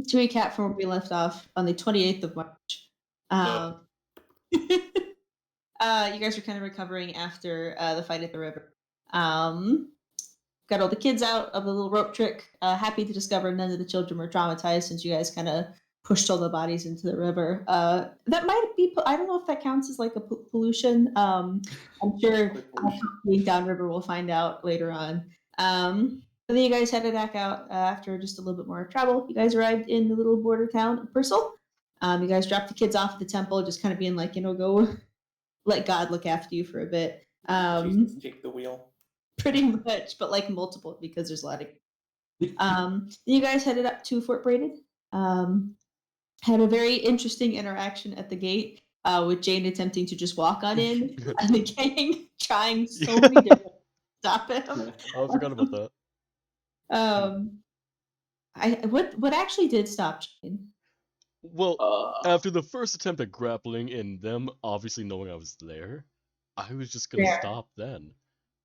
To recap from where we left off on the 28th of March, No. um, you guys are kind of recovering after the fight at the river. Um, got all the kids out of the little rope trick. Happy to discover none of the children were traumatized since you guys kind of pushed all the bodies into the river. That might be, I don't know if that counts as like a pollution. I'm sure Quick pollution. being downriver we'll find out later on. But then you guys headed back out after just a little bit more travel. You guys arrived in the little border town of Purcell. You guys dropped the kids off at the temple, just kind of being like, go let God look after you for a bit. Jesus, take the wheel. Pretty much, but like multiple because there's a lot of. Then you guys headed up to Fort Braided. Had a very interesting interaction at the gate with Jane attempting to just walk on in, and the gang trying so many different stop him. Oh, I forgot about that. Um, what actually did stop Jane? Well, after the first attempt at grappling and them obviously knowing I was there, I was just gonna There. stop then.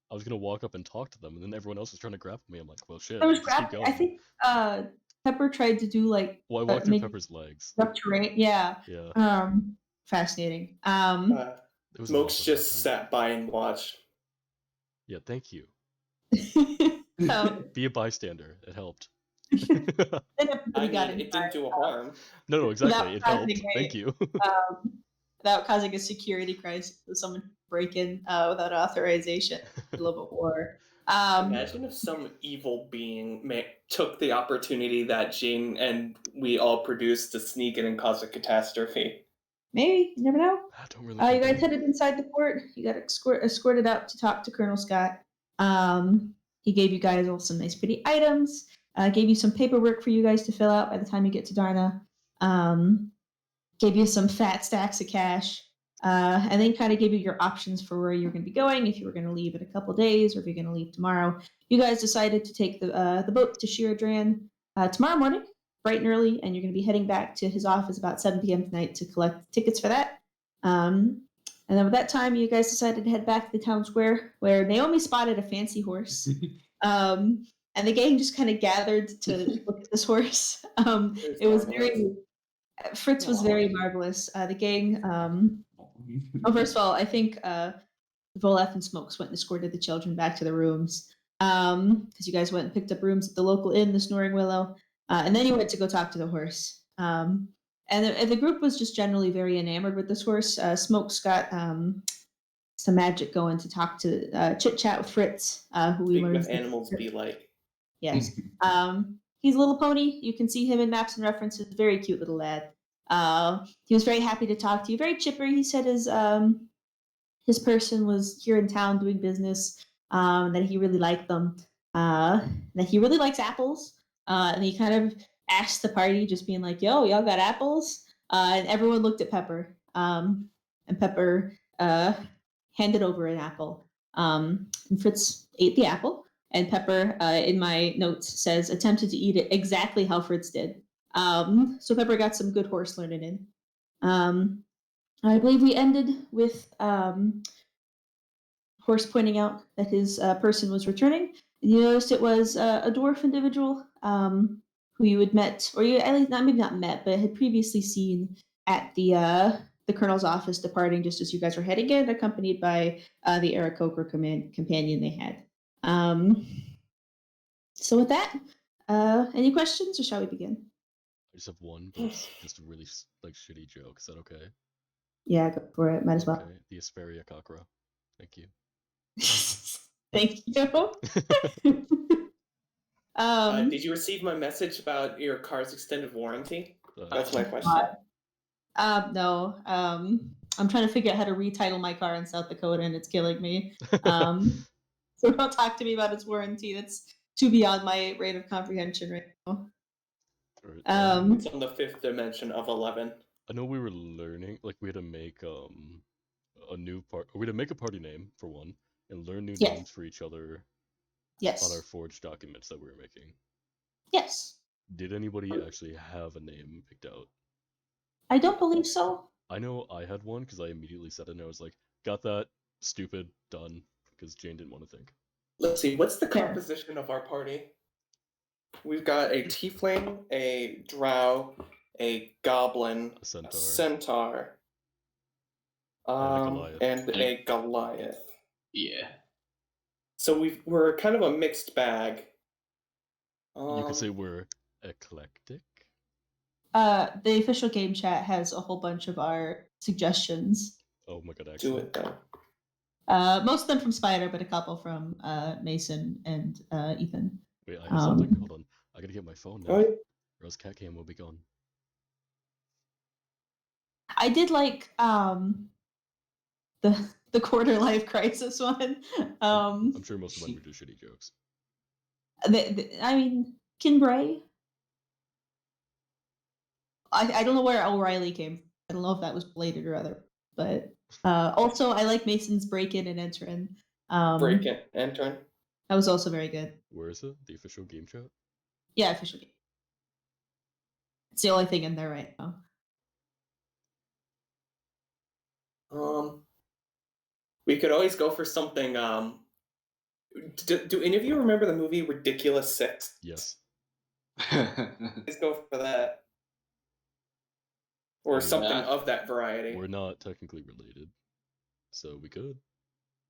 I was gonna walk up and talk to them, and then everyone else was trying to grapple me. I'm like, well, shit, There was just keep grappling. I going. think Pepper tried to do like Well, I walked through make Pepper's legs. rough terrain. Yeah. Yeah. Fascinating. It was Smokes awesome, just okay. sat by and watched. Yeah, thank you. So Be a bystander. It helped. then everybody got It inside, didn't do a harm. No, exactly. without It helped. causing Thank you. without causing a security crisis, so someone break in without authorization, middle of a war. Imagine if some evil being took the opportunity that Jane and we all produced to sneak in and cause a catastrophe. Maybe you never know. I don't really You think guys that. headed inside the fort. You got escorted up to talk to Colonel Scott. He gave you guys all some nice, pretty items. Gave you some paperwork for you guys to fill out by the time you get to Darna. Gave you some fat stacks of cash. And then kind of gave you your options for where you're going to be going, if you were going to leave in a couple days or if you're going to leave tomorrow. You guys decided to take the boat to Shiradran tomorrow morning, bright and early, and you're going to be heading back to his office about 7 p.m. tonight to collect tickets for that. And then with that time, you guys decided to head back to the town square where Naomi spotted a fancy horse. And the gang just kind of gathered to look at this horse. It was very Fritz was very marvelous. The gang. First of all, I think Voleth and Smokes went and escorted the children back to their rooms because you guys went and picked up rooms at the local inn, the Snoring Willow, and then you went to go talk to the horse. And the group was just generally very enamored with this horse. Smokes got some magic going to talk to chit chat with Fritz, who we Speak learned with animals be like. Yes. He's a little pony. You can see him in maps and references. Very cute little lad. He was very happy to talk to you. Very chipper. He said his person was here in town doing business. That he really liked them. That he really likes apples. And he kind of asked the party, just being like, "Yo, y'all got apples?" And everyone looked at Pepper. And Pepper handed over an apple. And Fritz ate the apple. And Pepper, in my notes, says attempted to eat it exactly how Fritz did. So Pepper got some good horse learning in. I believe we ended with Horse pointing out that his person was returning. And you noticed it was a dwarf individual who you had met, or you at least not maybe not met, but had previously seen at the colonel's office departing just as you guys were heading in, accompanied by the Aarakocra companion they had. So with that, any questions, or shall we begin? I just have one, but it's just a really shitty joke. Is that okay? Yeah, go for it. Might as well. Okay, the Asperia Cockra. Thank you. Thank you. Did you receive my message about your car's extended warranty? That's my question. No. I'm trying to figure out how to retitle my car in South Dakota, and it's killing me. So don't talk to me about its warranty. That's too beyond my rate of comprehension right now. It's on the 5th dimension of 11. I know we were learning, we had to make a new part. We had to make a party name for one, and learn new names for each other. Yes. On our forged documents that we were making. Yes. Did anybody actually have a name picked out? I don't believe so. I know I had one because I immediately said it and I was like, got that, stupid, done, because Jane didn't want to think. Let's see, what's the composition of our party? We've got a tiefling, a drow, a goblin, A centaur. a centaur, And a Goliath. and a Goliath. Yeah. So we're kind of a mixed bag. You could say we're eclectic. The official game chat has a whole bunch of our suggestions. Oh my god, Do actually. it then. Most of them from Spider, but a couple from Mason and Ethan. Wait, I have something? Hold on. I gotta get my phone now. Oh, yeah. Or else Cat Cam will be gone. I did like the quarter life crisis one. I'm sure most of mine were just shitty jokes. I mean, Kinbrae. I don't know where O'Reilly came from. I don't know if that was belated or other. But also, I like Mason's break-in and enter-in. Break-in, enter-in. That was also very good. Where is it? The official game chat? Yeah, official game. It's the only thing in there right now. We could always go for something. Do any of you remember the movie Ridiculous Six? Yes. Let's go for that. Or something of that variety. We're not technically related, so we could.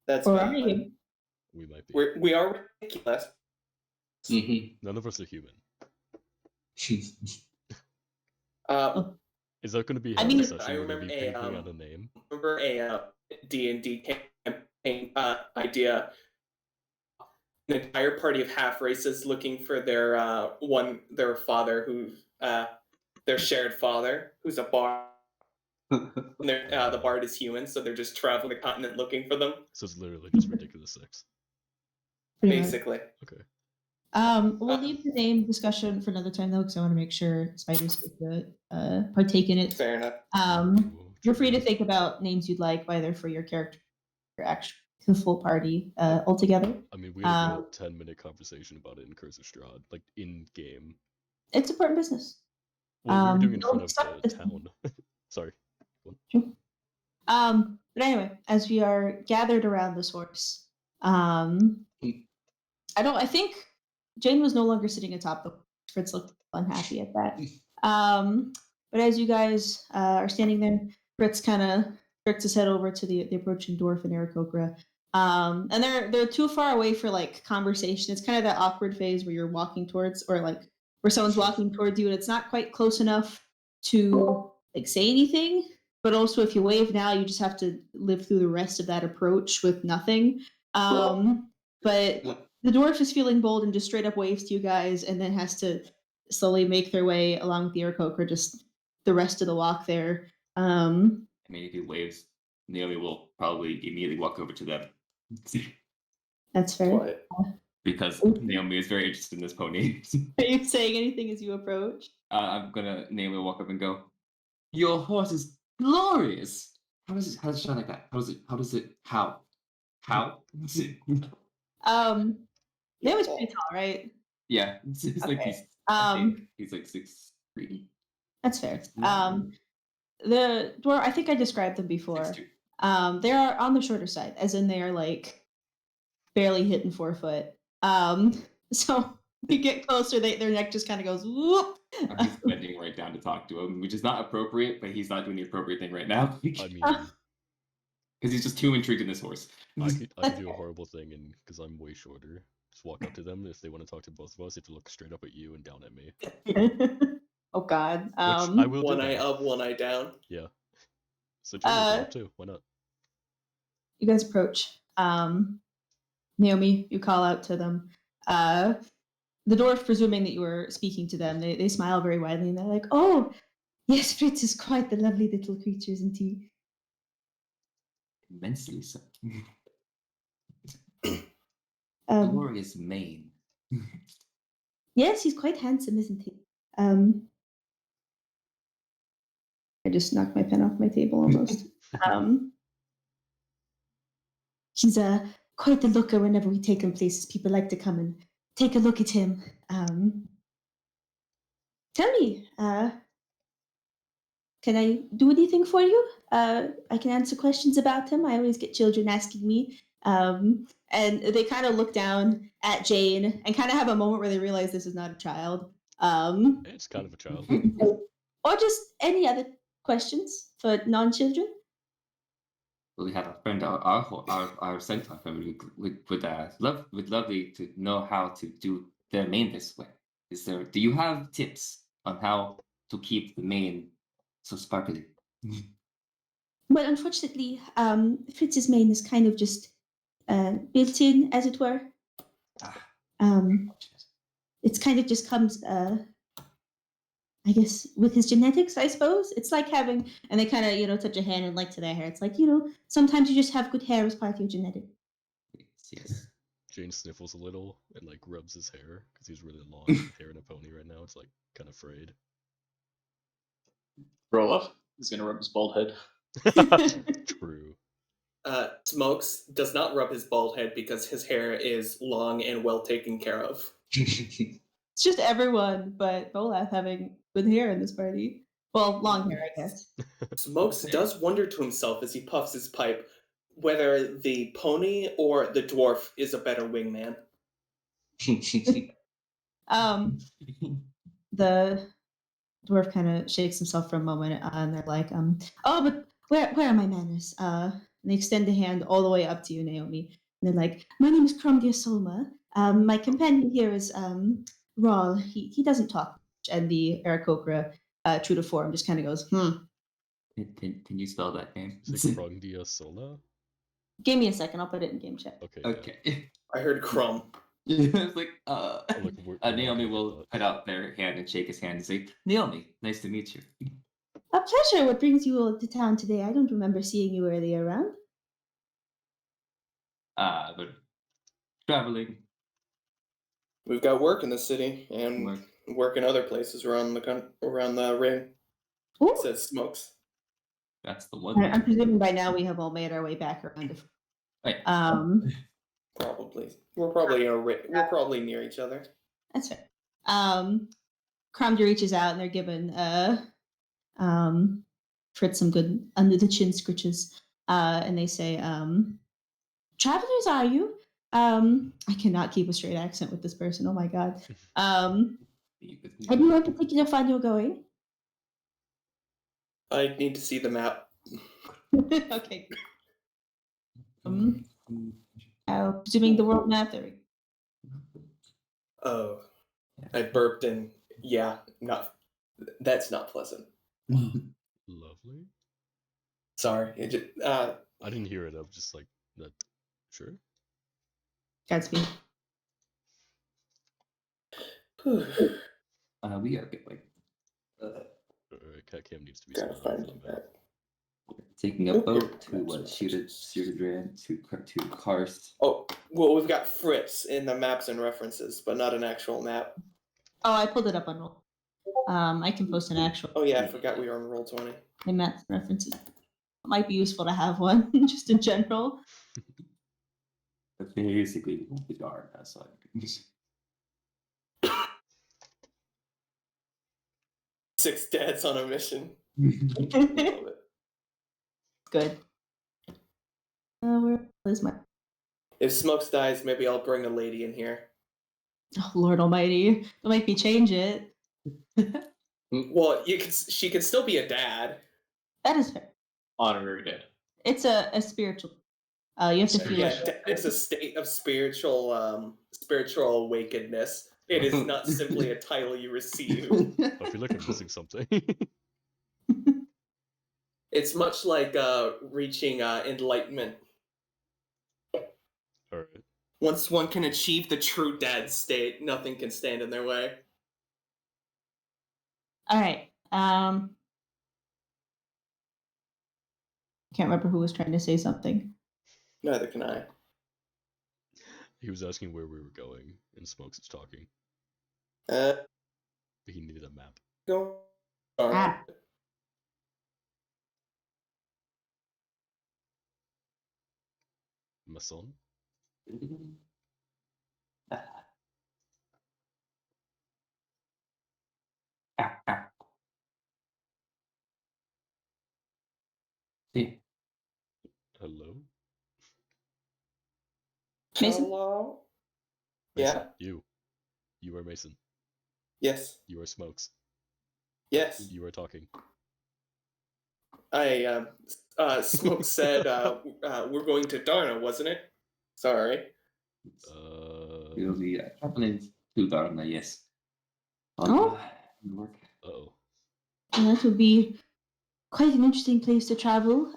That's Or fine. are you? We might be. We are ridiculous. None of us are human. Is that going to be I how mean, the session I we're going to remember be thinking out a name? Remember a D&D campaign idea. An entire party of half races looking for their father, who their shared father, who's a bard. The bard is human, so they're just traveling the continent looking for them. So it's literally just Ridiculous Six. Basically. Okay. We'll leave the name discussion for another time though, because I want to make sure Spiders get to partake in it. Fair enough. You're free to think about names you'd like, either for your character or actually the full party altogether. I mean, we had a good 10-minute conversation about it in Curse of Strahd, like in game. It's important business. Well, we were doing in front of the town. Sorry. Sure. But anyway, as we are gathered around this horse, I think Jane was no longer sitting atop the horse. Fritz looked unhappy at that. But as you guys are standing there, Fritz kind of jerks his head over to the approaching dwarf and Aarakocra. And they're too far away for like conversation. It's kind of that awkward phase where you're walking towards, or like where someone's walking towards you and it's not quite close enough to like say anything. But also, if you wave now, you just have to live through the rest of that approach with nothing. But the dwarf is feeling bold and just straight up waves to you guys, and then has to slowly make their way along with the Aarakocra just the rest of the walk there. I mean, if he waves, Naomi will probably immediately walk over to them. That's fair. What? Because Naomi is very interested in this pony. Are you saying anything as you approach? Naomi will walk up and go, "Your horse is glorious. How does it shine like that? How? Naomi's pretty tall, right? Yeah, it's like Okay. he's like 6'3". That's fair. The dwarf, I think I described them before. 6'2". They are on the shorter side, as in they are like barely hitting 4 foot. So you get closer, their neck just kind of goes whoop. He's bending right down to talk to him, which is not appropriate, but he's not doing the appropriate thing right now. I mean, because he's just too intrigued in this horse. I could do a horrible thing, and because I'm way shorter, just walk up to them. If they want to talk to both of us, they have to look straight up at you and down at me. Oh God. Which I will One do eye that. up, one eye down. Yeah. So Jane will go up too. Why not? You guys approach. Naomi, you call out to them. The dwarf, presuming that you were speaking to them, they smile very widely and they're like, "Oh, yes, Fritz is quite the lovely little creature, isn't he?" Immensely so. Glorious mane. Yes, he's quite handsome, isn't he? I just knocked my pen off my table almost. He's quite the looker whenever we take him places. People like to come and take a look at him. Tell me, can I do anything for you? I can answer questions about him. I always get children asking me. And and they kind of look down at Jane and kind of have a moment where they realize this is not a child. It's kind of a child. Or just any other questions for non-children? We have a friend, our centaur friend, would lovely to know how to do their mane this way. Do you have tips on how to keep the mane so sparkly? Well, unfortunately, Fritz's mane is kind of just built in, as it were. Ah, Um, it's kind of just comes, I guess, with his genetics, I suppose. It's like having, and they kind of, touch a hand and like to their hair. It's like, sometimes you just have good hair as part of your genetic. yes. Jane sniffles a little and like rubs his hair because he's really long hair in a pony right now. It's like kind of frayed. Roloff is gonna rub his bald head. True. Smokes does not rub his bald head because his hair is long and well taken care of. It's just everyone but Boleth having good hair in this party. Well, long hair, I guess. Smokes does wonder to himself as he puffs his pipe whether the pony or the dwarf is a better wingman. The dwarf kind of shakes himself for a moment, and they're like, "Oh, but where are my manners?" And they extend a hand all the way up to you, Naomi. And they're like, "My name is Cromdia Solma. My companion here is Rawl. He doesn't talk much." And the Aarakocra, true to form, just kind of goes, Can you spell that name? Is it Krongdia Sola? Give me a second, I'll put it in game chat. Okay. Okay. I heard crumb. It's like, Like, we're not Naomi gonna will get that. put out their hand and shake his hand and say, Naomi, nice to meet you. A pleasure. What brings you all to town today? I don't remember seeing you earlier around. But traveling. We've got work in the city and Work. work in other places around the ring. Ooh. Says Smokes. That's the one. I'm presuming by now we have all made our way back around. Right. Probably. We're probably near each other. That's fair. Cromdy reaches out and they're giving Fritz some good under the chin scritches. And they say, travelers are you? I cannot keep a straight accent with this person. Oh my god. Anywhere in particular fun you're going? I need to see the map. Okay. Presuming the world map. There we go. Oh, I burped and that's not pleasant. Lovely. Sorry, it just, I didn't hear it. I was just like, that. Sure. Godspeed. We gotta get like Cat Cam needs to be gotta spelled find out for the map. taking a boat to Shooterdrand to Karst. Oh, well, we've got Fritz in the maps and references, but not an actual map. Oh, I pulled it up on Roll. I can post an actual. Oh yeah, I forgot we were on Roll20. In maps and references. It might be useful to have one, just in general. But basically, the guard has like. Six dads on a mission. Love it. Good. Where is my? If Smokes dies, maybe I'll bring a lady in here. Oh, Lord Almighty! Don't make me change it. Well, she could still be a dad. That is fair. Honorary dead. It's a spiritual. You have to feel Yeah, it. it's a state of spiritual awakenedness. It is not simply a title you receive. I feel like I'm missing something. It's much like reaching enlightenment. Alright. Once one can achieve the true dad state, nothing can stand in their way. All right. Can't remember who was trying to say something. Neither can I. He was asking where we were going, and Smokes is talking. He needed a map. Go. Ah. My son? See. Hello? Mason? Hello? Mason, Yeah? You are Mason. Yes. You are Smokes. Yes. You are talking. Smoke said we're going to Darna, wasn't it? Sorry. We'll be traveling to Darna, yes. Oh. Work. Uh-oh. And that would be quite an interesting place to travel,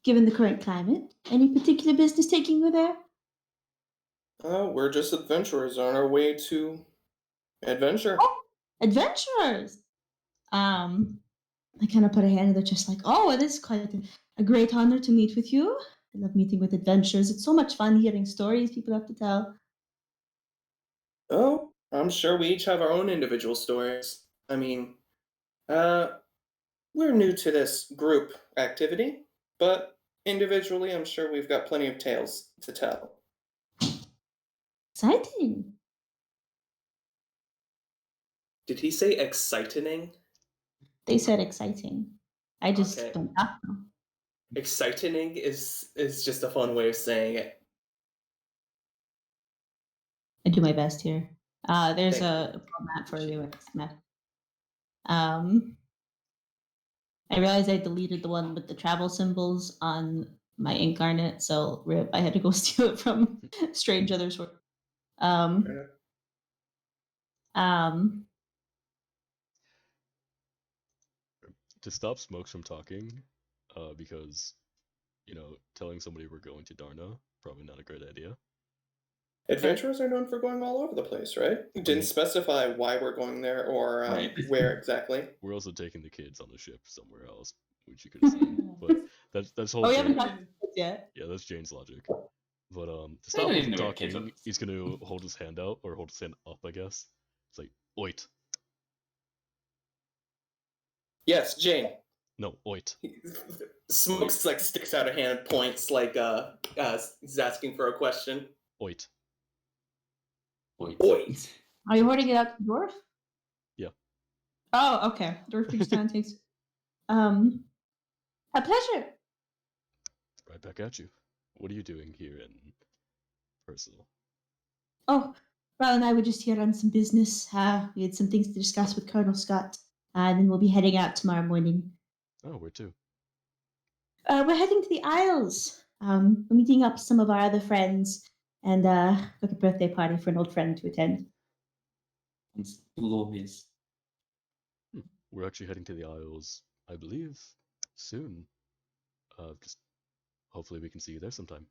given the current climate. Any particular business taking you there? We're just adventurers on our way to adventure. Oh, adventurers! I kind of put a hand in it, just like, oh, it is quite a great honor to meet with you. I love meeting with adventurers. It's so much fun hearing stories people have to tell. Oh, I'm sure we each have our own individual stories. I mean, we're new to this group activity, but individually, I'm sure we've got plenty of tales to tell. Exciting. Did he say exciting? They said exciting. I just Okay. don't know. Exciting is just a fun way of saying it. I do my best here. There's Thank a format for the map. I realized I deleted the one with the travel symbols on my incarnate, so rip, I had to go steal it from Strange Others. Fair Um, To stop Smokes from talking, because, telling somebody we're going to Darna, probably not a great idea. Adventurers are known for going all over the place, right? You didn't specify why we're going there or Right. where exactly. We're also taking the kids on the ship somewhere else, which you could have said. But that's whole oh, we Jane- haven't talked about this yet. Yeah, that's Jane's logic. But to I stop don't him even from know what kids talking, are. he's gonna hold his hand out, or hold his hand up, I guess. It's like, oit. Yes, Jane. No, oit. Smokes like sticks out a hand and points like he's asking for a question. Oit. Wait. Oi. Are you hoarding it out to the dwarf? Yeah. Oh, okay. Dwarf just kind of takes. A pleasure. Right back at you. What are you doing here in personal? Oh, Val and I were just here on some business. We had some things to discuss with Colonel Scott, and then we'll be heading out tomorrow morning. Oh, where to? We're heading to the Isles. We're meeting up some of our other friends, and got a birthday party for an old friend to attend. It's glorious. We're actually heading to the Isles, I believe, soon. Just hopefully we can see you there sometime.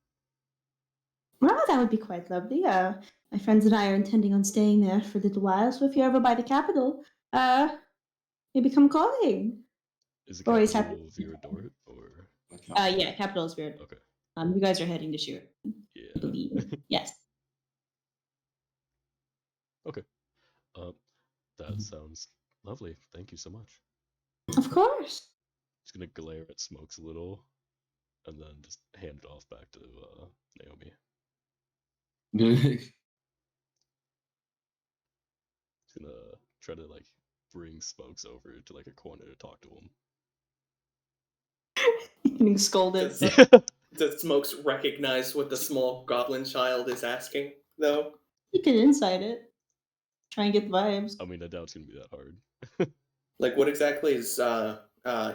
Well, that would be quite lovely. My friends and I are intending on staying there for a little while, so if you're ever by the capital, maybe come calling. Is the Always capital happy. Viradort, or? Yeah, capital is weird. Okay. You guys are heading to Sheer, I Yeah. believe. Yes. Okay. That sounds lovely. Thank you so much. Of course. Just gonna glare at Smokes a little, and then just hand it off back to Naomi. Just gonna try to bring Smokes over to a corner to talk to him. Getting scolded. Does Smokes recognize what the small goblin child is asking, though? You can insight it. Try and get the vibes. I mean, I doubt it's gonna be that hard. Like, what exactly is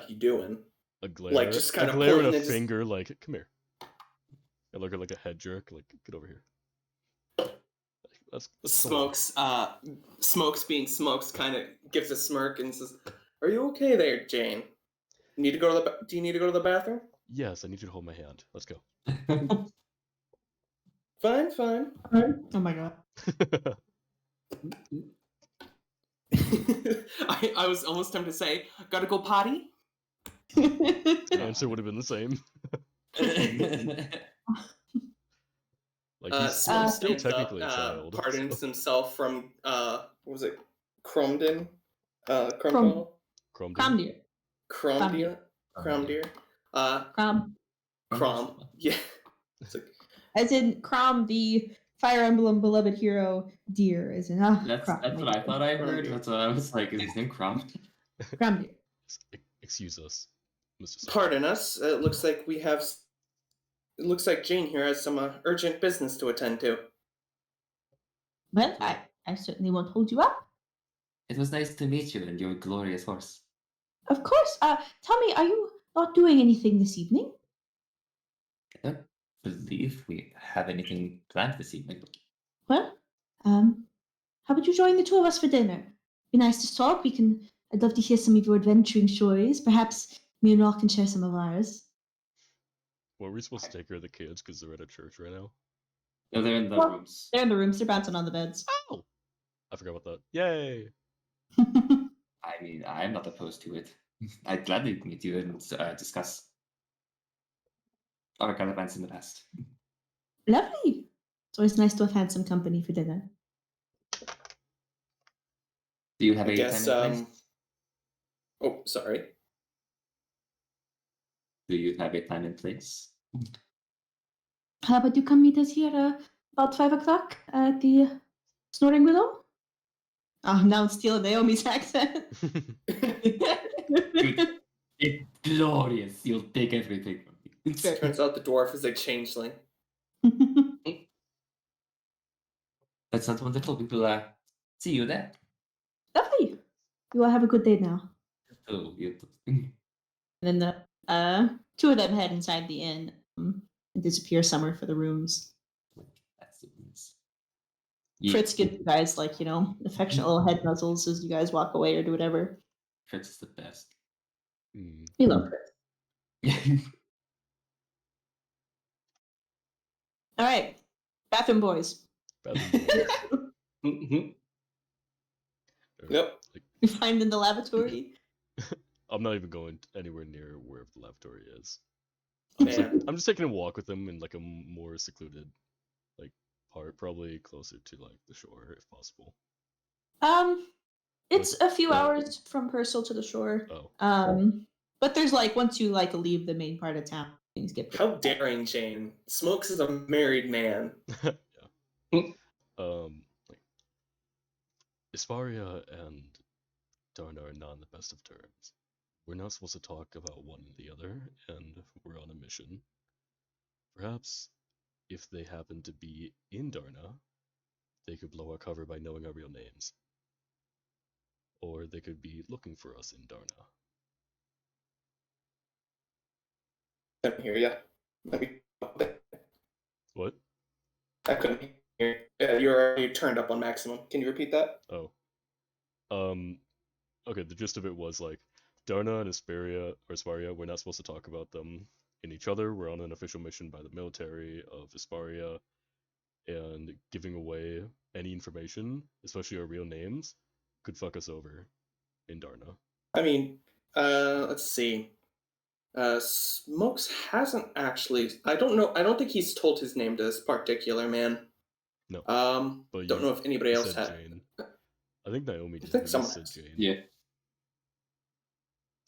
he doing? A glare, just kinda a glare and pointing a and just- finger, come here. And look at a head jerk, get over here. That's Smokes, Smokes being Smokes, kind of gives a smirk and says, "Are you okay there, Jane? Need to go to the? Do you need to go to the bathroom? Yes, I need you to hold my hand. Let's go. Fine, fine." Oh my god. I was almost tempted to say, "Gotta go potty." The answer would have been the same. He's Smokes still stands technically up, a child. pardons so. himself from what was it, Cromden, Crom- Chrome Cromdeer. Cromdeer, Crom. Crom. Yeah. It's like, As in Crom, the Fire Emblem beloved hero deer, as in That's Crom. what I thought I heard. Cromdeer. That's what I was like. Is his name Crumb? Cromdeer. Excuse us, Mr. Smokes. pardon us. It looks like we have it looks like Jane here has some urgent business to attend to. Well, I certainly won't hold you up. It was nice to meet you and your glorious horse. Of course. Tell me, are you not doing anything this evening? I don't believe we have anything planned this evening. Well, how about you join the two of us for dinner? Be nice to talk. I'd love to hear some of your adventuring stories. Perhaps me and Rock can share some of ours. Well, are we supposed to take care of the kids because they're at a church right now? No, they're in the Well, rooms. They're in the rooms. They're bouncing on the beds. Oh! I forgot about that. Yay! I mean, I'm not opposed to it. I'd gladly meet you and discuss our kind of events in the past. Lovely. It's always nice to have had some company for dinner. Do you have I a guess, time and place? Oh, sorry. Do you have a time and place? How about you come meet us here about 5 o'clock at the Snoring Willow? Oh, now I'm stealing Naomi's accent. Good. It's glorious. You'll take everything from me. Turns out the dwarf is a changeling. That sounds wonderful. We will see you there. Lovely. You all have a good day now. Oh, beautiful. And then the two of them head inside the inn and disappear somewhere for the rooms. That's nice. Fritz gives you guys affectionate little head nuzzles as you guys walk away or do whatever. Fritz is the best. Hmm. We love Fritz. All right, bathroom boys. Bathroom boys. Yep. Like, We find in the lavatory. I'm not even going anywhere near where the lavatory is. Man. I'm just taking a walk with them in like a more secluded like part, probably closer to like the shore if possible. It's a few hours from Purcell to the shore. Oh. But there's once you leave the main part of town, things get How daring, Jane. Smokes is a married man. Yeah. Like Isparia and Darna are not on the best of terms. We're not supposed to talk about one or the other, and we're on a mission. Perhaps if they happen to be in Darna, they could blow our cover by knowing our real names. Or they could be looking for us in Darna. I couldn't hear you. What? I couldn't hear you. You turned up on maximum. Can you repeat that? Oh. Okay, the gist of it was like Darna and Isparia, we're not supposed to talk about them in each other. We're on an official mission by the military of Isparia, and giving away any information, especially our real names, could fuck us over in Darna. I mean, let's see. Smokes hasn't actually. I don't know. I don't think he's told his name to this particular man. No. But Don't know if anybody else said had. Jane. I think Naomi did. I think You someone said has. Jane. Yeah.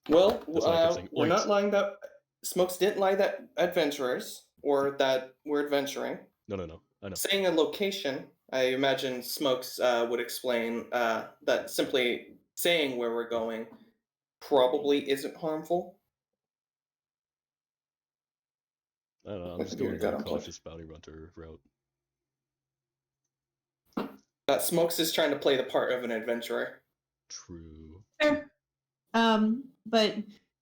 Well, That's why I kept saying, we're "Oi." not lying that Smokes didn't lie that adventurers or that we're adventuring. No. I know. Saying a location, I imagine Smokes would explain that simply saying where we're going probably isn't harmful. I don't know. I'm Look just at your going gut the unplugged. cautious bounty hunter route. Smokes is trying to play the part of an adventurer. True. Fair. But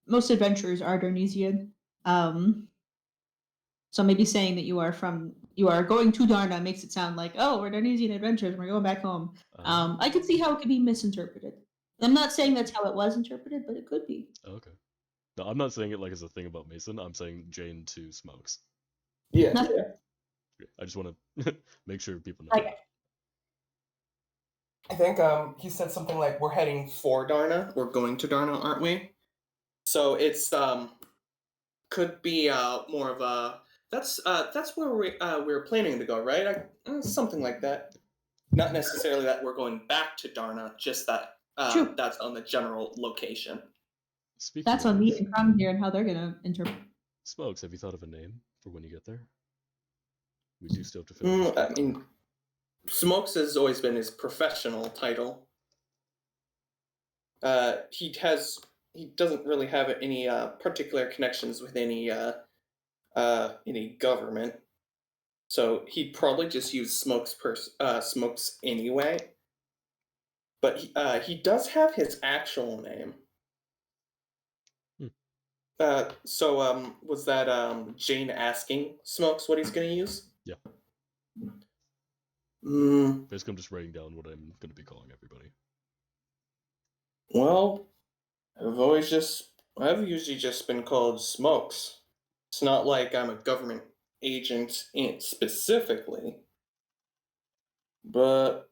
most adventurers are Darnesian. So maybe saying that you are going to Darna makes it sound like, oh, we're Darnesian adventurers and we're going back home. I could see how it could be misinterpreted. I'm not saying that's how it was interpreted, but it could be. Okay. No, I'm not saying it like as a thing about Mason. I'm saying Jane to Smokes. Yeah. I just want to make sure people know. Okay. I think he said something like, "We're heading for Darna. We're going to Darna, aren't we?" So it's could be more of a that's where we're planning to go, right? Something like that. Not necessarily that we're going back to Darna, just that True. that's on the general location. Speaking That's of on me and Crown here and how they're gonna interpret. Smokes, have you thought of a name for when you get there? We do still have to finish. I mean, Smokes has always been his professional title. He doesn't really have any particular connections with any any government. So he'd probably just use Smokes anyway. But he does have his actual name. Hmm. Was that Jane asking Smokes what he's gonna use? Yeah. Basically, I'm just writing down what I'm going to be calling everybody. Well, I've usually just been called Smokes. It's not like I'm a government agent specifically, but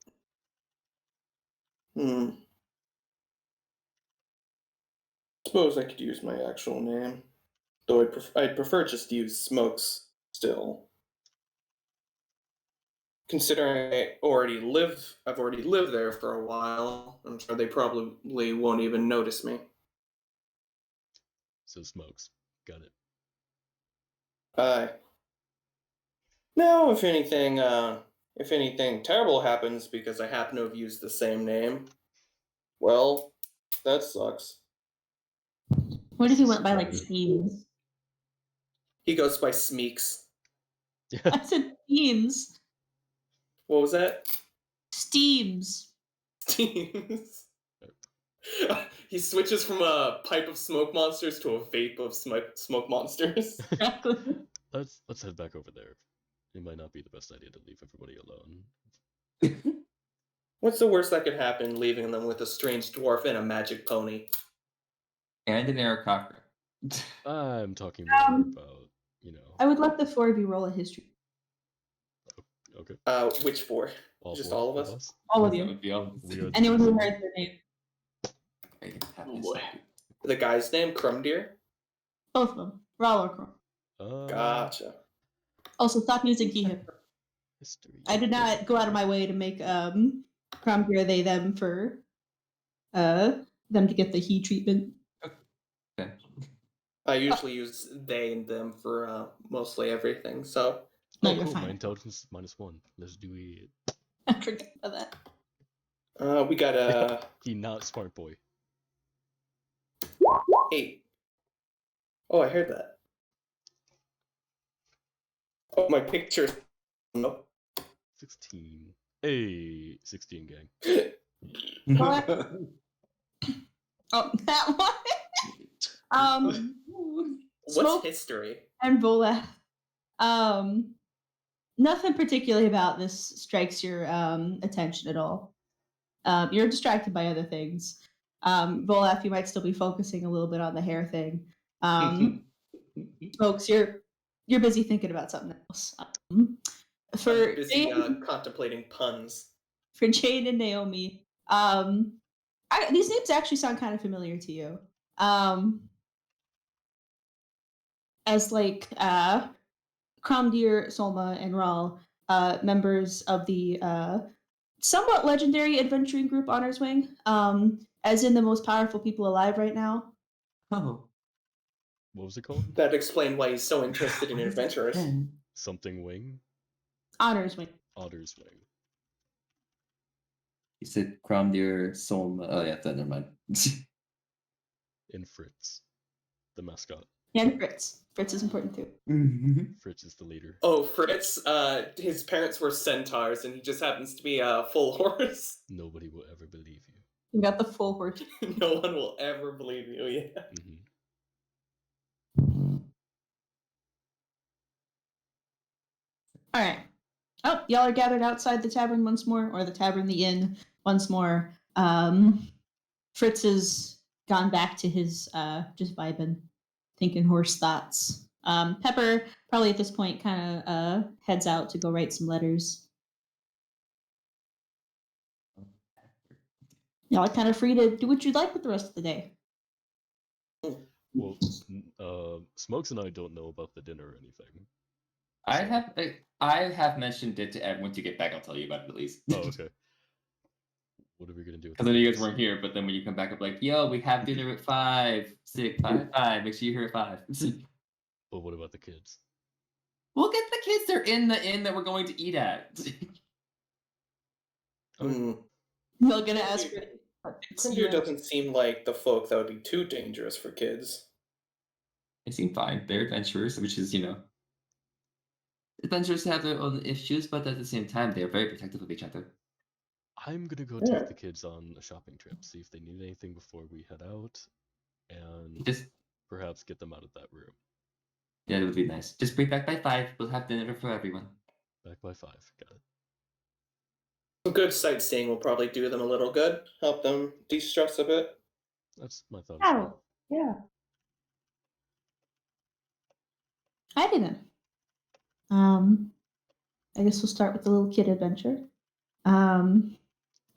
suppose I could use my actual name, though I'd prefer just to use Smokes still. Considering I've already lived there for a while. I'm sure they probably won't even notice me. So Smokes. Got it. Now, if anything terrible happens because I happen to have used the same name, well, that sucks. What if he went by like Steams? He goes by Smeeks. I said Steams. What was that? Steams. Steams. He switches from a pipe of smoke monsters to a vape of smoke monsters. Exactly. Let's head back over there. It might not be the best idea to leave everybody alone. What's the worst that could happen, leaving them with a strange dwarf and a magic pony? And an Aarakocra. I'm talking more about, I would let the four of you roll a history. Okay. Which four? Just all of us? All of That you. would be all. Anyone who heard their name. Oh boy. The guy's name, Crumdeer? Both of them. Raw or Chrome. Gotcha. Also, stop using he him. History. I did not go out of my way to make Cromgear they them for them to get the he treatment. Okay. I usually use they and them for mostly everything, so. No, Oh, you're cool. fine. My intelligence -1. Let's do it. I forgot about that. We got a He not smart boy. 8. Oh, I heard that. Oh, my picture. Nope. 16. Hey, 16 gang. Oh, that one. What's Smoke history? and Voleth. Nothing particularly about this strikes your attention at all. You're distracted by other things. Voleth, you might still be focusing a little bit on the hair thing. Folks, you're busy thinking about something else. For I'm busy Jane, contemplating puns. for Jane and Naomi, these names actually sound kind of familiar to you. As like Kromdir, Solma, and Ral, members of the somewhat legendary adventuring group Honors Wing, as in the most powerful people alive right now. Oh. What was it called? That explained why he's so interested in adventurers. Something Wing? Honors Wing. Otter's Wing. You said Cromdeer, Solma. Oh, yeah, never mind. And Fritz, the mascot. And Fritz. Fritz is important too. Fritz is the leader. Oh, Fritz, his parents were centaurs and he just happens to be a full horse. Nobody will ever believe you. You got the full horse. No one will ever believe you, yeah. All right. Oh, y'all are gathered outside the tavern once more, or the tavern, the inn once more. Fritz has gone back to his just vibing, thinking horse thoughts. Pepper probably at this point kind of heads out to go write some letters. Y'all are kind of free to do what you'd like with the rest of the day. Well, Smokes and I don't know about the dinner or anything. I have mentioned it to everyone to get back. I'll tell you about it at least. Oh, okay. What are we gonna do? Because I know you guys weren't here, but then when you come back up, like, yo, we have dinner at 5, 6, 5. Make sure you're here at 5. But what about the kids? We'll get the kids. They're in the inn that we're going to eat at. Y'all gonna ask for Crumdeer doesn't seem like the folk that would be too dangerous for kids. They seem fine. They're adventurers, which is, adventurers have their own issues, but at the same time, they're very protective of each other. I'm gonna go Yeah. take the kids on a shopping trip, see if they need anything before we head out, and Just perhaps get them out of that room. Yeah, it would be nice. Just bring back by 5. We'll have dinner for everyone. Back by 5. Got it. Some good sightseeing will probably do them a little good, help them de-stress a bit. That's my thought as well. Oh, yeah. Alrighty then. I guess we'll start with the little kid adventure.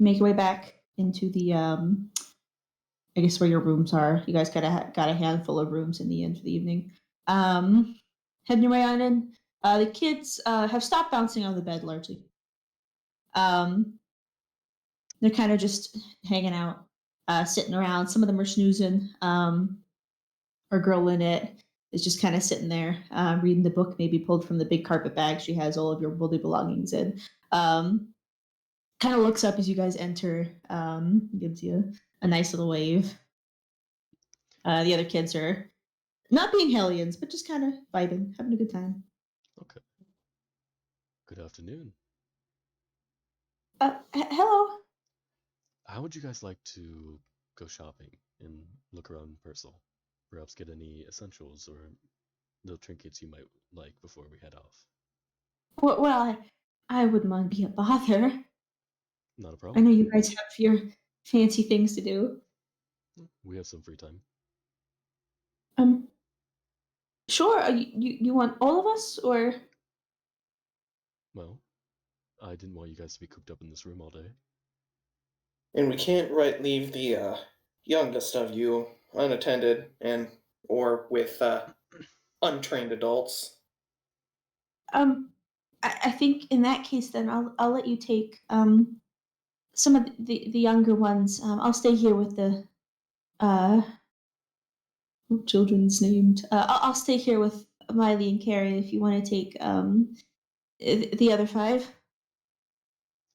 Make your way back into the I guess where your rooms are. You guys got a handful of rooms in the end for the evening. Heading your way on in. The kids have stopped bouncing on the bed largely. They're kind of just hanging out, sitting around. Some of them are snoozing. Our girl Lynette is just kind of sitting there, reading the book, maybe pulled from the big carpet bag she has all of your worldly belongings in. Kind of looks up as you guys enter, gives you a nice little wave. The other kids are not being hellions, but just kind of vibing, having a good time. Okay. Good afternoon. Hello. How would you guys like to go shopping and look around Purcell? Perhaps get any essentials or little trinkets you might like before we head off. Well, I wouldn't want to be a bother. Not a I problem. know you guys have your fancy things to do. We have some free time. Sure. You want all of us, or Well, I didn't want you guys to be cooped up in this room all day. And we can't leave the youngest of you unattended or with untrained adults. I think in that case, then I'll let you take some of the younger ones. I'll stay here with the uh children's named. I'll stay here with Miley and Carrie if you want to take the other 5.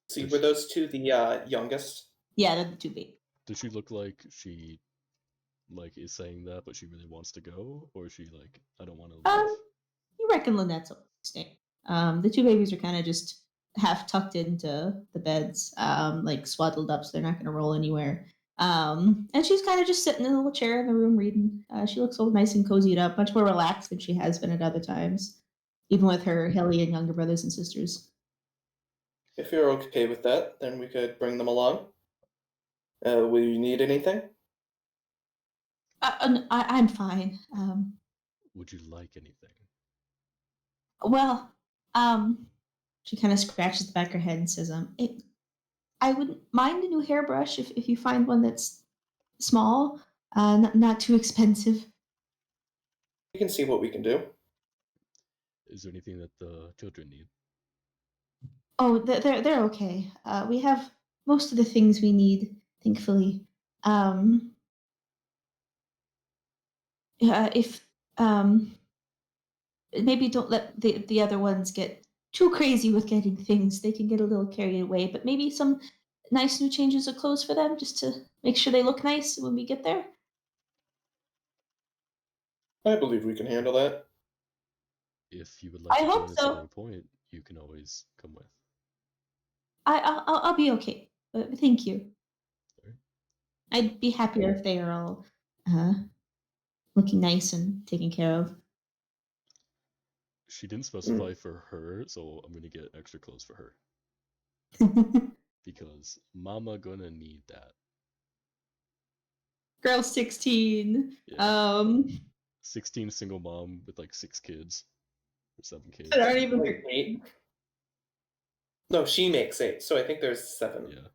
See, were those two the youngest? Yeah, they're the 2 big. Does she look like she is saying that, but she really wants to go, or is she like, I don't want to leave? You reckon Lynette's will stay. The 2 babies are kind of just half tucked into the beds, like swaddled up, so they're not going to roll anywhere. And she's kind of just sitting in a little chair in the room reading. She looks all nice and cozied up, much more relaxed than she has been at other times, even with her hellion younger brothers and sisters. If you're okay with that, then we could bring them along. Will you need anything? I'm fine. Would you like anything? Well, she kind of scratches the back of her head and says, I wouldn't mind a new hairbrush if you find one that's small, not too expensive. We can see what we can do. Is there anything that the children need? Oh, they're okay. We have most of the things we need, thankfully. If maybe don't let the other ones get too crazy with getting things. They can get a little carried away, but maybe some nice new changes of clothes for them just to make sure they look nice when we get there. I believe we can handle that. If you would like I to hope join us so. at any point, you can always come with. I'll be okay, but thank you. Sorry. I'd be happier if they are all looking nice and taken care of. She didn't specify for her, so I'm gonna get extra clothes for her. Because mama gonna need that. Girl 16. Yeah. 16 single mom with like 6 kids. Or 7 kids. That aren't even Wait, 8? No, she makes 8, so I think there's 7. Yeah.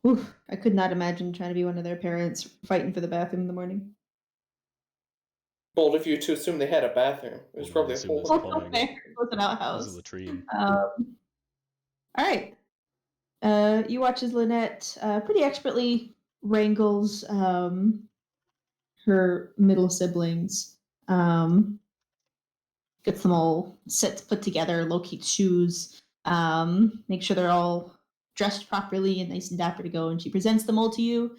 Oof, I could not imagine trying to be one of their parents fighting for the bathroom in the morning. Bold of you to assume they had a bathroom. It was Well, probably a assume whole there's lot. plumbing. It was an There's a outhouse. latrine. All right. You watch as Lynette pretty expertly wrangles her middle siblings. Gets them all put together, locates shoes, make sure they're all dressed properly and nice and dapper to go, and she presents them all to you.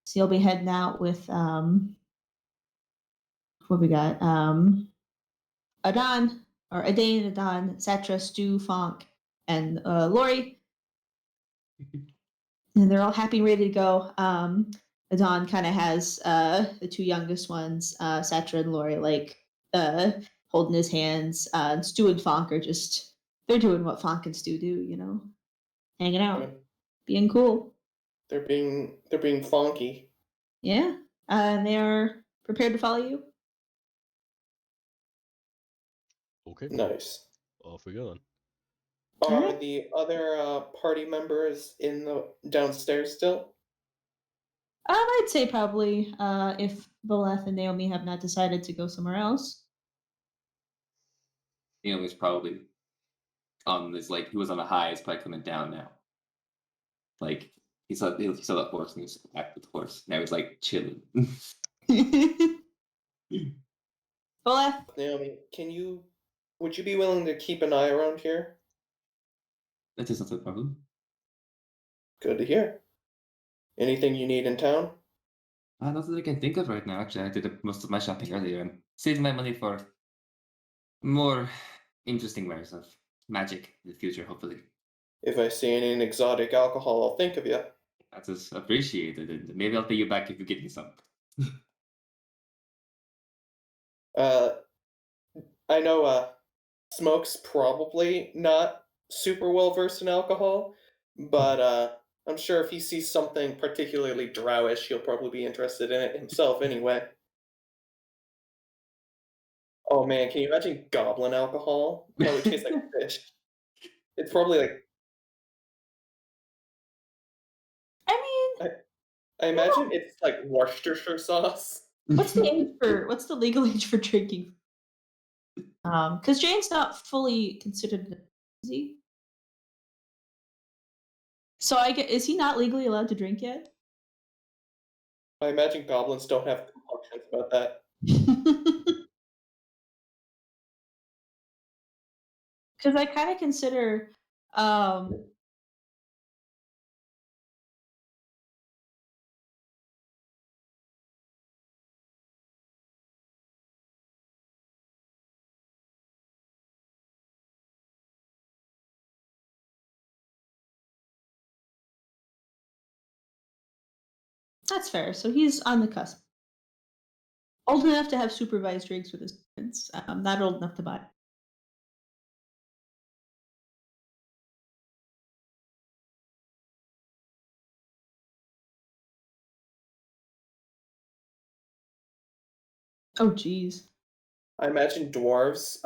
So you'll be heading out with what we got? Adon or Adane, Adon, Satra, Stu, Fonk, and Lori. And they're all happy and ready to go. Adon kind of has the two youngest ones, Satra and Lori, like holding his hands. And Stu and Fonk are just they're doing what Fonk and Stu do, you know, hanging out, being cool. They're being funky. Yeah, and they are prepared to follow you. Okay, Nice. off we go then. Are Alright. the other party members in the downstairs still? I'd say probably if Boleth and Naomi have not decided to go somewhere else. Naomi's probably on this, like, he was on a high, he's probably coming down now. Like, he saw the horse and he was back with the horse. Now he's like chilling. Boleth, Naomi, would you be willing to keep an eye around here? That is not a problem. Good to hear. Anything you need in town? Not that I can think of right now. Actually, I did most of my shopping earlier and saved my money for more interesting wares of magic in the future, hopefully. If I see any exotic alcohol, I'll think of you. That is appreciated, and maybe I'll pay you back if you give me some. I know Smoke's probably not super well versed in alcohol, but I'm sure if he sees something particularly drowish, he'll probably be interested in it himself anyway. Oh man, can you imagine goblin alcohol? Probably tastes like fish. It's probably like I mean, I imagine it's like Worcestershire sauce. what's the legal age for drinking? Because Jane's not fully considered an is he? So is he not legally allowed to drink yet? I imagine goblins don't have compunctions about that. Because I kind of consider that's fair. So he's on the cusp. Old enough to have supervised drinks with his parents. Not old enough to buy. Oh, geez. I imagine dwarves,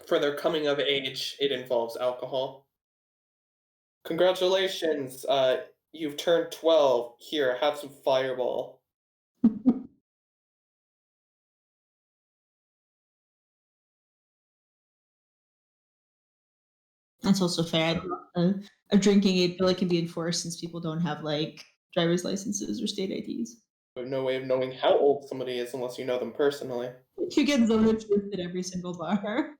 for their coming of age, it involves alcohol. Congratulations, you've turned 12. Here, have some fireball. That's also fair. A drinking age bill can be enforced since people don't have like driver's licenses or state IDs. You have no way of knowing how old somebody is unless you know them personally. You get zone truth at every single bar.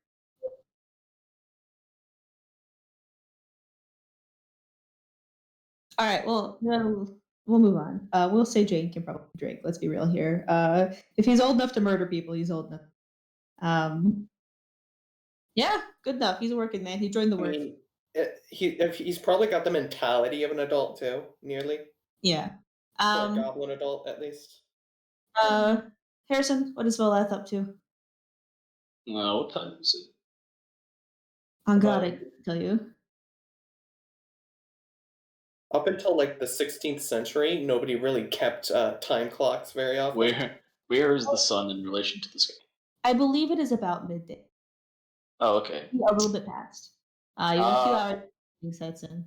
All right. Well, we'll move on. We'll say Jane can probably drink. Let's be real here. If he's old enough to murder people, he's old enough. Yeah, good enough. He's a working man. He joined the I work. mean, he's probably got the mentality of an adult too, nearly. Yeah. Or a goblin adult, at least. Harrison, what is Voleth up to? What time is it? On God, I can tell you. Up until like the 16th century, nobody really kept time clocks very often. Where is the sun in relation to the sky? I believe it is about midday. Oh, okay. A little bit past. You have 2 hours sets in.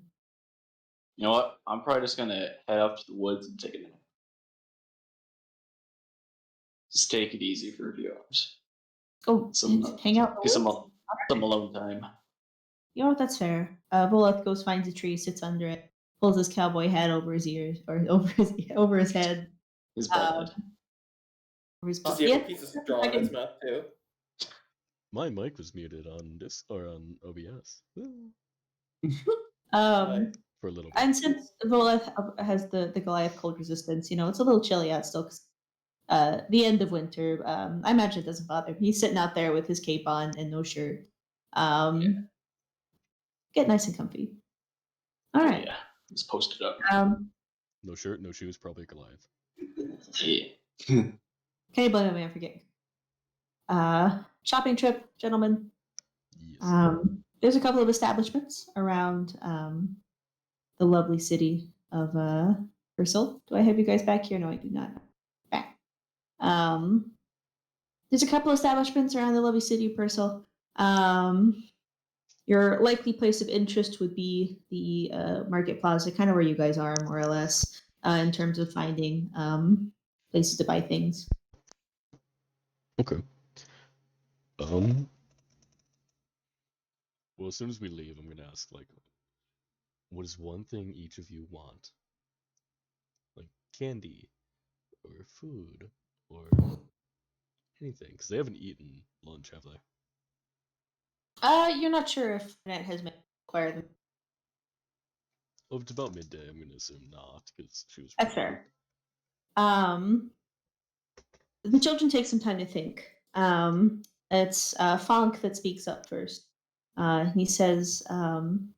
You know what? I'm probably just gonna head up to the woods and take a nap. Just take it easy for a few hours. Oh, hang out. Get some alone time. You know what? That's fair. Voleth goes, finds a tree, sits under it, pulls his cowboy hat over his ears or over his head. His bald head. Over his Does bald. he have a piece of straw in his mouth too? My mic was muted on this or on OBS. Nice. for a little bit. And since Voleth has the Goliath cold resistance, it's a little chilly out still because the end of winter. I imagine it doesn't bother him. He's sitting out there with his cape on and no shirt. Get nice and comfy. All right. Yeah, it's posted up. No shirt, no shoes, probably a Goliath. Yeah. Can you blame a man for getting? Shopping trip, gentlemen. Yes. There's a couple of establishments around the lovely city of Ursul. Do I have you guys back here? No, I do not. Back. There's a couple establishments around the lovely city of Purcell. Your likely place of interest would be the Market Plaza, kind of where you guys are, more or less, in terms of finding places to buy things. Okay. Well, as soon as we leave, I'm gonna ask, like, what is one thing each of you want? Like candy, or food, or anything, because they haven't eaten lunch, have they? You're not sure if Annette has acquired them. Well, if it's about midday, I'm gonna assume not, because she was. That's fair. The children take some time to think. It's Fonk that speaks up first. He says, I'm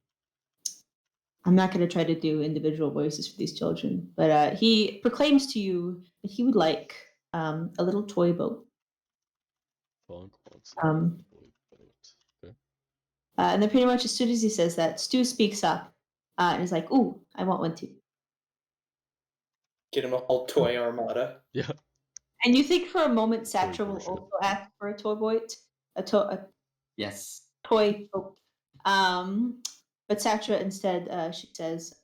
not going to try to do individual voices for these children, but he proclaims to you that he would like a little toy boat. Bonk wants Um, Okay. And then pretty much as soon as he says that, Stu speaks up and is like, "Ooh, I want one too." Get him a whole toy armada. Yeah. And you think for a moment Satra will bullshit. also ask for a toy boat, a Yes. toy boat. But Satra instead, she says,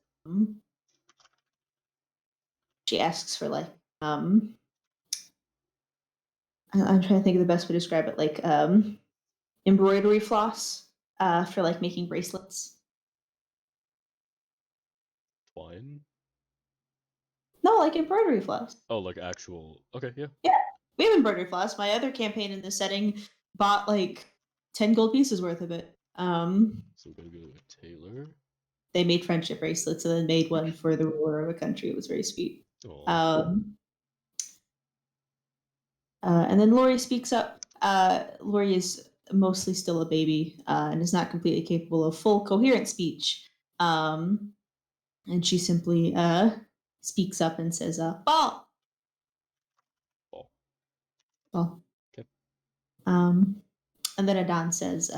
she asks for like, I'm trying to think of the best way to describe it, like embroidery floss for like making bracelets. Twine? No, like embroidery floss. Oh, like actual. Okay, yeah. Yeah, we have embroidery floss. My other campaign in this setting bought like 10 gold pieces worth of it. So we're gonna go to a tailor. They made friendship bracelets and then made one for the ruler of a country. It was very sweet. And then Lori speaks up. Lori is mostly still a baby and is not completely capable of full coherent speech. And she simply speaks up and says, "Ball." Ball. Ball. Okay. And then Adon says,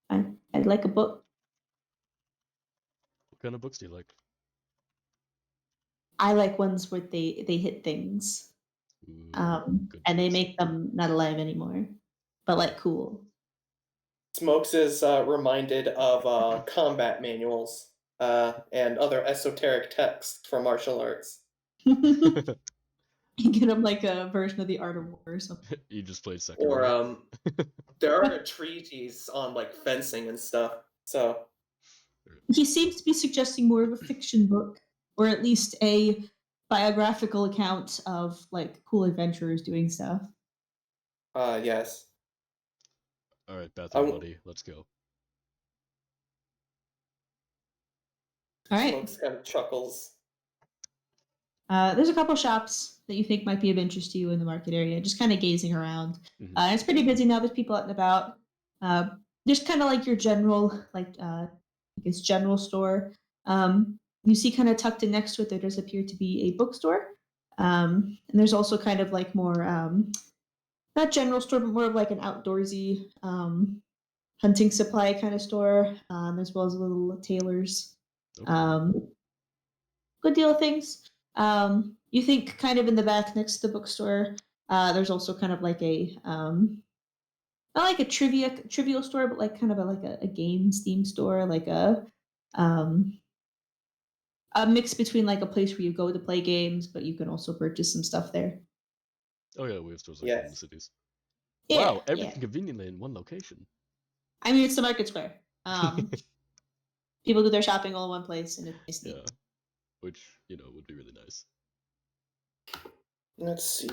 I'd like a book. What kind of books do you like? I like ones where they hit things. Ooh, And they choice. make them not alive anymore, but like cool. Smokes is reminded of combat manuals and other esoteric texts for martial arts. You get them like a version of the Art of War or something. You just played second. Or there are treaties on like fencing and stuff. So He seems to be suggesting more of a fiction book, or at least a biographical account of like cool adventurers doing stuff. yes. All right, bathroom buddy, let's go. All right. Smokes kind of chuckles. There's a couple shops that you think might be of interest to you in the market area, just kind of gazing around. It's pretty busy now. There's people out and about. Just kind of like your general, I guess, general store. You see kind of tucked in next to it, there does appear to be a bookstore. And there's also kind of like more, not general store, but more of like an outdoorsy hunting supply kind of store, as well as little tailors. Okay. Good deal of things. You think kind of in the back next to the bookstore, there's also kind of like a not like a trivial store, but like kind of a games theme store, like a mix between like a place where you go to play games, but you can also purchase some stuff there. Oh yeah, we have stores like that in the Yes. cities. Yeah, Wow, everything conveniently in one location. I mean, it's the market square. People do their shopping all in one place, and it's Yeah, which would be really nice. Let's see.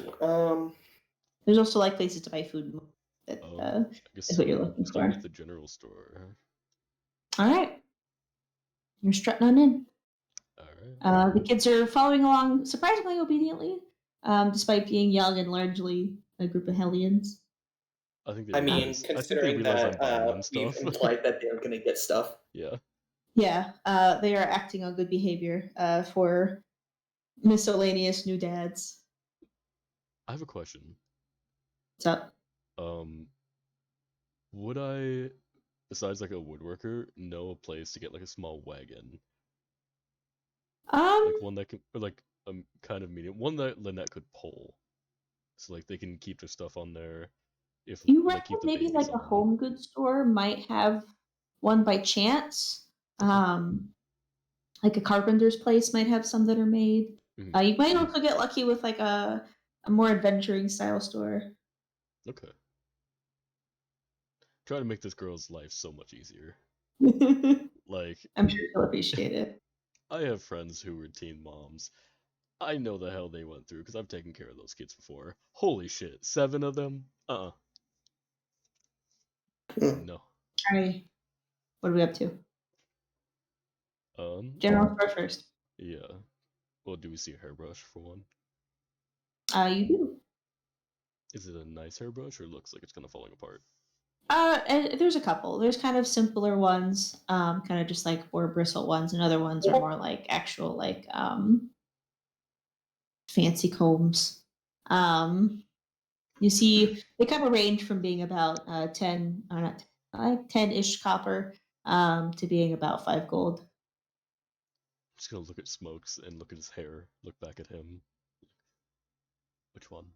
There's also like places to buy food. That I guess is what you're looking start for. with the general store. All right. you're strutting on in. All right. The kids are following along surprisingly obediently, despite being young and largely a group of hellions. I think they I realize. mean, I think they considering realize I'm that buying them we've stuff. implied that they're going to get stuff. Yeah. Yeah, they are acting on good behavior for miscellaneous new dads. I have a question. What's up? Would I, besides like a woodworker, know a place to get like a small wagon, like one that can, or like kind of medium, one that Lynette could pull, so like they can keep their stuff on there. If you like reckon keep the maybe babies like a on. home goods store might have one by chance? Okay. Like a carpenter's place might have some that are made. Mhm. You might also get lucky with like a more adventuring style store. Okay. Try to make this girl's life so much easier. I'm Like, sure she'll appreciate it. I have friends who were teen moms. I know the hell they went through because I've taken care of those kids before. Holy shit, 7 of them? No. Alrighty. What are we up to? General store first. Yeah. Well, do we see a hairbrush for one? You do. Is it a nice hairbrush or looks like it's kind of falling apart? And there's a couple. There's kind of simpler ones, kind of just like four bristle ones, and other ones are more like actual like fancy combs. You see, they kind of range from being about 10, not 10-ish copper, to being about 5 gold. I'm just gonna look at Smokes and look at his hair, look back at him. Which one?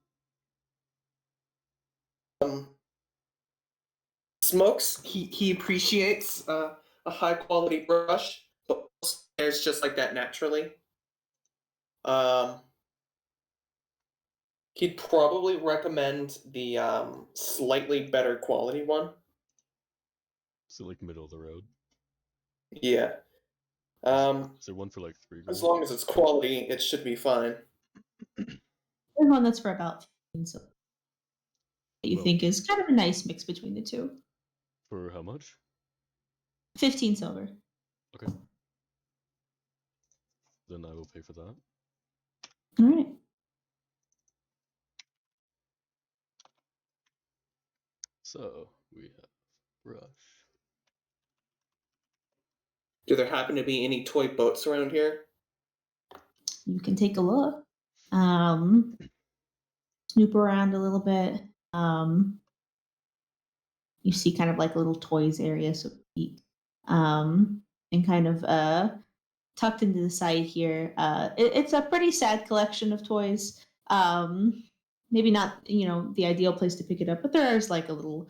Smokes, he appreciates a high quality brush, but there's just like that naturally. He'd probably recommend the slightly better quality one. So like middle of the road. Yeah. Is there one for like 3 As gold? long as it's quality, it should be fine. There's one that's for about 15, so that you Well, think is kind of a nice mix between the two. For how much? 15 silver. Okay. Then I will pay for that. All right. So we have brush. Do there happen to be any toy boats around here? You can take a look. Snoop around a little bit. You see kind of like a little toys area, so to speak. And kind of tucked into the side here. It's a pretty sad collection of toys. Maybe not, the ideal place to pick it up, but there is like a little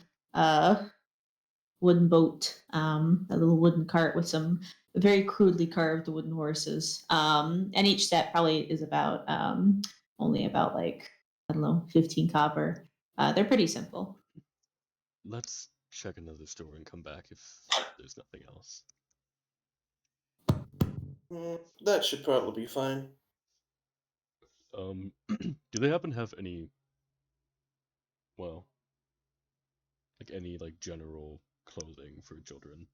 wooden boat, a little wooden cart with some very crudely carved wooden horses. And each set probably is about only about like, I don't know, 15 copper. They're pretty simple. Let's check another store and come back if there's nothing else. That should probably be fine. Do they happen to have any, well, like any like general clothing for children?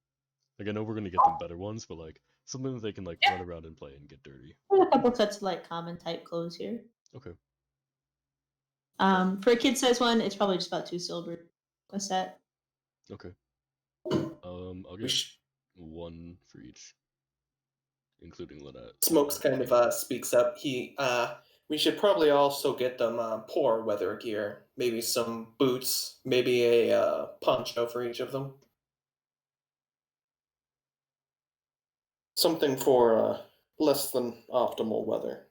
Like I know we're gonna get them better ones, but like something that they can like run around and play and get dirty. There's a couple sets of like common type clothes here. Okay. For a kid size one, it's probably just about 2 silver a set. Okay. I'll get one for each, including Lynette. Smokes kind of speaks up. We should probably also get them poor weather gear. Maybe some boots, maybe a poncho for each of them. Something for less than optimal weather.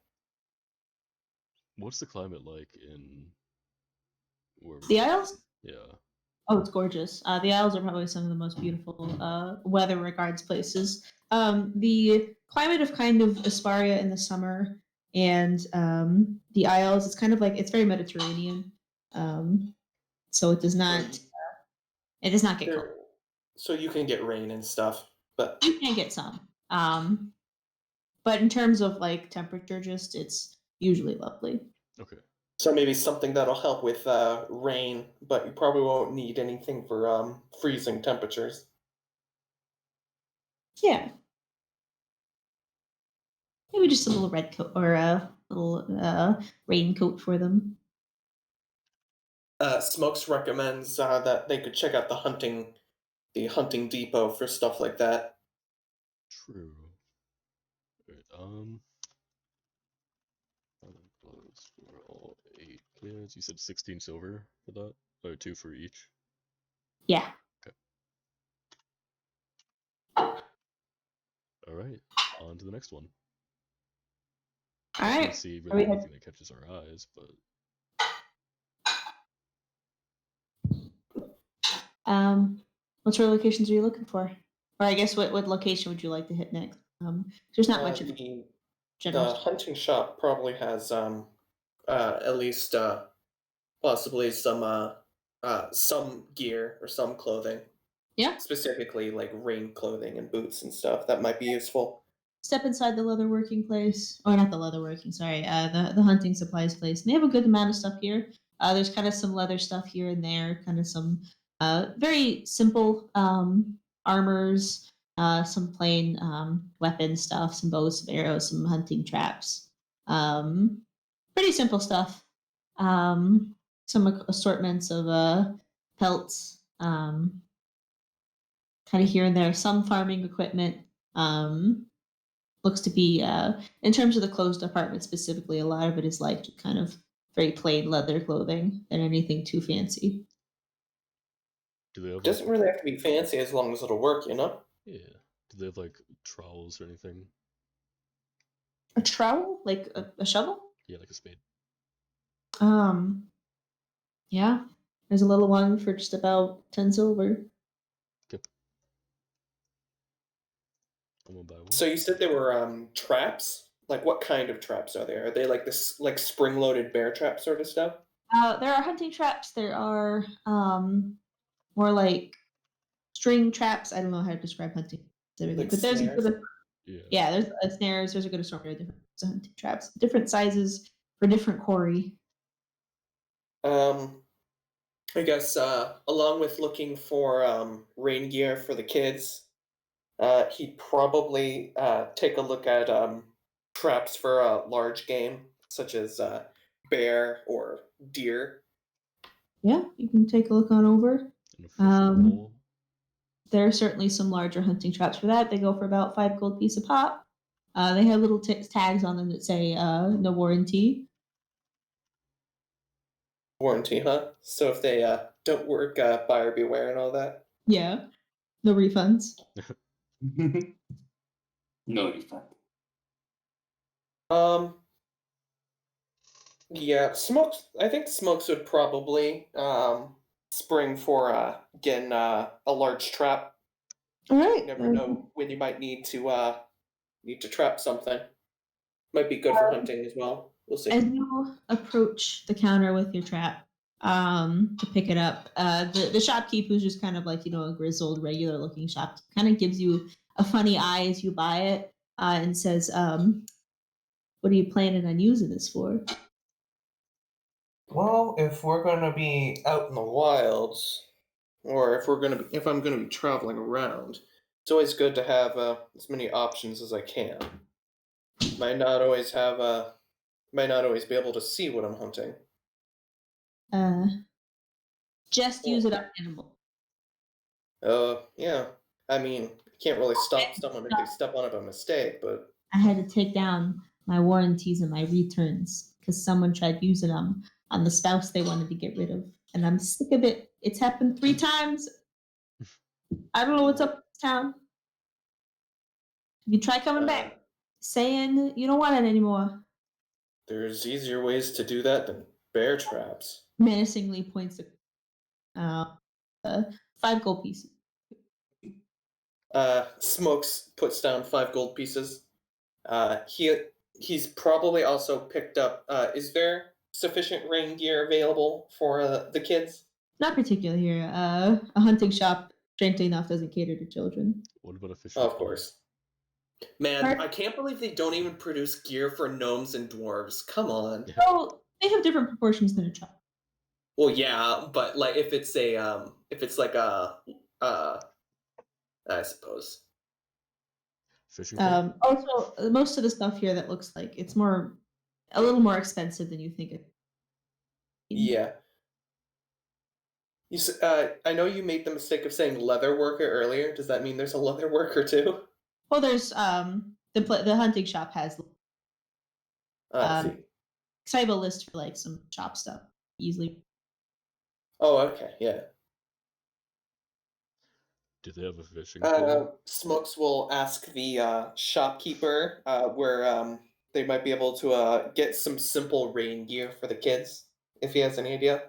What's the climate like in where The Isles? Yeah. Oh, it's gorgeous. The Isles are probably some of the most beautiful weather regards places. The climate of kind of Asparia in the summer and the Isles, it's kind of like it's very Mediterranean. So it does not get cold. So you can get rain and stuff, but You can get some. But in terms of like temperature, just it's usually lovely. Okay. So maybe something that'll help with rain, but you probably won't need anything for freezing temperatures. Yeah. maybe just a little red coat or a little raincoat for them. Smokes recommends that they could check out the hunting depot for stuff like that. True. Wait, clothes for all 8 kids. You said 16 silver for that? Or 2 for each? Yeah. Alright, on to the next one. All I right. can't see Are really we anything that catches our eyes, but What sort of locations are you looking for? Or I guess what location would you like to hit next? There's not much of The general. hunting shop probably has at least possibly some gear or some clothing, Yeah. specifically like rain clothing and boots and stuff that might be useful. Step inside the leather working place, or not the leather working, sorry, the hunting supplies place. And they have a good amount of stuff here. There's kind of some leather stuff here and there, kind of some very simple armors, some plain weapon stuff, some bows, some arrows, some hunting traps. Pretty simple stuff. Some assortments of pelts, kind of here and there, some farming equipment. Looks to be in terms of the clothes department specifically, a lot of it is like kind of very plain leather clothing than anything too fancy. do they have like Doesn't really have to be fancy as long as it'll work, you know? yeah. Do they have like trowels or anything? A trowel, like a shovel. Yeah, like a spade. Um, yeah, there's a little one for just about 10 silver. Okay. I'm gonna buy one. So you said there were traps? Like what kind of traps are there? Are they like this like spring-loaded bear trap sort of stuff? There are hunting traps. There are more like string traps. I don't know how to describe hunting specifically, Like but there's a snares? good, Yeah. yeah, there's snares. There's a good assortment of different types of hunting traps, different sizes for different quarry. Um, I guess along with looking for rain gear for the kids, he'd probably take a look at traps for large game, such as bear or deer. Yeah, you can take a look on over. An official pole. There are certainly some larger hunting traps for that. They go for about 5 gold piece a pop. They have little tags on them that say no warranty. Warranty, huh? So if they don't work, buyer beware and all that. Yeah, no refunds. No refund. Um, yeah, Smokes. I think Smokes would probably spring for getting a large trap. All You right. never know when you might need to trap something. Might be good for hunting as well. We'll see. As you approach the counter with your trap to pick it up, the shopkeep, who's just kind of like a grizzled, regular looking shop, kind of gives you a funny eye as you buy it and says, "What are you planning on using this for?" Well, if we're gonna be out in the wilds, or if I'm gonna be traveling around, it's always good to have as many options as I can. Might not always have might not always be able to see what I'm hunting. Uh, just use Well, it on animal. yeah. I mean, you can't really stop someone if they step on it by mistake, but I had to take down my warranties and my returns because someone tried using them on the spouse they wanted to get rid of. And I'm sick of it. It's happened 3 times. I don't know what's up with this town. You try coming uh, back saying you don't want it anymore. there's easier ways to do that than bear traps. Menacingly points at uh, 5 gold pieces. Smokes puts down 5 gold pieces. He's probably also picked up. Is there sufficient rain gear available for the kids? Not particular here. A hunting shop, strangely enough, doesn't cater to children. What about a fishing Of pole? course. Man, I can't believe they don't even produce gear for gnomes and dwarves. Come on. Well, they have different proportions than a child. Well, yeah, but like if it's like I suppose. Fishing pole? Also, most of the stuff here that looks like it's a little more expensive than you think it. Yeah. I know you made the mistake of saying leather worker earlier. Does that mean there's a leather worker too? Well, there's the hunting shop has I see. because I have a list for like some shop stuff easily. Oh, okay, yeah. Do they have a fishing pole? Smokes will ask the shopkeeper where they might be able to get some simple rain gear for the kids, if he has any idea.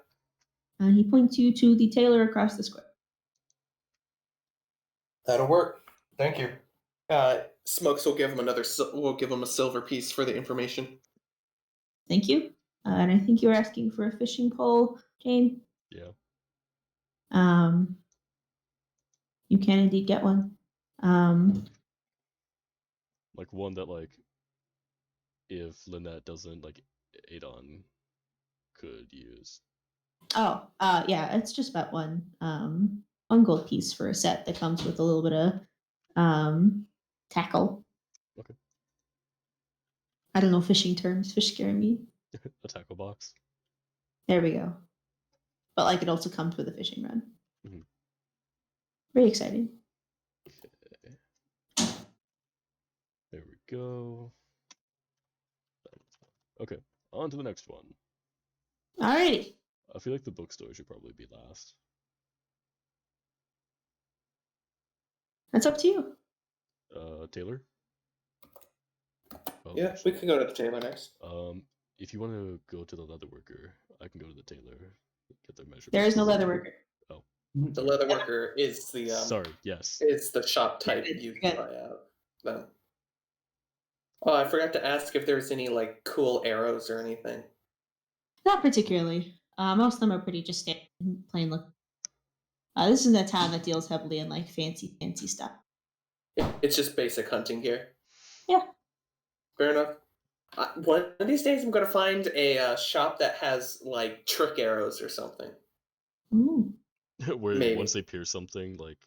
He points you to the tailor across the square. That'll work. Thank you. Smokes will give him will give him a silver piece for the information. Thank you. And I think you were asking for a fishing pole, Jane. Yeah. You can indeed get one. Like one that like if Lynette doesn't like Adon could use. Yeah, it's just about one gold piece for a set that comes with a little bit of tackle. Okay. I don't know fishing terms. Fish scaring me. A tackle box. There we go. But like it also comes with a fishing rod. Mhm. Very exciting. Okay. There we go. Okay, on to the next one. Alrighty. I feel like the bookstore should probably be last. That's up to you. Taylor? Oh, Yeah, we could go to the tailor next. If you want to go to the leather worker, I can go to the tailor, get their measurements. There is no leather worker. Oh. The leather worker is the Sorry, yes. It's the shop type you try out. Then. Oh, I forgot to ask if there's any like cool arrows or anything. Not particularly. Most of them are pretty just standard, plain look. This is a town that deals heavily in like fancy stuff. It's just basic hunting gear. Yeah. Fair enough. One of these days, I'm gonna find a shop that has like trick arrows or something. Ooh. Where Maybe. once they pierce something, like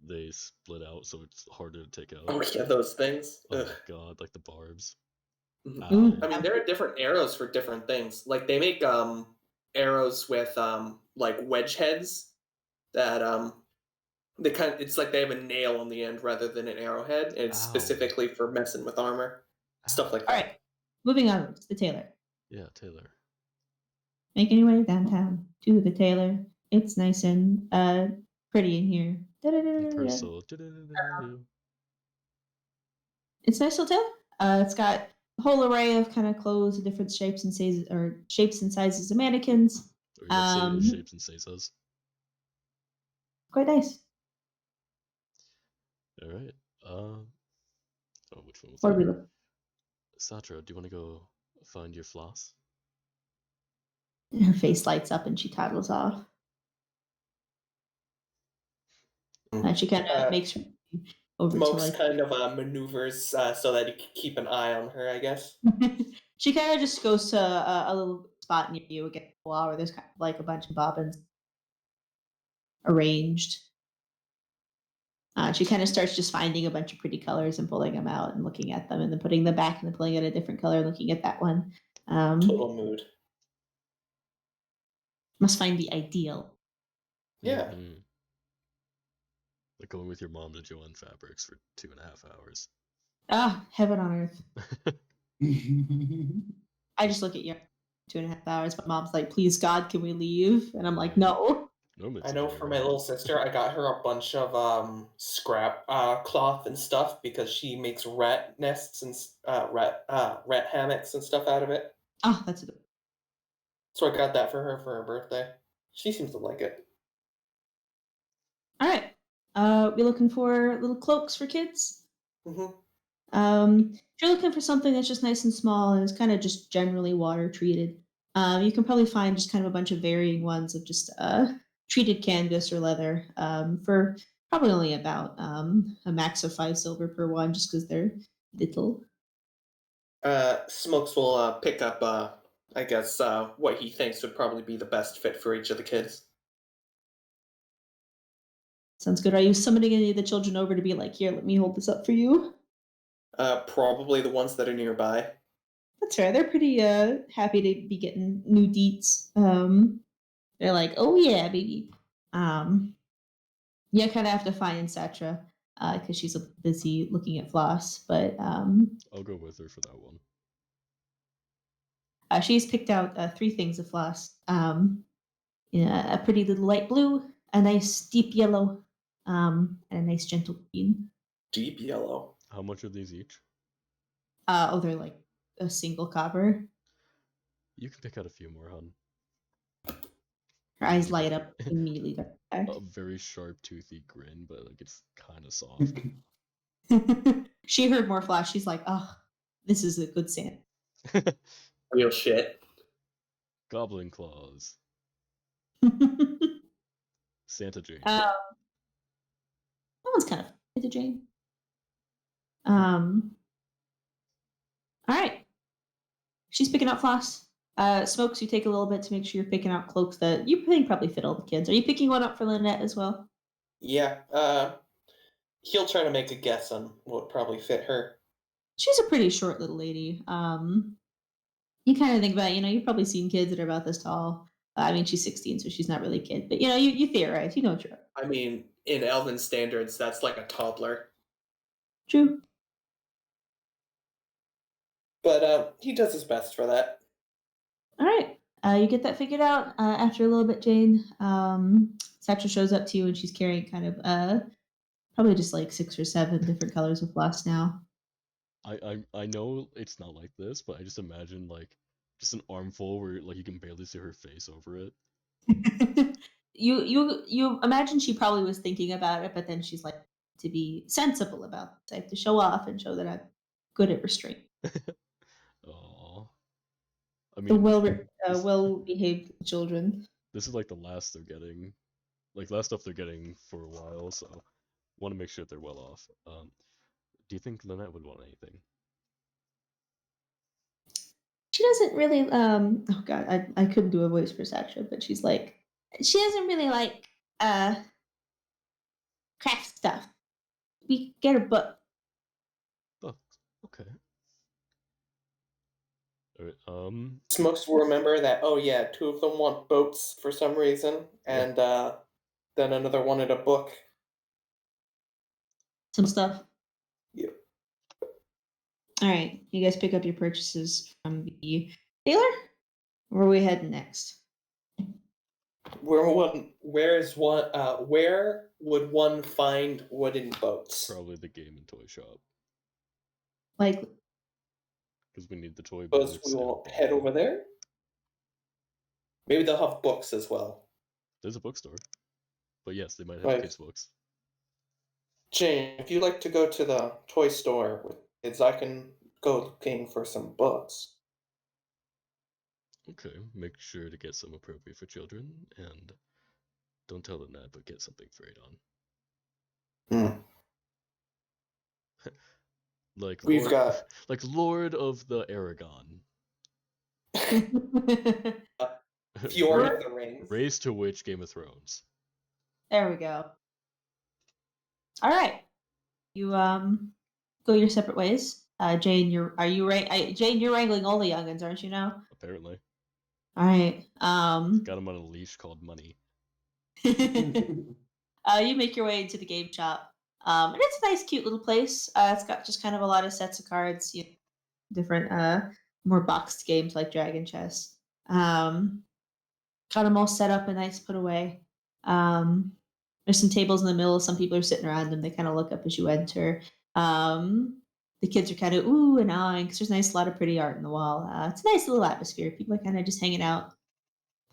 they split out, so it's harder to take out. Oh yeah, those things. Oh Ugh. my god, like the barbs. Ooh. I mean, there are different arrows for different things. Like they make arrows with like wedge heads that it's like they have a nail on the end rather than an arrowhead, and it's Ow. specifically for messing with armor. Stuff like that. All right. Moving on to the tailor. Yeah, Taylor. Making your way downtown to the tailor. It's nice and pretty in here. Personal. It's nice little tailor. It's got a whole array of kind of clothes, different shapes and sizes of mannequins. Or you say shapes and sizes. Quite nice. All right. Oh, which one was Or that? we look. Satra, do you want to go find your floss? Her face lights up and she toddles off. She kind of makes her over Smokes to like. kind of maneuvers so that he can keep an eye on her, I guess. She kind of just goes to a little spot near you again, where there's kind of like a bunch of bobbins arranged. She kind of starts just finding a bunch of pretty colors and pulling them out and looking at them and then putting them back and then pulling out a different color and looking at that one. Total mood. Must find the ideal. Yeah. Mm-hmm. Like going with your mom to Joanne Fabrics for 2.5 hours. Ah, heaven on earth. I just look at you 2.5 hours, but mom's like, please God, can we leave? And I'm like, no. I know for my little sister, I got her a bunch of scrap cloth and stuff because she makes rat nests and rat hammocks and stuff out of it. Oh, that's a good. So I got that for her birthday. She seems to like it. All right. We're looking for little cloaks for kids. Mm-hmm. If you're looking for something that's just nice and small and is kind of just generally water treated, you can probably find just kind of a bunch of varying ones of just treated canvas or leather for probably only about a max of 5 silver per one, just because they're little. Smokes will pick up, I guess, what he thinks would probably be the best fit for each of the kids. Sounds good. Are you summoning any of the children over to be like, here, let me hold this up for you? Probably the ones that are nearby. That's fair. They're pretty happy to be getting new deets. They're like, oh yeah, baby. Yeah, kind of have to find Satra because she's busy looking at Floss, but I'll go with her for that one. she's picked out 3 things of Floss. A pretty little light blue, a nice deep yellow, and a nice gentle green. Deep yellow. How much are these each? They're like a single copper. You can pick out a few more, hun. Her eyes light up immediately. A very sharp, toothy grin, but like it's kind of soft. She heard more Floss. She's like, oh, this is a good Santa. Real shit. Goblin claws. Santa Jane. That one's kind of Santa Jane. All right. She's picking out Floss. Smokes, you take a little bit to make sure you're picking out cloaks that you think probably fit all the kids. Are you picking one up for Lynette as well? Yeah. He'll try to make a guess on what would probably fit her. She's a pretty short little lady. You kind of think about, you've probably seen kids that are about this tall. I mean, she's 16, so she's not really a kid. But, you theorize. You know true. I mean, in Elven standards, that's like a toddler. True. But he does his best for that. All right. You get that figured out after a little bit, Jane. Satra shows up to you, and she's carrying kind of probably just like 6 or 7 different colors of floss now. I know it's not like this, but I just imagine like just an armful where like you can barely see her face over it. You imagine she probably was thinking about it, but then she's like, to be sensible about this, I have to show off and show that I'm good at restraint. Aww. I The mean, well-behaved children. this is like the last they're getting, like last stuff they're getting for a while, so want to make sure they're well off. Do you think Lynette would want anything? She doesn't really oh god, I couldn't do a voice for Satra, but she's like, she doesn't really like craft stuff. We get her book. Oh, okay. Alright, Smokes will remember that, oh yeah, 2 of them want boats for some reason, and then another wanted a book. Some stuff. Yep. Alright, you guys pick up your purchases from the tailor? Where are we heading next? Where would one find wooden boats? probably the game and toy shop, Like, because we need the toy Suppose boats. we and a will head ball. over there. Maybe they'll have books as well. There's a bookstore, but yes, they might have Right. kids' books. Jane, if you like to go to the toy store with kids, I can go looking for some books. Okay, make sure to get some appropriate for children, and don't tell them that, but get something for Adon. Like We've Lord, got like Lord of the Aragon. Fjord of the Rings. Race to which Game of Thrones? there we go. All right, you go your separate ways. Jane, Jane, you're wrangling all the youngins, aren't you now? Apparently, All right. got him on a leash called money. You make your way into the game shop. And it's a nice, cute little place. It's got just kind of a lot of sets of cards, different, more boxed games like Dragon Chess. Got them all set up and nice put away. There's some tables in the middle. Some people are sitting around them. They kind of look up as you enter. The kids are kind of ooh and ahhing because there's a nice lot of pretty art on the wall. It's a nice little atmosphere. People are kind of just hanging out,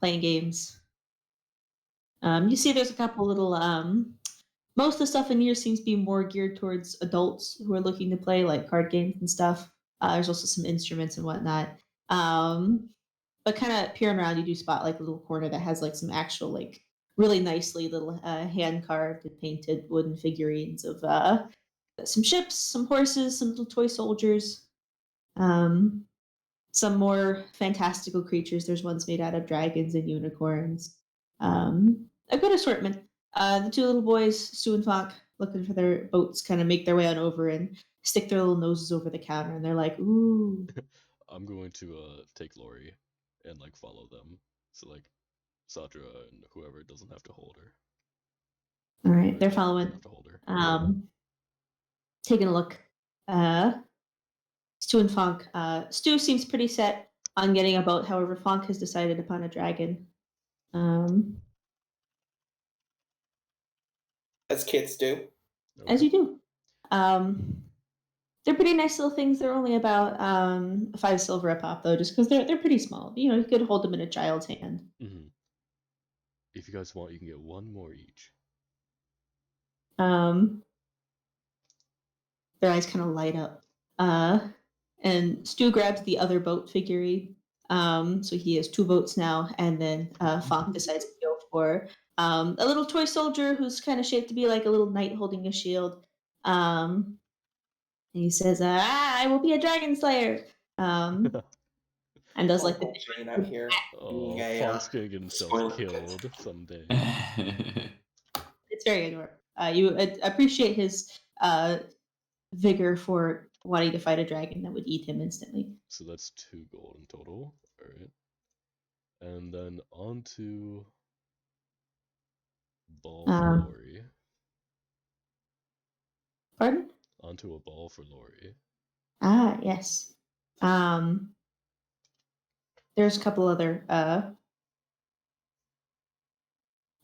playing games. You see there's a couple little most of the stuff in here seems to be more geared towards adults who are looking to play like card games and stuff. There's also some instruments and whatnot. But kind of peering around, you do spot like a little corner that has like some actual like really nicely little hand carved and painted wooden figurines of some ships, some horses, some little toy soldiers, some more fantastical creatures. There's ones made out of dragons and unicorns. A good assortment. The 2 little boys, Stu and Falk, looking for their boats, kind of make their way on over and stick their little noses over the counter, and they're like, "Ooh." I'm going to take Lori and like follow them. So like Sadra and whoever doesn't have to hold her. All right, Or they're doesn't following. have to hold her. Taking a look. Stu and Fonk. Stu seems pretty set on getting a boat. However, Fonk has decided upon a dragon. As kids do. As Okay. you do. They're pretty nice little things. They're only about 5 silver a pop, though, just because they're pretty small. You know, you could hold them in a child's hand. Mm-hmm. If you guys want, you can get one more each. Their eyes kind of light up. And Stu grabs the other boat figurine. So he has 2 boats now, and then Fonk decides to go for a little toy soldier who's kind of shaped to be like a little knight holding a shield. And he says, "I will be a dragon slayer." And does like the Train out here. Oh, Being a, Fonk's gonna get himself spoiled killed someday. It's very adorable. You appreciate his vigor for wanting to fight a dragon that would eat him instantly. So that's 2 gold in total. Alright. And then on to ball for Lori. Pardon? Onto a ball for Lori. Ah, yes. There's a couple other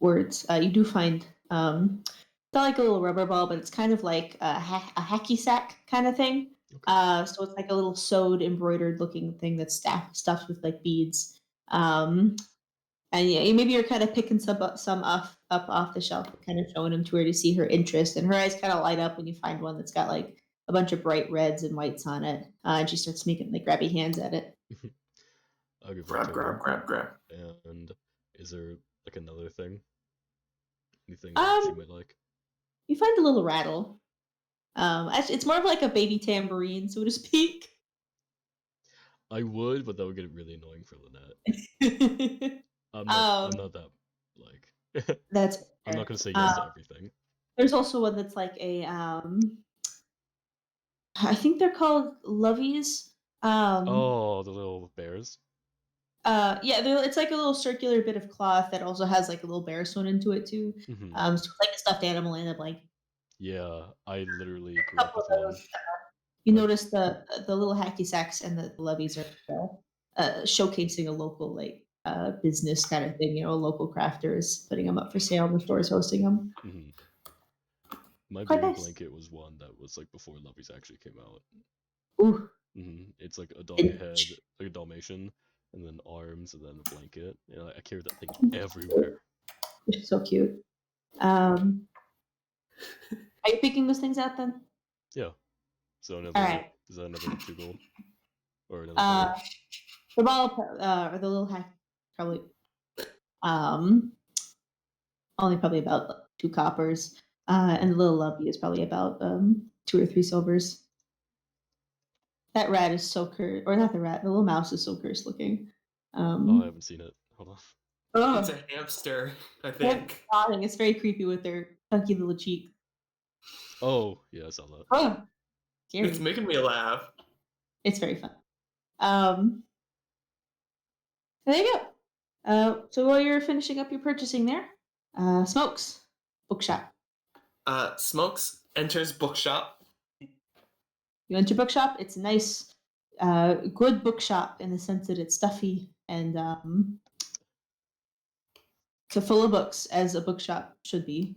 words. You do find it's not like a little rubber ball, but it's kind of like a hacky sack kind of thing. Okay. So it's like a little sewed, embroidered looking thing that's stuffed with like beads. And yeah, maybe you're kind of picking some up off the shelf, kind of showing them to her to see her interest, and her eyes kind of light up when you find one that's got like a bunch of bright reds and whites on it, and she starts making like grabby hands at it. I'll give that to her. Grab. And is there like another thing? Anything that she might like? You find a little rattle. Actually, it's more of like a baby tambourine, so to speak. I would, but that would get really annoying for Lynette. I'm not that like. That's I'm fair. not gonna say yes to everything. There's also one that's like a I think they're called lovies. Oh, the little bears. Yeah, it's like a little circular bit of cloth that also has like a little bear sewn into it too. Mm-hmm. So it's like a stuffed animal in a blanket. Yeah, I literally A grew up couple with of one. those. You Like- notice the little hacky sacks and the levies are showcasing a local like business kind of thing. You know, a local crafter is putting them up for sale. The store is hosting them. Mm-hmm. My Quite baby nice. blanket was one that was like before Lovies actually came out. Ooh, Mm-hmm. It's like a dog head, like a Dalmatian, and then arms, and then a blanket. And I carry that thing everywhere. it's so cute. Are you picking those things out then? Yeah. So another. All right. Is that another 2 gold? Or another ball? The ball or the little hack probably only probably about 2 coppers. And the little lovey is probably about 2 or 3 silvers. That rat is so cursed, or not the rat. The little mouse is so cursed looking. Oh, I haven't seen it. Hold on. It's a hamster, I think. It's very creepy with their funky little cheek. Oh, yeah, I saw that. Oh, scary. It's making me laugh. It's very fun. There you go. So while you're finishing up your purchasing there, Smokes bookshop. Smokes enters bookshop. You enter bookshop. It's a nice, good bookshop in the sense that it's stuffy and full of books, as a bookshop should be.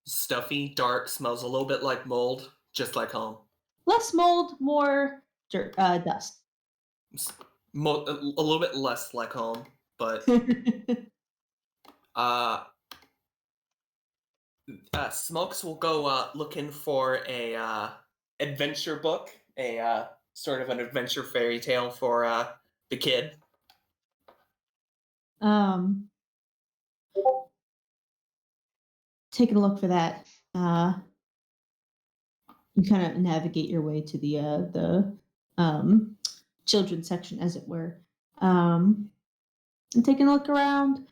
Stuffy, dark, smells a little bit like mold, just like home. Less mold, more dirt, dust. A little bit less like home, but Smokes will go looking for a adventure book, a sort of an adventure fairy tale for the kid. Taking a look for that. You kind of navigate your way to the children's section, as it were, and taking a look around.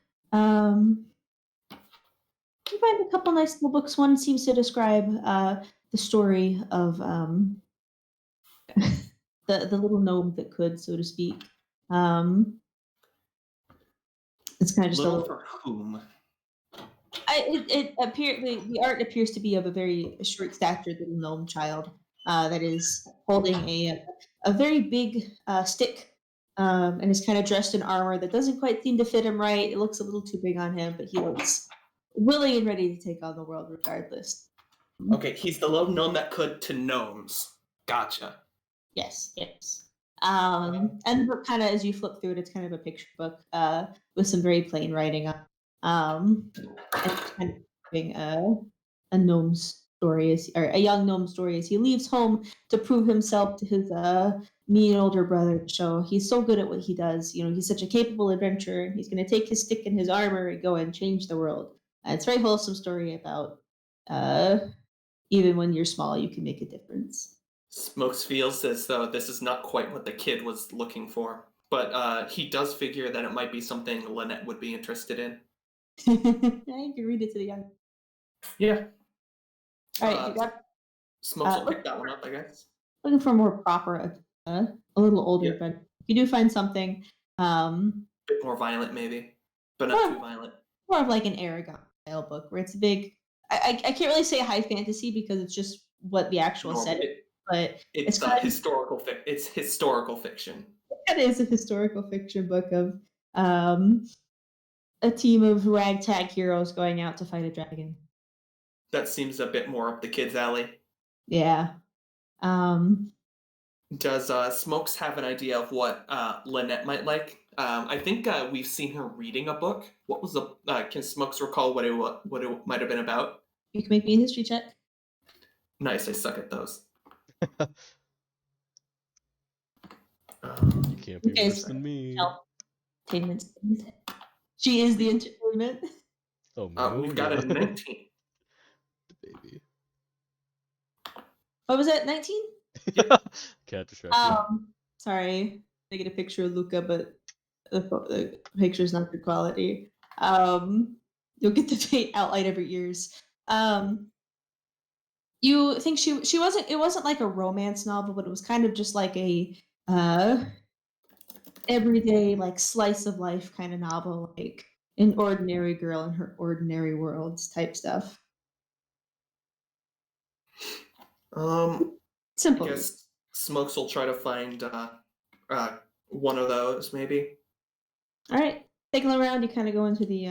You find a couple nice little books. One seems to describe the story of the little gnome that could, so to speak. Um, it's kind of just a Little little. for whom? The art appears to be of a very short statured little gnome child that is holding a very big stick and is kind of dressed in armor that doesn't quite seem to fit him right. It looks a little too big on him, but he looks willing and ready to take on the world regardless. Okay, he's the little gnome that could to gnomes. Gotcha. Yes, yes. And the book kind of, as you flip through it, it's kind of a picture book with some very plain writing on. And it's kind of giving a gnome's story or a young gnome story as he leaves home to prove himself to his mean older brother to show he's so good at what he does. You know, he's such a capable adventurer. He's going to take his stick and his armor and go and change the world. It's a very wholesome story about uh, even when you're small, you can make a difference. Smokes feels as though this is not quite what the kid was looking for, but he does figure that it might be something Lynette would be interested in. Yeah, you can read it to the young. Yeah. All right, you got Smokes will look pick that one up, I guess. looking for more proper, a little older, Yeah. but you do find something Bit more violent, maybe, but not too violent. more of like an Aragon style book where it's a big. I can't really say high fantasy because it's just what the actual Normal. setting, but It's kind of, historical. It's historical fiction. it is a historical fiction book of a team of ragtag heroes going out to fight a dragon. That seems a bit more up the kid's alley. Yeah. Does Smokes have an idea of what Lynette might like? I think we've seen her reading a book. What was the? Can Smokes recall what it might have been about? You can make me a history check. Nice, I suck at those. You can't be Okay, worse so than me. Entertainment. She is the entertainment. Oh, we've got a 19. Baby. What was it? 19? Cat distracted. Sorry, I get a picture of Luca, but the picture is not good quality. You'll get the faint outline of her ears. You think she wasn't? It wasn't like a romance novel, but it was kind of just like a everyday like slice of life kind of novel, like an ordinary girl in her ordinary worlds type stuff. I Simple. guess Smokes will try to find one of those, maybe. All right, taking around, you kind of go into the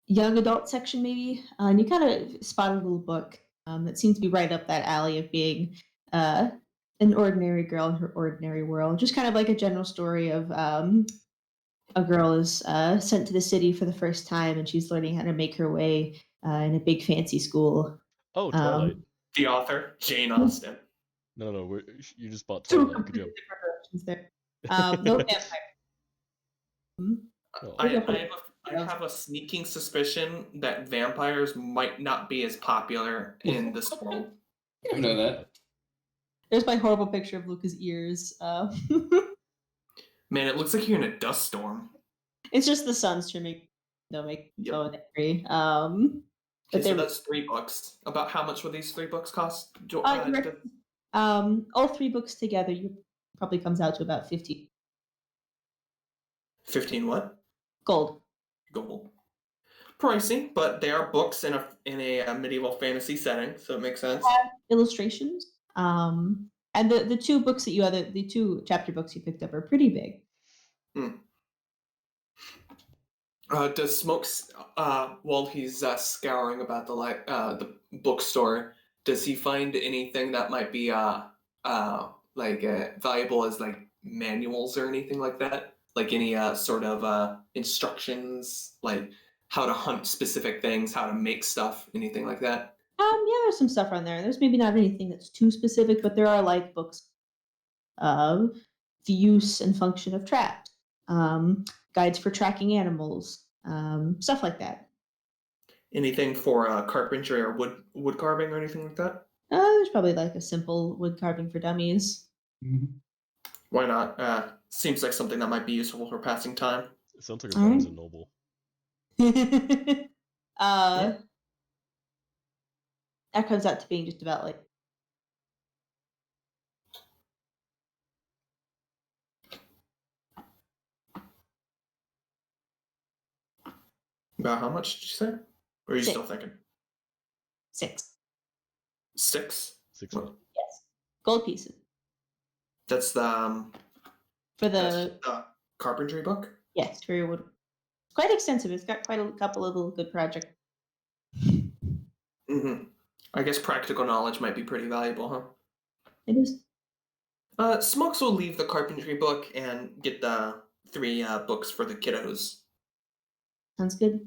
young adult section, maybe, and you kind of spot a little book that seems to be right up that alley of being an ordinary girl in her ordinary world. Just kind of like a general story of a girl is sent to the city for the first time, and she's learning how to make her way in a big fancy school. Oh, Twilight. The author, Jane Austen. No, you just bought Two Twilight. Good job. different directions there. No vampire. Oh. I have a sneaking suspicion that vampires might not be as popular in this world. You don't know that. There's my horrible picture of Luca's ears. Man, it looks like you're in a dust storm. It's just the sun's trimming. No, make Yep. so angry. Okay, But so that's $3. About how much would these $3 cost? all 3 books together, you probably comes out to about 50 15 what? gold. Gold. Pricey, but they are books in a medieval fantasy setting, so it makes sense. Illustrations. And the 2 books that the 2 chapter books you picked up are pretty big. Does Smokes, while he's scouring about the bookstore, does he find anything that might be valuable as like manuals or anything like that? Like any sort of instructions, like how to hunt specific things, how to make stuff, anything like that? Yeah, there's some stuff on there. There's maybe not anything that's too specific, but there are like books of the use and function of traps, guides for tracking animals, stuff like that. Anything for carpentry or wood carving or anything like that? There's probably like a simple wood carving for dummies. Why not? Seems like something that might be useful for passing time. It sounds like a Barnes and Noble. That comes out to being just about like About how much did you say? Or are you still Six. thinking? 6. 6? 6 What? what? Yes. Gold pieces. That's the For that's the, the carpentry book? yes, for your wood. It's quite extensive. It's got quite a couple of little good projects. Mm-hmm. I guess practical knowledge might be pretty valuable, huh? It is. Smokes will leave the carpentry book and get the 3 books for the kiddos. Sounds good.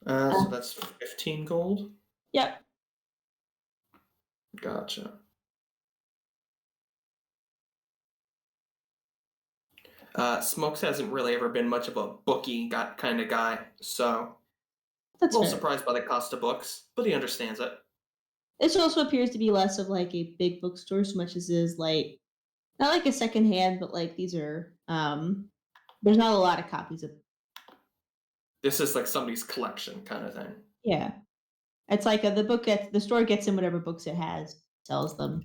So that's 15 gold? Yep. Gotcha. Smokes hasn't really ever been much of a bookie kind of guy, so a That's little fair. surprised by the cost of books, but he understands it. This also appears to be less of like a big bookstore, so much as is like not like a secondhand, but like these are there's not a lot of copies of. This is like somebody's collection kind of thing. Yeah, it's like the store gets in whatever books it has, sells them.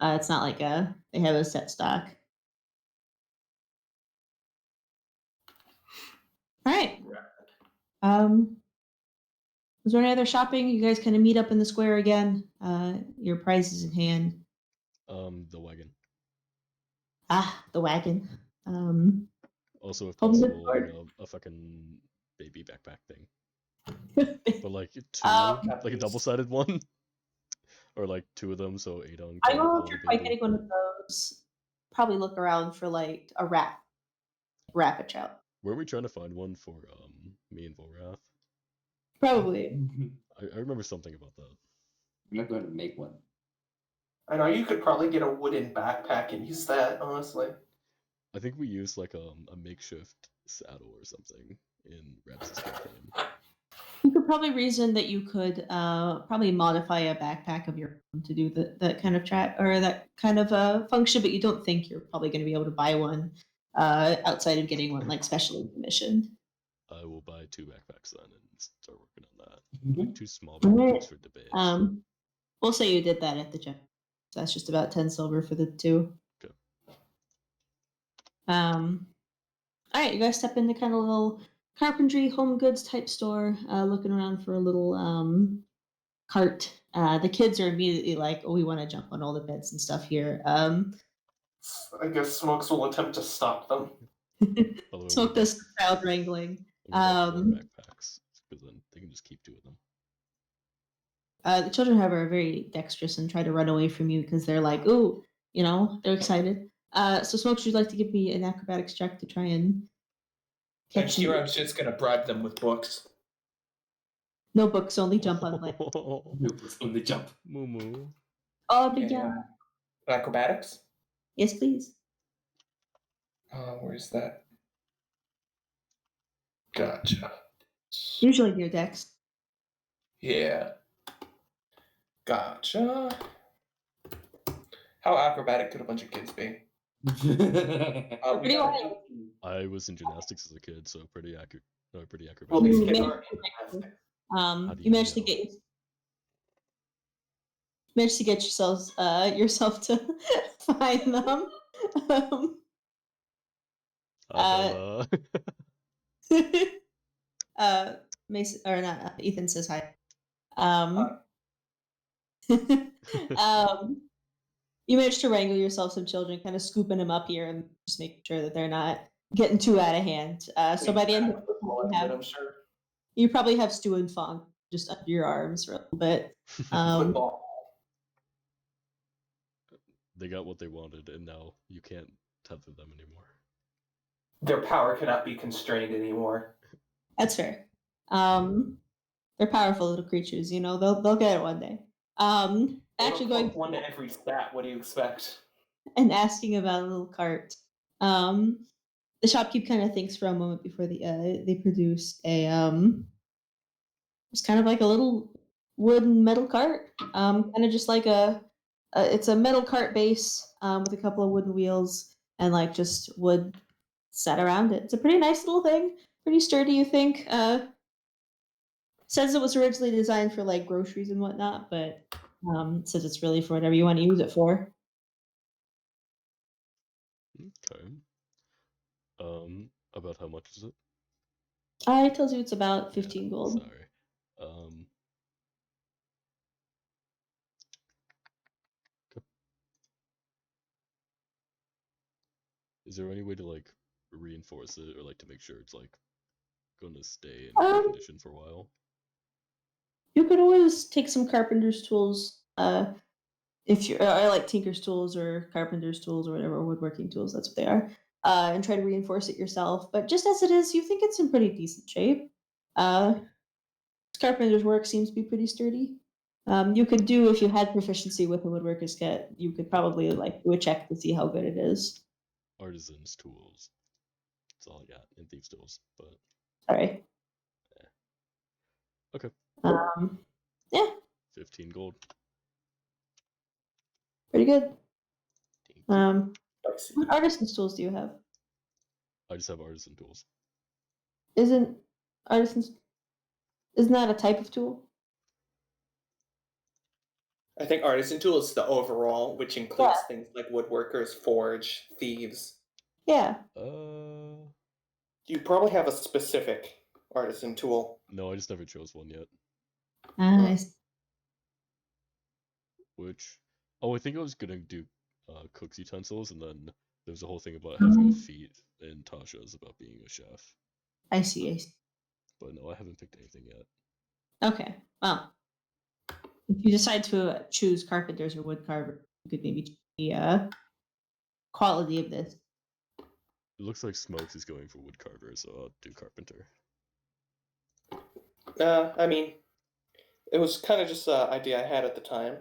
It's not like they have a set stock. All right. Was there any other shopping? You guys kind of meet up in the square again. Your prizes in hand. The wagon. The wagon. Also, if Home possible, Depot. a fucking baby backpack thing. But But like 2, like a Puppies. double-sided one, or like 2 of them, so Adon I can don't know if hold you're a quite baby. getting one of those. Probably look around for like a wrap it out. Were we trying to find one for me and Volrath? Probably. I remember something about that. I'm not going to make one. I know you could probably get a wooden backpack and use that, honestly. I think we used like a makeshift saddle or something in Rabs' campaign. You could probably reason that you could probably modify a backpack of your own to do that kind of track or that kind of function, but you don't think you're probably going to be able to buy one outside of getting one like specially commissioned. I will buy 2 backpacks then and start working on that. Mhm. Like 2 small Alright. backpacks for debate. We'll say you did that at the gym. So that's just about 10 silver for the 2. Okay. All right, you guys step into kind of a little carpentry, home goods type store, looking around for a little cart. The kids are immediately like, "Oh, we want to jump on all the beds and stuff here." I guess Smokes will attempt to stop them. By the way, Smoke does child wrangling. we bought 4 Um, backpacks because then they can just keep 2 of them. The children, however, are very dexterous and try to run away from you because they're like, "Ooh," they're excited. So, Smokes, would you like to give me an acrobatics check to try and catch here I them? was just gonna bribe them with books. No books, only jump on land. It's on the jump. Moo moo. Oh, big Okay, yeah. acrobatics? Yes, please. Where's that? Gotcha. Usually near Dex. Yeah. Gotcha. How acrobatic could a bunch of kids be? We Pretty got wild. I was in gymnastics as a kid, so pretty accurate. No, pretty accurate. Well, these You kids managed are to- gymnastics. How do You managed to know? get yourself to find them. Bella. Mason or not? Ethan says hi. Hi. You managed to wrangle yourself some children, kind of scooping them up here and just making sure that they're not getting too out of hand. So by the end of the day, I'm sure. you probably have Stu and Fong just under your arms for a little bit. Football. They got what they wanted, and now you can't tether them anymore. Their power cannot be constrained anymore. That's fair. They're powerful little creatures. They'll get it one day. Actually going one to every stat. What do you expect? and asking about a little cart. The shopkeep kind of thinks for a moment before they produce it's kind of like a little wooden metal cart. Kind of just like it's a metal cart base with a couple of wooden wheels and like just wood set around it. It's a pretty nice little thing, pretty sturdy. You think? Says it was originally designed for like groceries and whatnot, but says it's really for whatever you want to use it for. Okay. About how much is it? It tells you it's about Yeah, 15 gold. Sorry. Okay. Is there any way to like reinforce it or like to make sure it's like gonna stay in good condition for a while? You could always take some carpenter's tools. If you're, I like tinker's tools or carpenter's tools or whatever, woodworking tools, that's what they are, and try to reinforce it yourself. But just as it is, you think it's in pretty decent shape. Carpenter's work seems to be pretty sturdy. You could do, if you had proficiency with a woodworker's kit, you could probably like do a check to see how good it is. Artisan's tools. That's all I got. And thieves' tools. But Sorry. okay. Yeah, 15 gold. pretty good. Thank you. What artisan's tools do you have? I just have artisan tools. Isn't that a type of tool? I think artisan tool is the overall, which includes things like woodworkers, forge, thieves. Yeah. You probably have a specific artisan tool. No, I just never chose one yet. Nice. Which, I think I was gonna do cook's utensils, and then there's a whole thing about having a feat in Tasha's about being a chef. I see. But no, I haven't picked anything yet. Okay. Well, if you decide to choose carpenters or wood carver, you could maybe choose the quality of this. It looks like Smokes is going for wood carver, so I'll do carpenter. I mean, it was kind of just an idea I had at the time.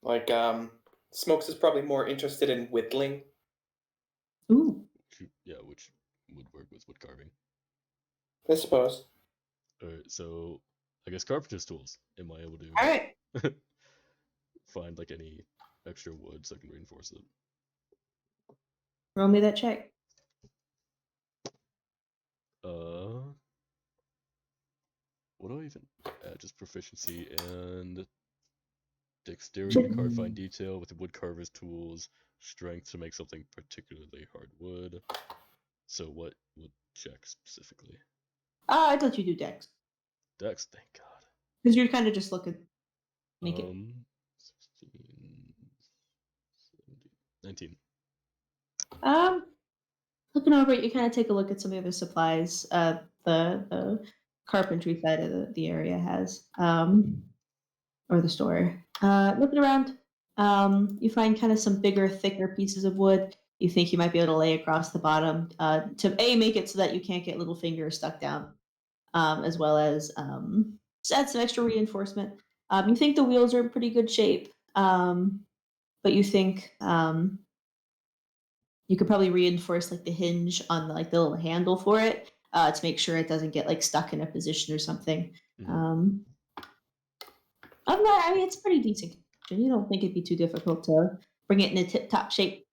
Like, Smokes is probably more interested in whittling. Ooh. Which would work with wood carving. I suppose. Alright, so I guess carpenter's tools. Am I able to Alright. find like any extra wood so I can reinforce it? Roll me that check. What do I even add? Just proficiency and dexterity to carve fine detail with the wood carver's tools, strength to make something particularly hard wood. So what would check specifically? I thought you do dex. Dex, thank God. Because you're kind of just looking. Make it. 16, 17, 19. Looking over it, you kind of take a look at some of the other supplies the carpentry side of the area has, or the store. Looking around, you find kind of some bigger, thicker pieces of wood. You think you might be able to lay across the bottom to make it so that you can't get little fingers stuck down, as well as just add some extra reinforcement. You think the wheels are in pretty good shape, but you think you could probably reinforce like the hinge on the little handle for it to make sure it doesn't get like stuck in a position or something. Other than that, I mean, it's pretty decent. You don't think it'd be too difficult to bring it in a tip-top shape.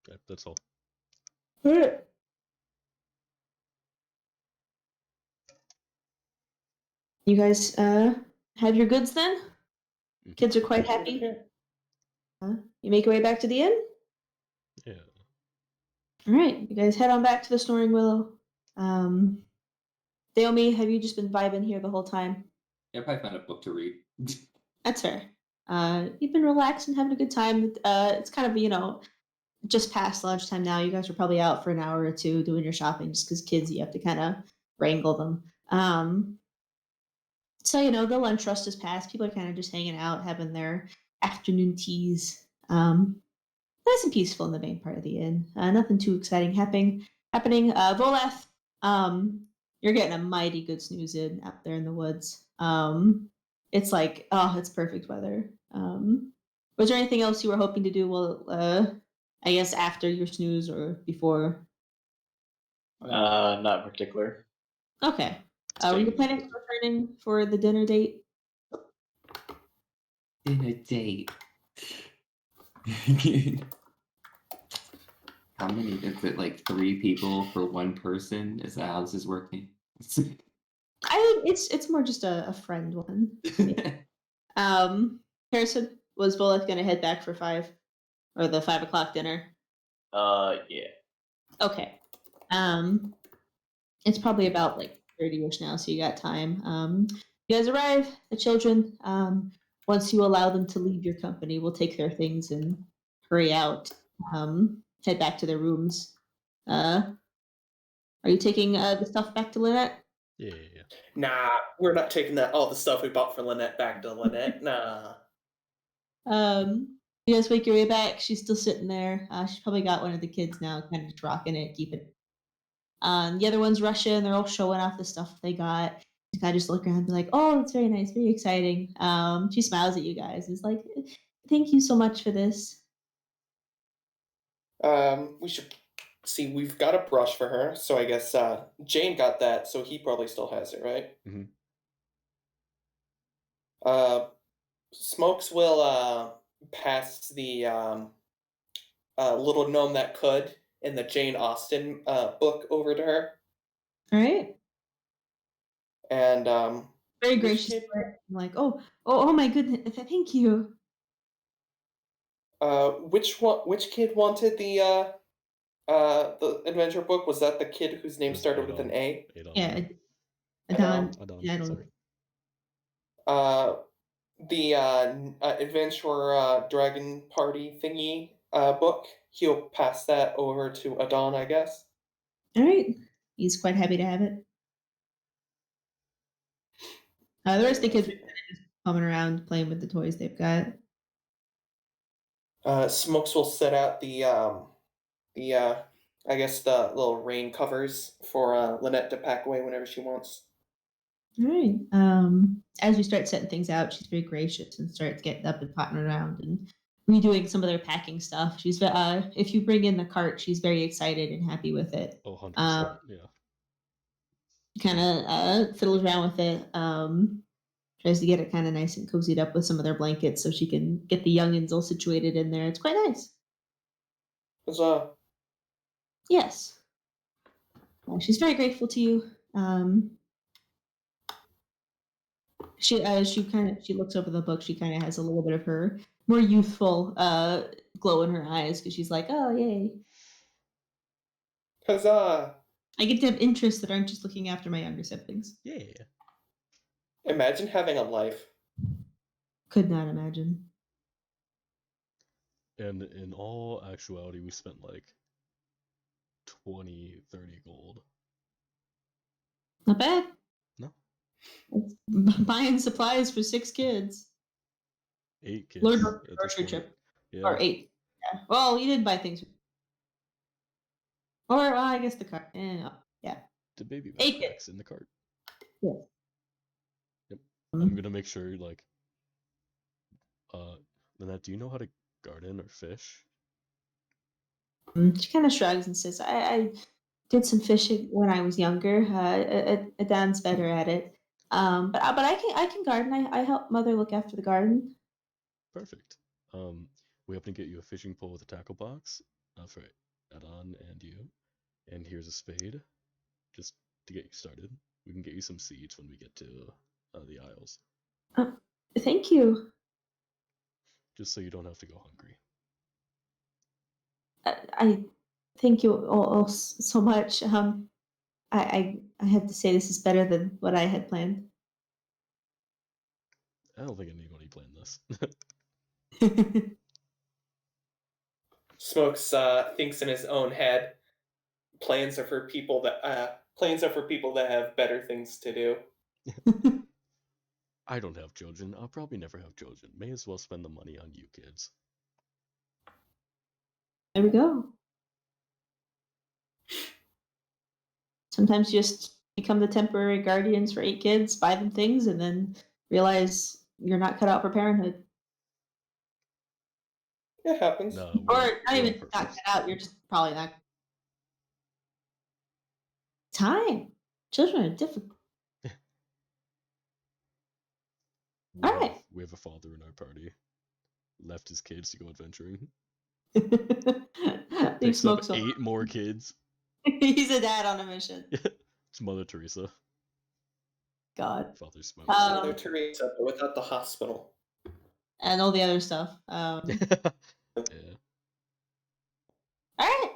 Okay, that's all. You guys have your goods then? Kids are quite happy. You make your way back to the inn? Yeah. All right, you guys head on back to the Snoring Willow. Naomi, have you just been vibing here the whole time? Yeah, I probably found a book to read. That's fair. You've been relaxing, having a good time. It's kind of, just past lunchtime now. You guys are probably out for an hour or two doing your shopping just because kids, you have to kind of wrangle them. So, the lunch rush has passed. People are kind of just hanging out, having their afternoon teas. Nice and peaceful in the main part of the inn. Nothing too exciting happening. Voleth, you're getting a mighty good snooze in out there in the woods. It's like, it's perfect weather. Was there anything else you were hoping to do? Well, I guess after your snooze or before? Not in particular. Okay. Were you planning on returning for the dinner date? Dinner date. How many? Is it like 3 people for one person? Is that how this is working? It's more just a friend one. Harrison, was Bullock gonna head back for 5 or the 5 o'clock dinner? Yeah. Okay. It's probably about like 30ish now, so you got time. You guys arrive, the children. Once you allow them to leave your company, we'll take their things and hurry out. Head back to their rooms. Are you taking the stuff back to Lynette? Yeah. Nah, we're not taking all the stuff we bought for Lynette back to Lynette. Nah. You guys make your way back. She's still sitting there. She's probably got one of the kids now, kind of just rocking it, keeping it. The other ones rush in. They're all showing off the stuff they got. You kind of just look around and be like, "Oh, that's very nice, very exciting." She smiles at you guys. It's like, "Thank you so much for this." We should see. We've got a brush for her, so I guess Jane got that, so he probably still has it, right? Mm-hmm. Smokes will pass the little gnome that could in the Jane Austen book over to her, All right. and Very which gracious. kid? I'm like, oh my goodness, thank you. Which kid wanted the adventure book? Was that the kid whose name was started with Adon. an A? Adon. Yeah, Adon. Adon. I don't. Sorry. The Adventure Dragon Party thingy book. He'll pass that over to Adon, I guess. All right. He's quite happy to have it. The rest of the kids are kind of just coming around playing with the toys they've got. Smokes will set out the I guess the little rain covers for Lynette to pack away whenever she wants. All right. As you start setting things out, she's very gracious and starts getting up and potting around and redoing some of their packing stuff. She's if you bring in the cart, she's very excited and happy with it. Oh, 100%. Yeah. Kind of fiddles around with it. Tries to get it kind of nice and cozied up with some of their blankets so she can get the youngins all situated in there. It's quite nice. Huzzah. Yes. She's very grateful to you. She looks over the book. She kind of has a little bit of her more youthful glow in her eyes because she's like, oh yay, Huzzah. I get to have interests that aren't just looking after my younger siblings. Yeah. Imagine having a life. Could not imagine. And in all actuality, we spent like 20, 30 gold. Not bad. No. It's buying supplies for 6 kids. 8 kids. Lord at this grocery point. trip. Yeah. Or 8. Yeah. Well, you did buy things. Or well, I guess the car. Yeah. The baby 8 backpacks in the cart. Yeah. Yep. I'm gonna make sure like Lynette, do you know how to garden or fish? She kind of shrugs and says, I did some fishing when I was younger. Adam's better at it. But I can garden. I help mother look after the garden. Perfect. We have to get you a fishing pole with a tackle box for Adon and you. And here's a spade, just to get you started. We can get you some seeds when we get to the Isles, Thank you. just so you don't have to go hungry. I thank you all so much. I have to say this is better than what I had planned. I don't think anybody planned this. Smokes thinks in his own head. Plans are for people that have better things to do. I don't have children. I'll probably never have children. May as well spend the money on you kids. There we go. Sometimes you just become the temporary guardians for 8 kids, buy them things, and then realize you're not cut out for parenthood. It happens. No, Or we're not on even not purpose. cut out, you're just probably not. Time. Children are difficult. We All have, right. we have a father in our party. Left his kids to go adventuring. Leave Picks up smoke 8 more kids. He's a dad on a mission. It's Mother Teresa. God. Father Smoke. Mother Teresa, but without the hospital. And all the other stuff. Yeah. All right.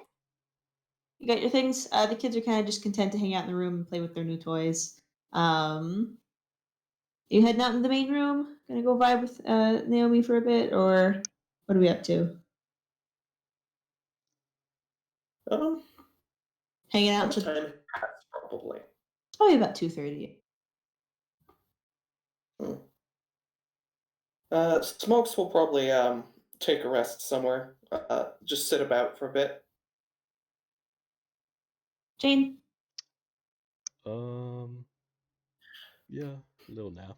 You got your things. The kids are kind of just content to hang out in the room and play with their new toys. You heading out in the main room? Gonna go vibe with Naomi for a bit, or what are we up to? Hanging How out much till time has probably? it's probably about 2:30. Smokes will probably take a rest somewhere. Just sit about for a bit. Jane, Yeah, a little nap.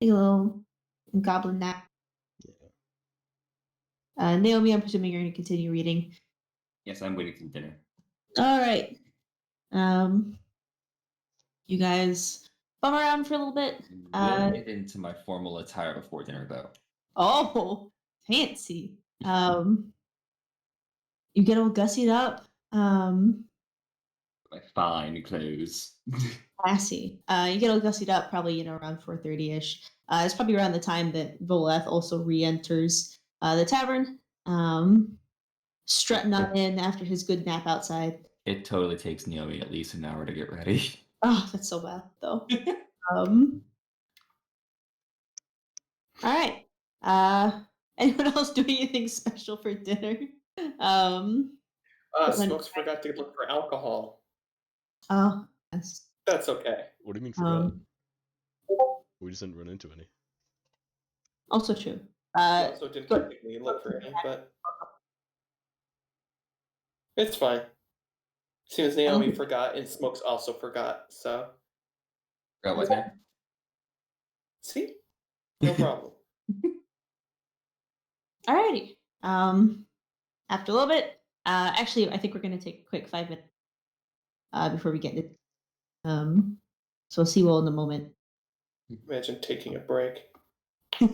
take a little goblin nap. Yeah. Naomi, I'm presuming you're gonna continue reading. Yes, I'm waiting for dinner. All right. You guys bum around for a little bit. We'll get into my formal attire before dinner, though. Oh, fancy. You get all gussied up. My fine clothes. Classy. You get all gussied up probably, around 4:30-ish. It's probably around the time that Voleth also re-enters the tavern. Strutting on in after his good nap outside. It totally takes Naomi at least an hour to get ready. Oh, that's so bad, though. All right. Anyone else doing anything special for dinner? Smokes forgot to look for alcohol. Oh, yes. That's okay. What do you mean forgot? We just didn't run into any. Also true. He also didn't technically look for any, but it's fine. As soon as Naomi forgot, and Smokes also forgot, so. Forgot what now? See? No problem. Alrighty. After a little bit, actually, I think we're going to take a quick 5 minutes before we get into. So we'll see you all in a moment. Imagine taking a break. I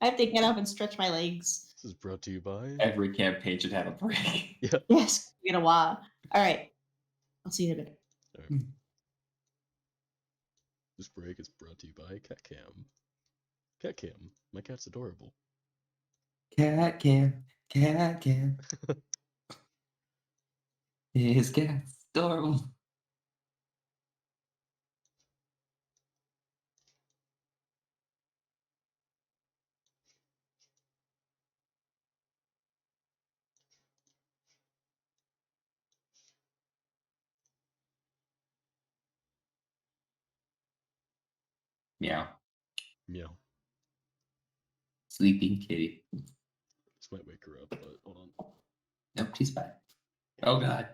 have to get up and stretch my legs. This is brought to you by Every campaign should have a break. Yeah. Yes, we get a while. All right. I'll see you in a bit. Right. This break is brought to you by Cat Cam. Cat Cam, my cat's adorable. Cat Cam. His cat's adorable. Meow. Meow. Sleeping kitty. This might wake her up, but hold on. Nope, she's fine. Oh god.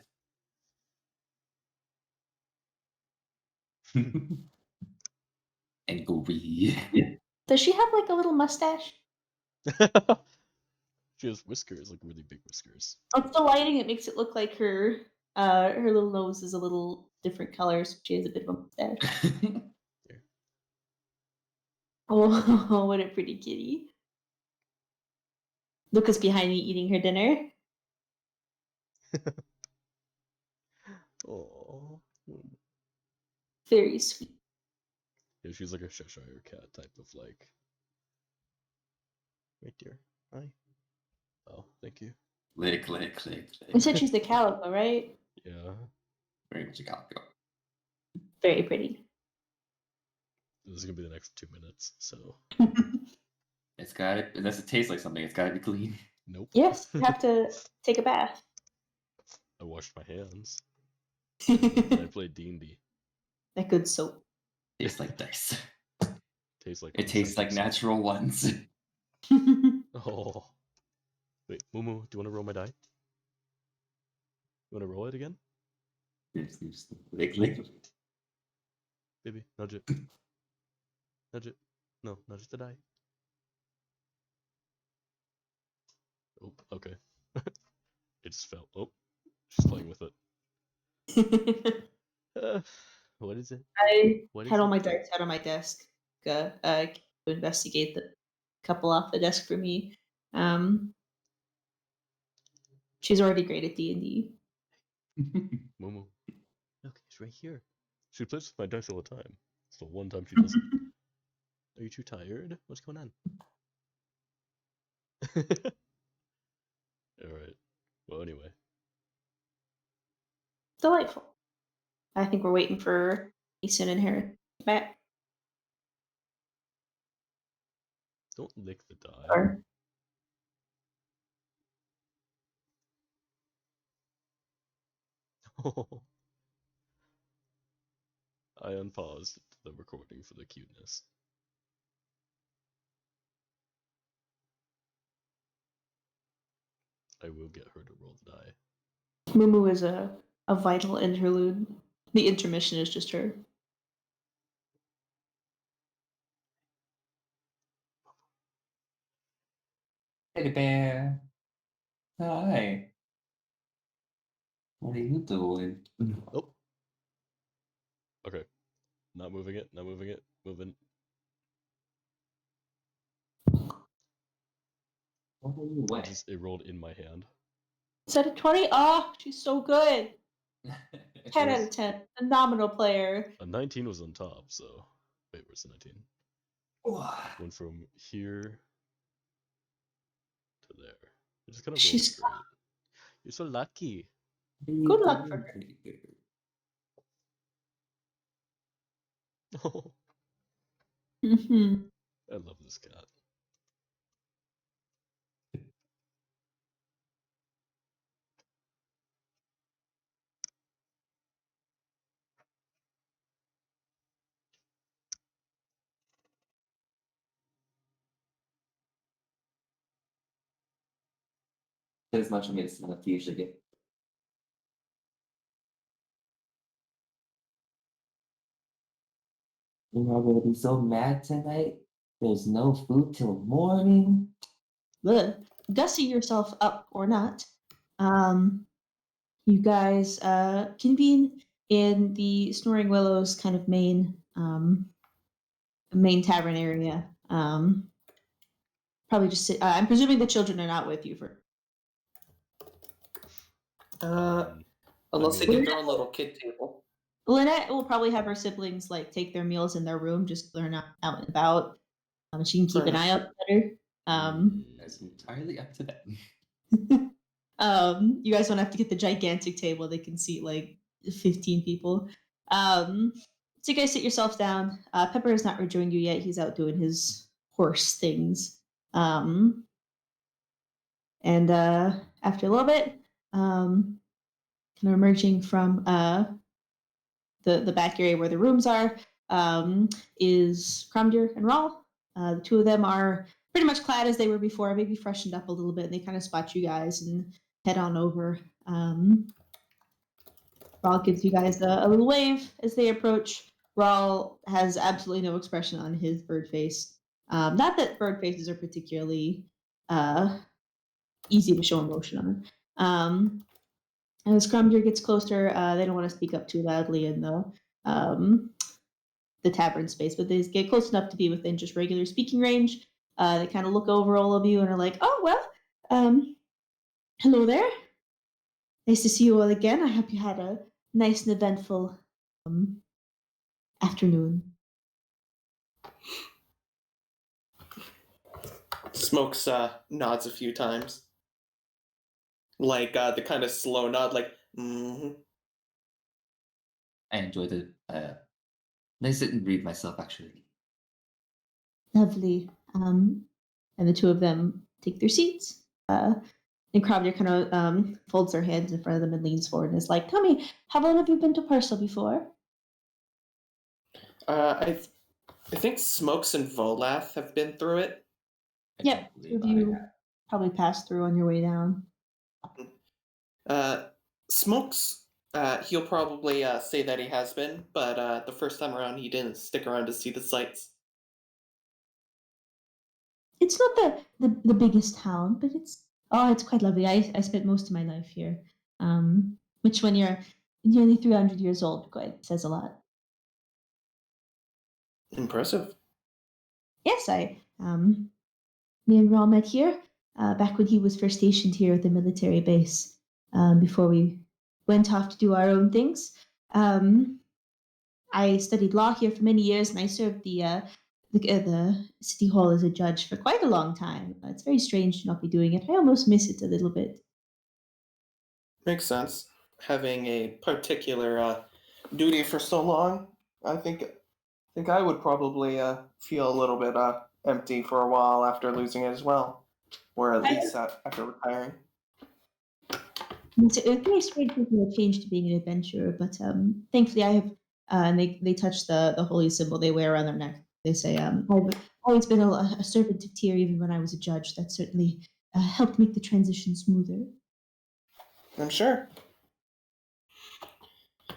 Angry. Does she have like a little mustache? She has whiskers, like really big whiskers. It's the lighting. It makes it look like her little nose is a little different color, so she has a bit of a mustache. Here. Oh, what a pretty kitty. Luca's behind me eating her dinner. Aww. Very sweet. Yeah, she's like a Cheshire cat type of like. Right there. Hi. Oh, thank you. Click. You said she's the calico, right? Yeah. Very much a calico. Very pretty. This is gonna be the next 2 minutes, so. It's gotta, unless it tastes like something, it's gotta be clean. Nope. Yes, you have to take a bath. I washed my hands. And I played D&D. That good soap. Tastes like dice. Tastes like. It tastes like natural ones. Oh. Wait, Mumu, do you want to roll my die? You want to roll it again? Lick. Baby, nudge it. Nudge it. No, nudge the die. Oh, okay. It just fell. Oh, she's playing with it. What is it? I What is had all it? my dice out on my desk to investigate the couple off the desk for me. She's already great at D&D. Momo. Look, it's right here. She plays with my dice all the time. So one time she doesn't. Are you too tired? What's going on? Alright. Well, anyway. Delightful. I think we're waiting for Easton and Harry back. Don't lick the die. Or I unpaused the recording for the cuteness. I will get her to roll the die. Mumu is a vital interlude. The intermission is just her. Teddy bear. Hi. What are you doing? Oh. Okay. Not moving it. Not moving it. Moving. What are you wet? It rolled in my hand. Is that a 20? Oh, she's so good. 10 out was- of 10. Phenomenal player. A 19 was on top, so. Wait, where's the 19? Went from here to there. It just kind of rolled She's- straight. You're so lucky. Good luck for her. Oh, Mm-hmm. I love this cat. As much of me as enough to usually get. You know, I'm gonna be so mad tonight. There's no food till morning. Good. Gussy yourself up or not. You guys convene in the Snoring Willows kind of main tavern area. Probably just sit. I'm presuming the children are not with you for. Unless they mean- get their own little kid table. Lynette will probably have her siblings like take their meals in their room, just so they're not out and about. She can keep Fair an eye out better. That's entirely up to them. You guys don't have to get the gigantic table; they can seat like 15 people. So you guys sit yourself down. Pepper has not rejoined you yet; he's out doing his horse things. And after a little bit, kind of emerging from the back area where the rooms are, is Cromdeer and Rawl. The two of them are pretty much clad as they were before, maybe freshened up a little bit, and they kind of spot you guys and head on over. Rawl gives you guys a little wave as they approach. Rawl has absolutely no expression on his bird face. Not that bird faces are particularly easy to show emotion on. As Cromdeer gets closer, they don't want to speak up too loudly in the tavern space, but they get close enough to be within just regular speaking range. They kind of look over all of you and are like, "Oh well, hello there. Nice to see you all again. I hope you had a nice and eventful afternoon." Smokes nods a few times. Like the kind of slow nod, like, mm-hmm. I enjoy the I sit and read myself actually. Lovely. And the two of them take their seats. And Cromdeer kind of folds their hands in front of them and leans forward and is like, "Tell me, how long have you been to Parcel before?" I think Smokes and Volath have been through it. I Yep, don't two of believe I you have. probably passed through on your way down. Smokes, he'll probably say that he has been, but the first time around he didn't stick around to see the sights. It's not the biggest town, but it's quite lovely. I spent most of my life here, which when you're nearly 300 years old, quite says a lot. Impressive. Yes, me and Rawl met here back when he was first stationed here at the military base. Before we went off to do our own things. I studied law here for many years, and I served the city hall as a judge for quite a long time. It's very strange to not be doing it. I almost miss it a little bit. Makes sense. Having a particular duty for so long, I think I would probably feel a little bit empty for a while after losing it as well, or at I, least after retiring. it's very strange making a change to being an adventurer, but thankfully I have. And they touch the holy symbol they wear around their neck. They say, "I've always been a servant of Tyr, even when I was a judge. That certainly helped make the transition smoother." I'm sure.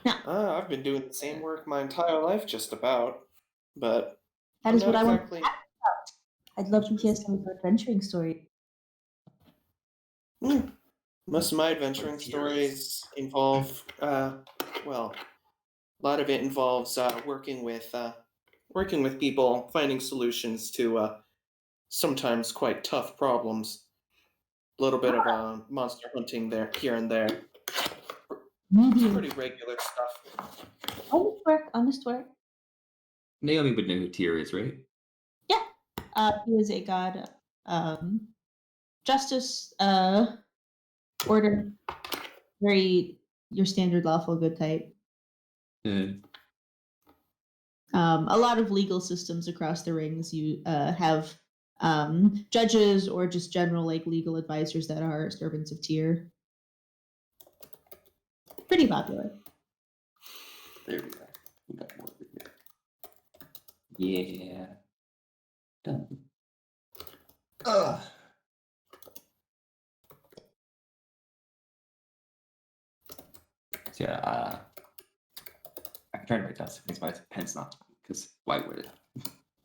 Now, I've been doing the same work my entire life, just about, but that I'm is not what I want. exactly. I'd love to hear some of your adventuring story. Hmm. Most of my Or adventuring tears. stories involve, well, a lot of it involves working with people, finding solutions to sometimes quite tough problems. A little bit of monster hunting there, here and there. Medium. Pretty regular stuff. Honest work, honest work. Naomi would know who Tyr is, right? Yeah. He is a god. Justice, order, very your standard lawful good type. Uh, A lot of legal systems across the rings. You have judges or just general like legal advisors that are servants of Tyr. Pretty popular. there we go. We got more over here. Yeah. Done. Ugh. So, yeah, I'm trying to write down some things, but my pen's not, because why would it?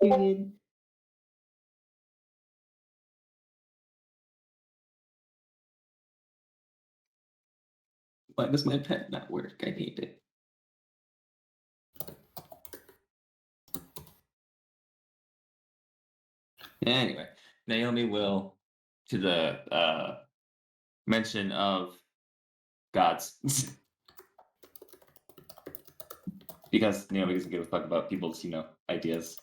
Period. Why does my pen not work? I need it. Anyway, Naomi will, to the mention of gods, because Naomi doesn't give a fuck about people's, ideals.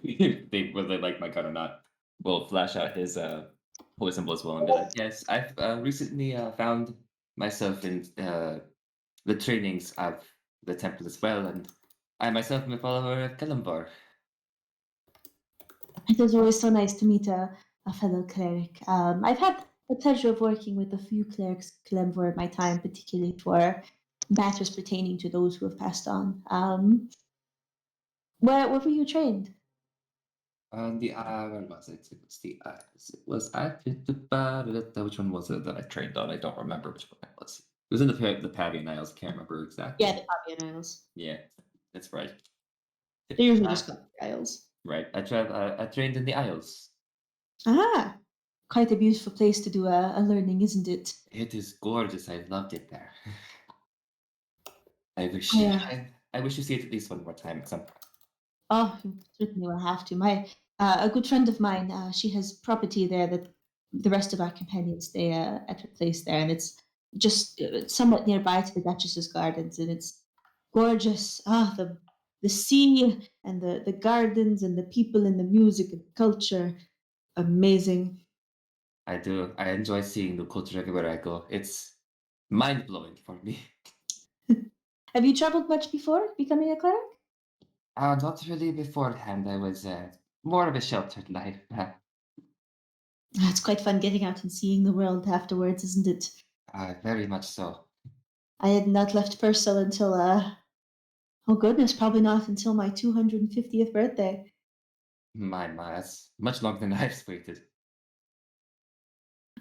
They whether they like my god or not, will flash out his holy symbol as well and be like, yes, I've recently found myself in the trainings of the temple as well, and I myself am a follower of Kinbrae. It is always so nice to meet a fellow cleric. I've had the pleasure of working with a few clerics Glenvor in my time, particularly for matters pertaining to those who have passed on. Where were you trained? Where was it? It was the it was which one was it that I trained on? I don't remember which one it was. It was in the Pavian Isles. Can't remember exactly. Yeah, the Fabian Isles. Yeah, that's right. They're usually just called the Isles. Right. I trained in the Isles. Ah, quite a beautiful place to do a learning, isn't it? It is gorgeous. I loved it there. I wish Yeah. I wish to see it at least one more time at some point. Oh, you certainly will have to. My a good friend of mine, she has property there that the rest of our companions stay at her place there, and it's just somewhat nearby to the Duchess's gardens, and it's gorgeous. Ah, the sea and the gardens and the people and the music and culture, amazing. I do. I enjoy seeing the culture everywhere I go. It's mind blowing for me. Have you traveled much before becoming a cleric? Not really beforehand. I was more of a sheltered life. Ah, it's quite fun getting out and seeing the world afterwards, isn't it? Very much so. I had not left Purcell until oh goodness, probably not until my 250th birthday. My, that's much longer than I've waited.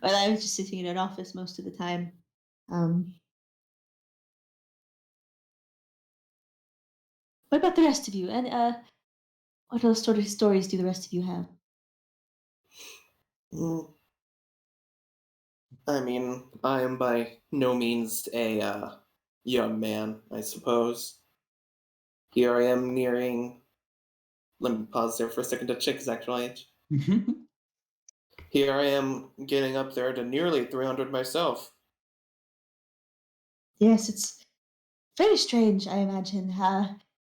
Well, I was just sitting in an office most of the time. Um, what about the rest of you? And what other sort of stories do the rest of you have? Mm, I mean, I am by no means a young man, I suppose. Here I am nearing. Let me pause there for a second to check his actual age. Here I am getting up there to nearly 300 myself. Yes, it's very strange, I imagine.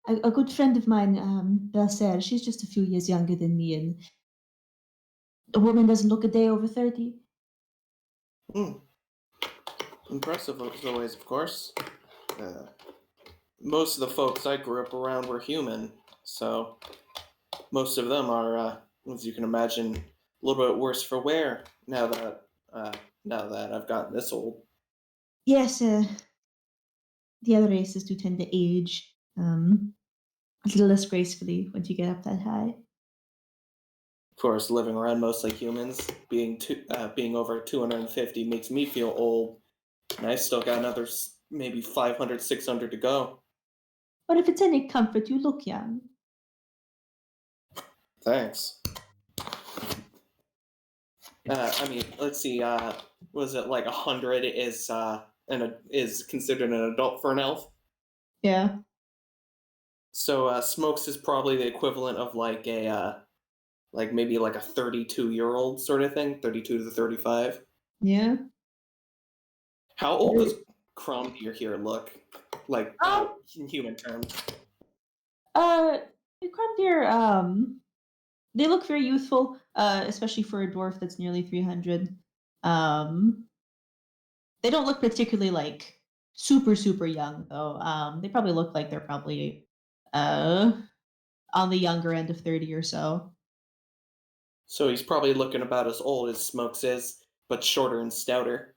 a good friend of mine, Belser, she's just a few years younger than me, and a woman doesn't look a day over 30. Hmm. Impressive as always, of course. Uh, most of the folks I grew up around were human, so most of them are, as you can imagine, a little bit worse for wear uh, now that I've gotten this old. Yes, the other races do tend to age a little less gracefully once you get up that high. Of course, living around mostly humans, being over 250 makes me feel old, and I still got another maybe 500, 600 to go. But if it's any comfort, you look young. Thanks. I mean, let's see. Was it like 100 is considered an adult for an elf? Yeah. So Smokes is probably the equivalent of like like maybe like a 32-year-old sort of thing, 32 to 35. Yeah. How old does Cromdeer here look? Like Um, in human terms. the crumb deer, they look very youthful, especially for a dwarf that's nearly 300. Um, they don't look particularly like super, super young, though. They probably look like they're probably uh, on the younger end of 30 or so. So he's probably looking about as old as Smokes is, but shorter and stouter.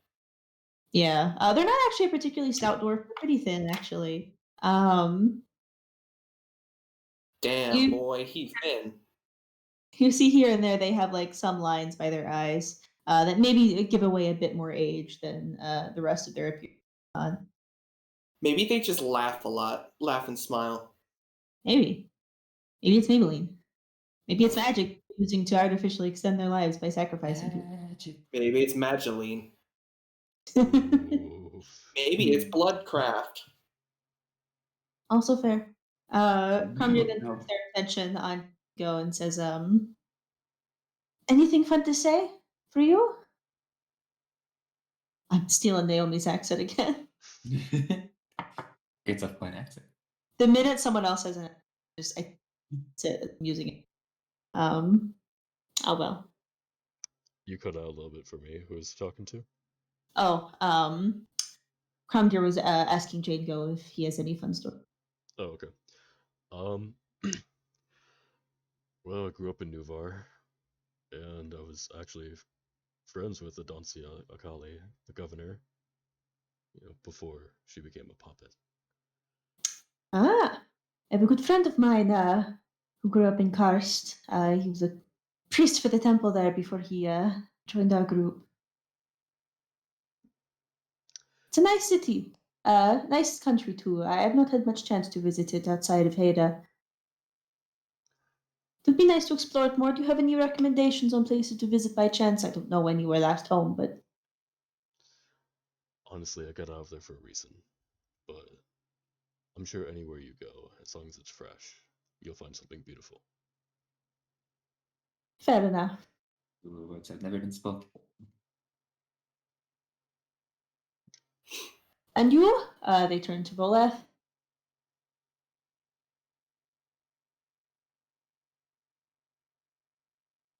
Yeah, they're not actually a particularly stout dwarf. They're pretty thin, actually. Um, Damn, you boy, he thin. you see here and there they have like some lines by their eyes that maybe give away a bit more age than the rest of their appearance. Maybe they just laugh a lot, laugh and smile. Maybe, maybe it's Maybelline. Maybe it's magic using to artificially extend their lives by sacrificing Magic. Maybe it's Mageline. people. Oof. Maybe it's Bloodcraft. Also fair. Cromir then No. turns their attention on Go and says, anything fun to say for you? I'm stealing Naomi's accent again. It's a fun accent. The minute someone else has an just I sit using it. Oh well. You cut out a little bit for me. Who was talking to? Oh, Cromdeer was asking Jane Go if he has any fun story. Oh, okay. Um, well, I grew up in Nuvar, and I was actually friends with Adoncia Akali, the governor, before she became a puppet. Ah, I have a good friend of mine who grew up in Karst. He was a priest for the temple there before he joined our group. It's a nice city. Nice country too. I have not had much chance to visit it outside of Haida. It would be nice to explore it more. Do you have any recommendations on places to visit by chance? I don't know when you were last home, but Honestly, I got out of there for a reason, but I'm sure anywhere you go, as long as it's fresh, you'll find something beautiful. fair enough. Words have never been spoken. And you? They turn to Voleth.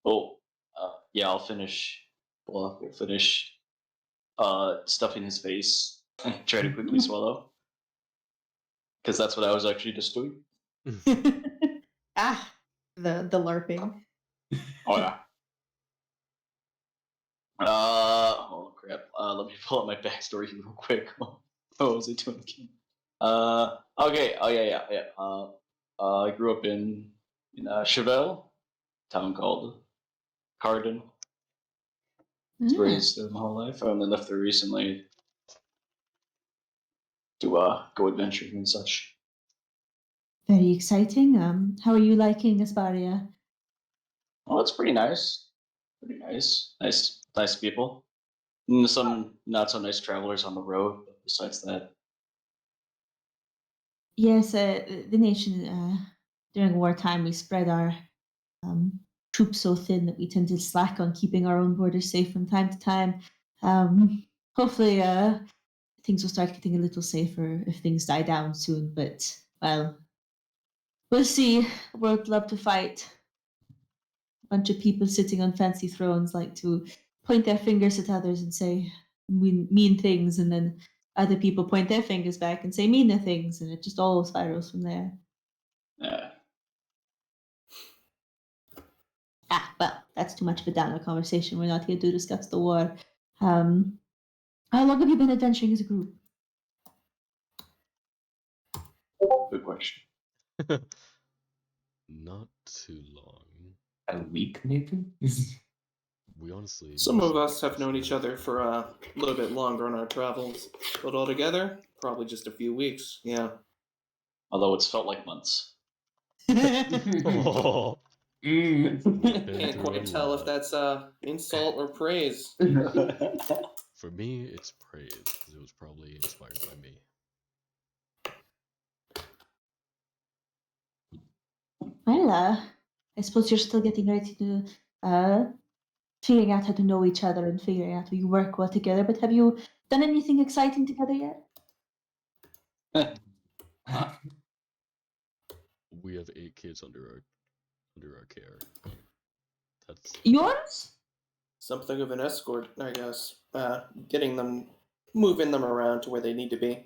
Oh, yeah, I'll finish. Well, we'll finish stuffing his face and try to quickly swallow. Because that's what I was actually just doing. Ah, the LARPing. Oh, yeah. Oh, crap. Let me pull up my backstory real quick. What was I doing again? Okay. Oh, yeah. I grew up in Chevelle, town called Carden. Was raised there my whole life. I only left there recently to go adventuring and such. Very exciting. How are you liking Asparia? Well, it's pretty nice. Pretty nice. Nice people. Some not so nice travelers on the road, but besides that, Yes, the nation during wartime we spread our troops so thin that we tend to slack on keeping our own borders safe from time to time. Hopefully, things will start getting a little safer if things die down soon. But well, We'll see. World love to fight. A bunch of people sitting on fancy thrones like to point their fingers at others and say mean things, and then other people point their fingers back and say meaner things, and it just all spirals from there. Yeah. Well, that's too much of a downer conversation. We're not here to discuss the war. How long have you been adventuring as a group? Good question. Not too long. A week, maybe? We honestly. Some of mostly us have just known each met. other for a little bit longer on our travels, but altogether, probably just a few weeks. Yeah. Although it's felt like months. Oh, Mm. been Can't through a quite tell if lot. that's insult or praise. For me, it's praise because it was probably inspired by me. Well, I suppose you're still getting ready to figuring out how to know each other and figuring out how you work well together. But have you done anything exciting together yet? We have 8 kids under our care. That's Yours? Something of an escort, I guess. Getting them, moving them around to where they need to be.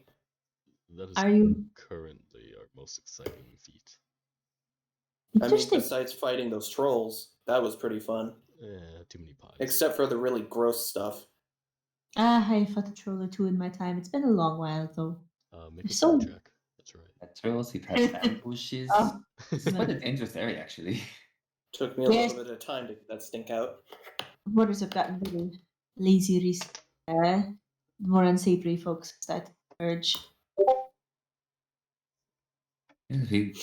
that is Are you currently our most exciting feat. I mean, interesting? besides fighting those trolls, that was pretty fun. Too many pies. Except for the really gross stuff. I fought a troll or two in my time. It's been a long while though. Make a So- so check. That's right. At trails, we've had ambushes. Oh, This is quite a dangerous area, actually. Took me a Yes. little bit of time to get that stink out. borders have gotten very lazy recently. The more unsavory folks start to emerge.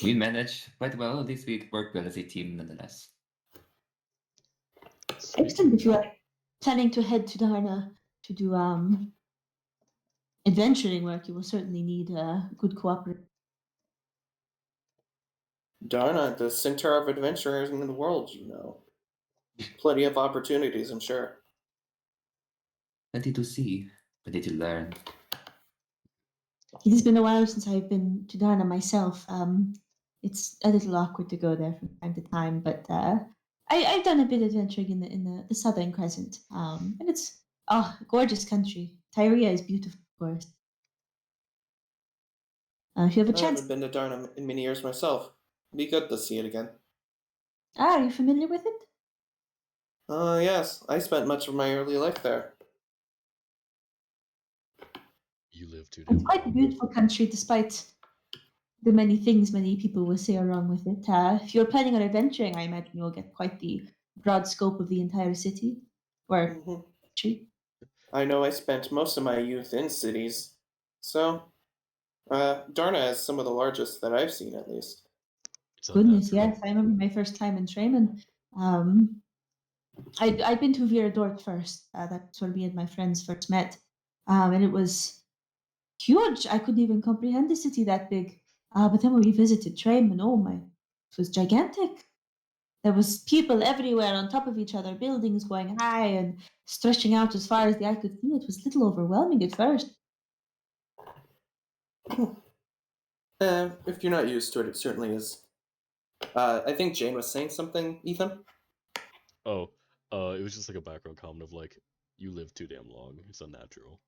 We managed quite well. At least we worked well as a team, nonetheless. Excellent. Speaking If you are planning to head to Darna to do adventuring work, you will certainly need good cooperation. Darn, the center of adventurers in the world, you know. Plenty of opportunities, I'm sure. Plenty to see, plenty to learn. It has been a while since I've been to Darna myself. It's a little awkward to go there from time to time, but I've done a bit of adventuring in the southern crescent, and it's a gorgeous country. Tyria is beautiful, of course. If you have a I chance, haven't been to Darnham in many years myself. Be good to see it again. are you familiar with it? Yes, I spent much of my early life there. you live too damn It's quite a long. beautiful country, despite the many things many people will say are wrong with it. If you're planning on adventuring, I imagine you'll get quite the broad scope of the entire city or hmm country. I know I spent most of my youth in cities, so Darna has some of the largest that I've seen, at least. It's Goodness, unnatural. yes. I remember my first time in Trayman. I'd been to Vera Dort first. That's where me and my friends first met. And it was huge. I couldn't even comprehend the city that big. But then when we visited Trayman, oh my, it was gigantic. There was people everywhere on top of each other, buildings going high and stretching out as far as the eye could see. It was a little overwhelming at first. If you're not used to it, it certainly is. I think Jane was saying something, Ethan? Oh, it was just like a background comment of like, you live too damn long. It's unnatural.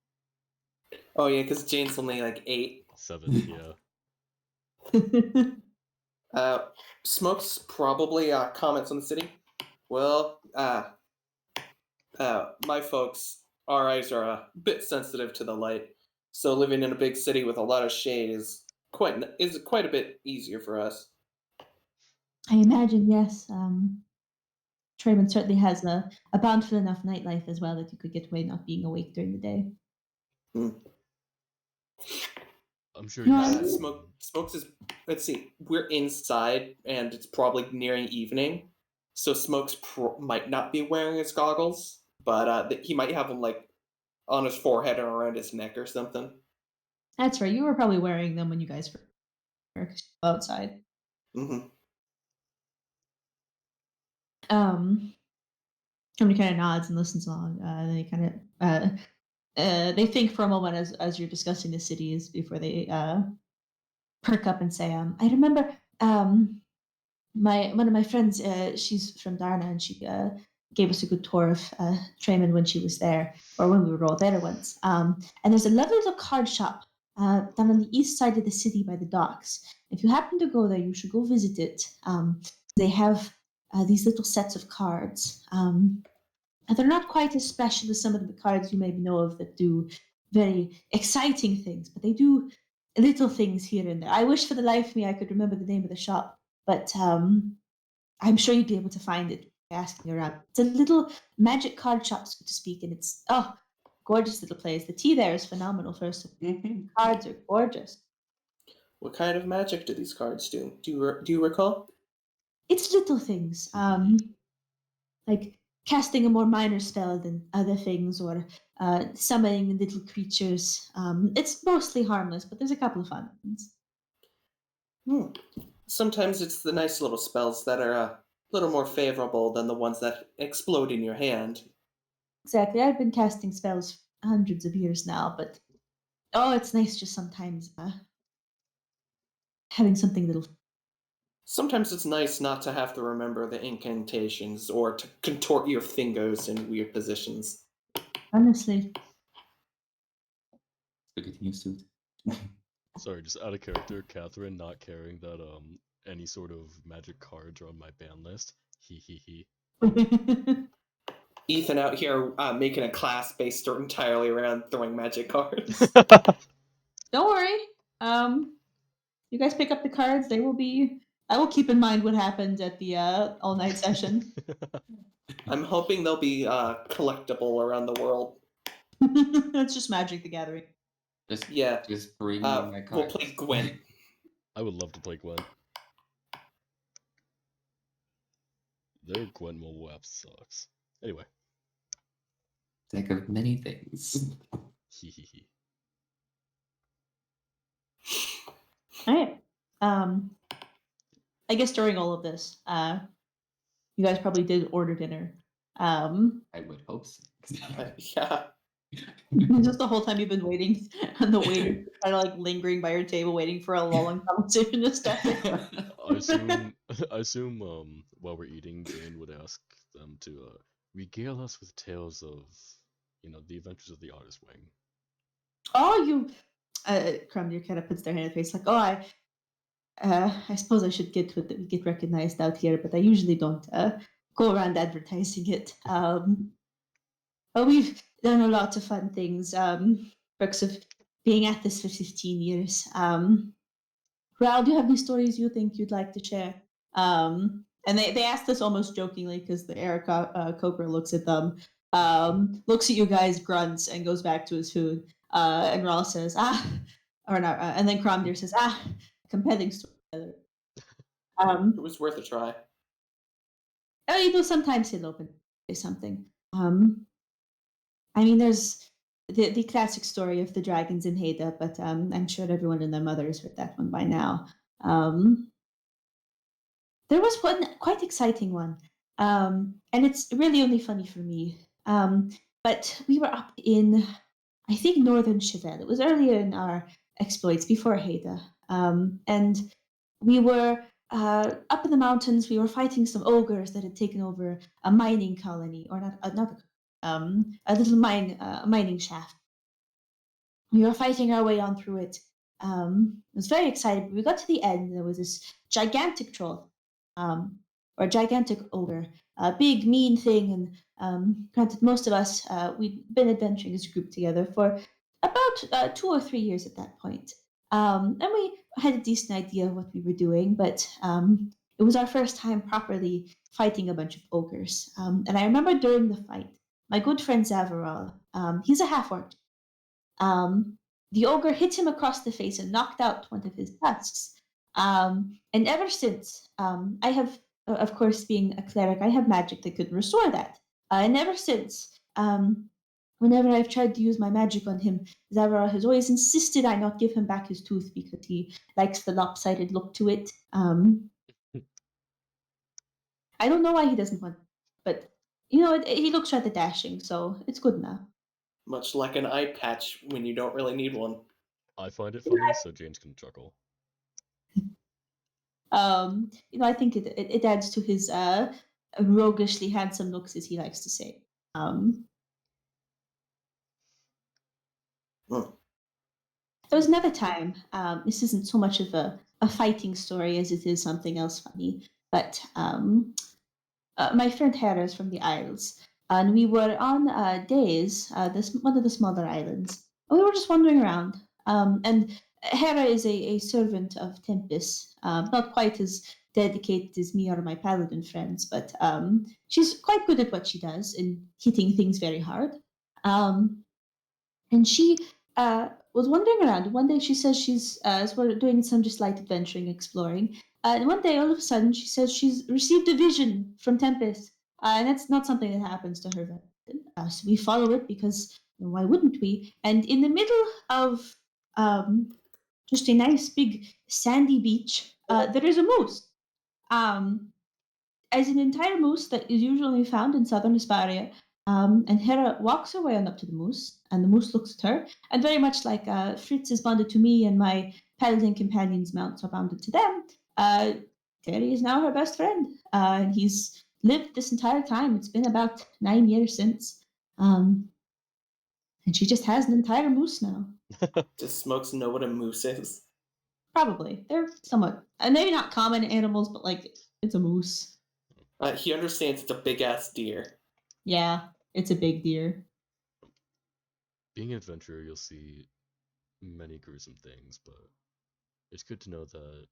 Oh, yeah, because Jane's only like 8. 7, yeah. Smokes probably comments on the city. Well, my folks, our eyes are a bit sensitive to the light, so living in a big city with a lot of shade is quite a bit easier for us. I imagine, yes. Trayman certainly has a bountiful enough nightlife as well that you could get away not being awake during the day. Hmm. I'm sure No, you I see mean- one. Smokes is. Let's see. We're inside, and it's probably nearing evening, so Smokes might not be wearing his goggles, but he might have them like on his forehead or around his neck or something. That's right. You were probably wearing them when you guys were outside. hmm Somebody kind of nods and listens along. They kind of they think for a moment as you're discussing the cities before they perk up and say, "I remember one of my friends, she's from Darna, and she gave us a good tour of Trayman when she was there, or when we were all there once. And there's a lovely little card shop down on the east side of the city by the docks. If you happen to go there, you should go visit it. They have these little sets of cards. And they're not quite as special as some of the cards you maybe know of that do very exciting things, but they do little things here and there. I wish for the life of me I could remember the name of the shop, but I'm sure you'd be able to find it by asking around. It's a little magic card shop, so to speak, and it's gorgeous little place. The tea there is phenomenal. First, cards are gorgeous. What kind of magic do these cards do? Do you recall? It's little things, like casting a more minor spell than other things, or summoning little creatures. It's mostly harmless, but there's a couple of fun ones. Sometimes it's the nice little spells that are a little more favorable than the ones that explode in your hand. Exactly. I've been casting spells for hundreds of years now, but it's nice just sometimes having something little. Sometimes it's nice not to have to remember the incantations or to contort your fingers in weird positions. Honestly, Still getting used to it. Sorry, just out of character, Catherine not caring that any sort of magic cards are on my ban list. He he he. Ethan out here making a class based entirely around throwing magic cards. don't worry. You guys pick up the cards. They will be. I will keep in mind what happened at the all night session. I'm hoping they'll be collectible around the world. It's just Magic the Gathering. Just bring me my cards. We'll play Gwent. I would love to play Gwent. Their Gwent mobile app sucks. Anyway. Deck of many things. He he he. All right. I guess during all of this, you guys probably did order dinner. I would hope so. Yeah. Just the whole time you've been waiting, and the waiter kind of like lingering by your table, waiting for a long conversation to start. I assume while we're eating, Jane would ask them to regale us with tales of, the adventures of the Artist Wing. Oh, you, Crumdier kind of puts their hand in the face, like, I suppose I should get with it. We get recognized out here, but I usually don't go around advertising it. But we've done a lot of fun things. Perks of being at this for 15 years. Ral, do you have any stories you think you'd like to share? And they asked this almost jokingly because the Eric Cobra looks at them, looks at you guys, grunts, and goes back to his food. And Ral says, or not, and then Cromdeer says, compelling story. It was worth a try. Sometimes he'll open say something. I mean, there's the classic story of the dragons in Haida, but I'm sure everyone and their mother has heard that one by now. There was one quite exciting one, and it's really only funny for me. But we were up in, I think, northern Chevelle. It was earlier in our exploits before Haida, and we were up in the mountains. We were fighting some ogres that had taken over a mining colony, or not a little mining shaft. We were fighting our way on through it. I was very excited. But we got to the end, and there was this gigantic troll, or gigantic ogre, a big, mean thing. And granted, most of us, we'd been adventuring as a group together for about 2 or 3 years at that point. And we had a decent idea of what we were doing, but it was our first time properly fighting a bunch of ogres. And I remember during the fight, my good friend Zavaral, he's a half-orc. The ogre hit him across the face and knocked out one of his tusks. And ever since, I have, of course, being a cleric, I have magic that could restore that. And ever since, whenever I've tried to use my magic on him, Zavaral has always insisted I not give him back his tooth because he likes the lopsided look to it. I don't know why he doesn't want, but he looks rather dashing, so it's good enough. Much like an eye patch when you don't really need one. I find it funny, so Jane's can chuckle. I think it adds to his roguishly handsome looks, as he likes to say. Hmm. There was another time. This isn't so much of a fighting story as it is something else funny, but my friend Hera is from the Isles, and we were on days, this one of the smaller islands. And we were just wandering around. And Hera is a servant of Tempest, not quite as dedicated as me or my paladin friends, but she's quite good at what she does in hitting things very hard. Um, and she was wandering around. One day she says she's we're doing some just light adventuring, exploring. And one day, all of a sudden, she says she's received a vision from Tempest. And that's not something that happens to her very often. So we follow it because why wouldn't we? And in the middle of just a nice big sandy beach, there is a moose. Um, as an entire moose that is usually found in southern Hisparia. And Hera walks her way on up to the moose, and the moose looks at her, and very much like Fritz is bonded to me and my paladin companions' mounts are bonded to them, Terry is now her best friend. And he's lived this entire time. It's been about 9 years since. And she just has an entire moose now. Does Smokes know what a moose is? Probably. They're somewhat, maybe not common animals, but like it's a moose. He understands it's a big ass deer. Yeah, it's a big deer. Being an adventurer, you'll see many gruesome things, but it's good to know that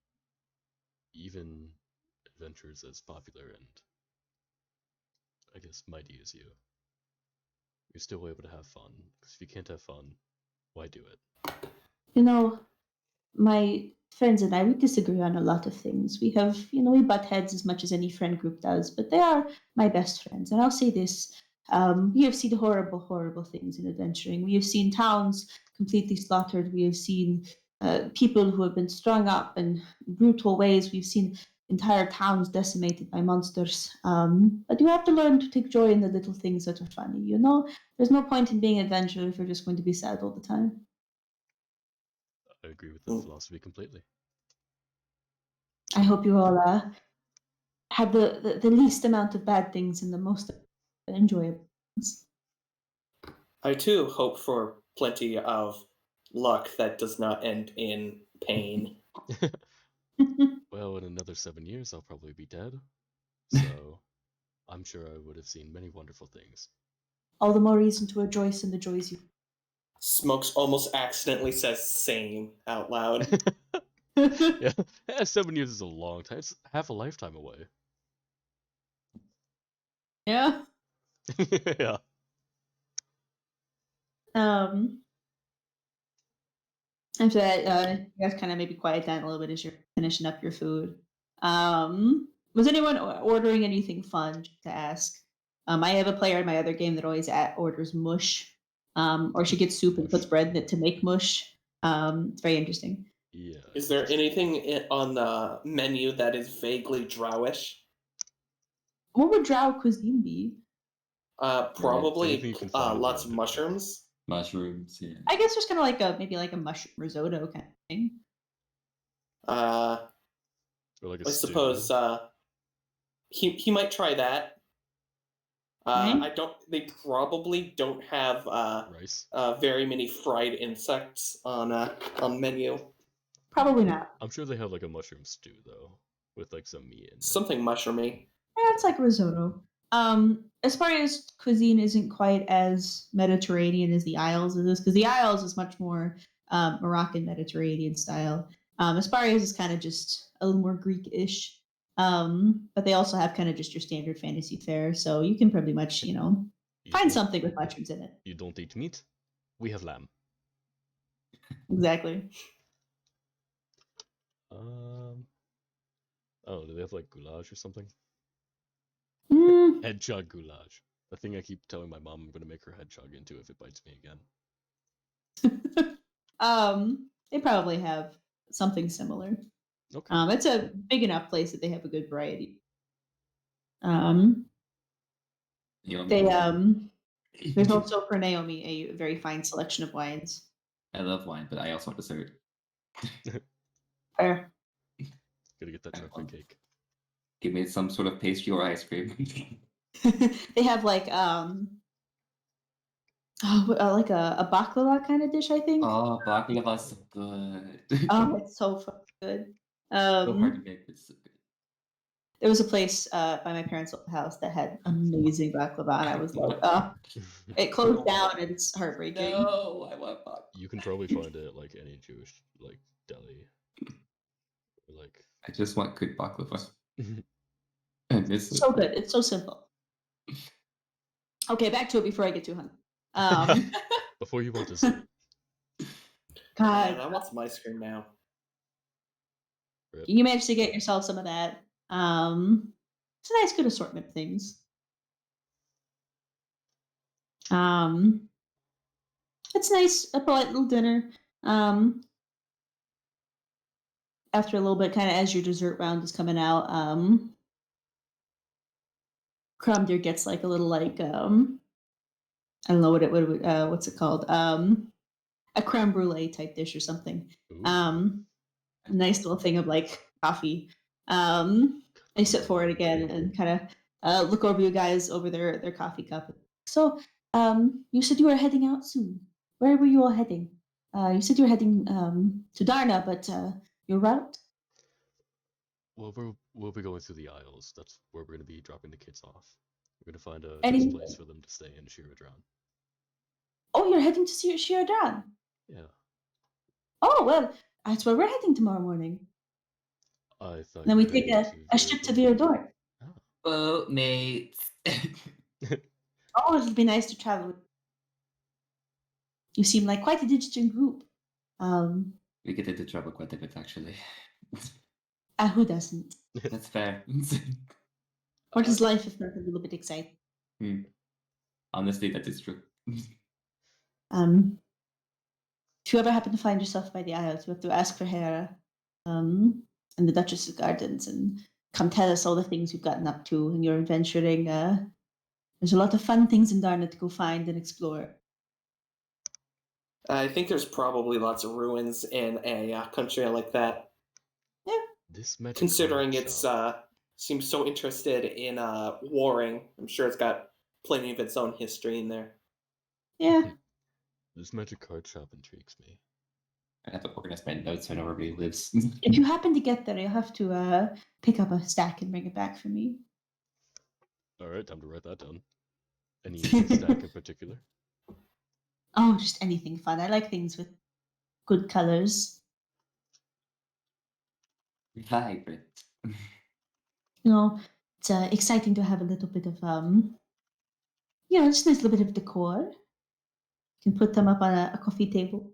even adventurers as popular and, I guess, mighty as you're still able to have fun. Because if you can't have fun, why do it? My friends and I, we disagree on a lot of things. We have, we butt heads as much as any friend group does, but they are my best friends. And I'll say this: we have seen horrible, horrible things in adventuring. We have seen towns completely slaughtered. We have seen people who have been strung up in brutal ways. We've seen entire towns decimated by monsters. But you have to learn to take joy in the little things that are funny. There's no point in being an adventurer if you're just going to be sad all the time. I agree with that philosophy completely. I hope you all have the least amount of bad things and the most enjoyable things. I too hope for plenty of luck that does not end in pain. Well, in another 7 years, I'll probably be dead. So, I'm sure I would have seen many wonderful things. All the more reason to rejoice in the joys you. Smokes almost accidentally says "same" out loud. Yeah, 7 years is a long time. It's half a lifetime away. Yeah. Yeah. After that, you guys kind of maybe quiet down a little bit as you're finishing up your food. Was anyone ordering anything fun to ask? I have a player in my other game that always orders mush, or she gets soup and puts bread in it to make mush. It's very interesting. Yeah. Is there anything on the menu that is vaguely drowish? What would drow cuisine be? Probably anything you can find lots of around it. mushrooms. Mushrooms, yeah. I guess just kind of maybe like a mushroom risotto kind of thing. Or like a I stew. suppose he might try that. They probably don't have rice. very many fried insects on menu. Probably not. I'm sure they have like a mushroom stew though, with like some meat in it. Something mushroomy. Yeah, it's like risotto. As far as cuisine isn't quite as Mediterranean as the Isles is, because the Isles is much more Moroccan Mediterranean style. Asparias is kind of just a little more Greek-ish. But they also have kind of just your standard fantasy fare, so you can pretty much, find something with mushrooms in it. You don't eat meat? We have lamb. Exactly. Oh, do they have like goulash or something? Mm. Hedgehog goulash. The thing I keep telling my mom I'm going to make her hedgehog into if it bites me again. They probably have something similar. Okay. It's a big enough place that they have a good variety. There's also for Naomi a very fine selection of wines. I love wine, but I also want dessert. Fair. Gotta get that chocolate cake. Give me some sort of pastry or ice cream. They have like like a baklava kind of dish, I think. Oh, baklava's so good. Oh, it's so fucking good. So hard to make, but it's so good. There was a place by my parents' old house that had amazing baklava, and I was like, it closed down, and it's heartbreaking. No, I want baklava. You can probably find it at like any Jewish like deli. Or, like I just want good baklava. I miss it. So good. It's so simple. Okay, back to it before I get too hungry. before you want dessert. Man, God, I want some ice cream now. Rip. you managed to get yourself some of that. It's a nice, good assortment of things. It's nice, a polite little dinner. After a little bit, kind of as your dessert round is coming out, Crumb Deer gets like a little like I don't know what's it called? A creme brulee type dish or something. Ooh. A nice little thing of like coffee. They sit forward again and kind of look over you guys over their coffee cup. So, you said you were heading out soon. Where were you all heading? You said you were heading to Darna, but your route? Well, we'll be going through the aisles. That's where we're going to be dropping the kids off. We're going to find a Any- nice place for them to stay in Shiradran. Oh, you're heading to Shiradran. Yeah, Oh, well, that's where we're heading tomorrow morning. I thought. Then you we were take heading a ship to Virador. Virador. Boatmates. Oh, it'll be nice to travel with. You seem like quite a digital group. We get into trouble quite a bit, actually. Who doesn't? That's fair. What is life if not a little bit exciting? Honestly, that is true. If you ever happen to find yourself by the aisles, you have to ask for Hera and the Duchess's Gardens and come tell us all the things you've gotten up to and you're adventuring. There's a lot of fun things in Darna to go find and explore. I think there's probably lots of ruins in a country like that. This magic Considering card it's shop. seems so interested in warring, I'm sure it's got plenty of its own history in there. Yeah. This magic card shop intrigues me. I have to organize my notes so I know where everybody lives. If you happen to get there, you'll have to pick up a stack and bring it back for me. All right, time to write that down. Any stack in particular? Oh, just anything fun. I like things with good colors. Vibrant. You know, it's exciting to have a little bit of just a nice little bit of decor. You can put them up on a coffee table.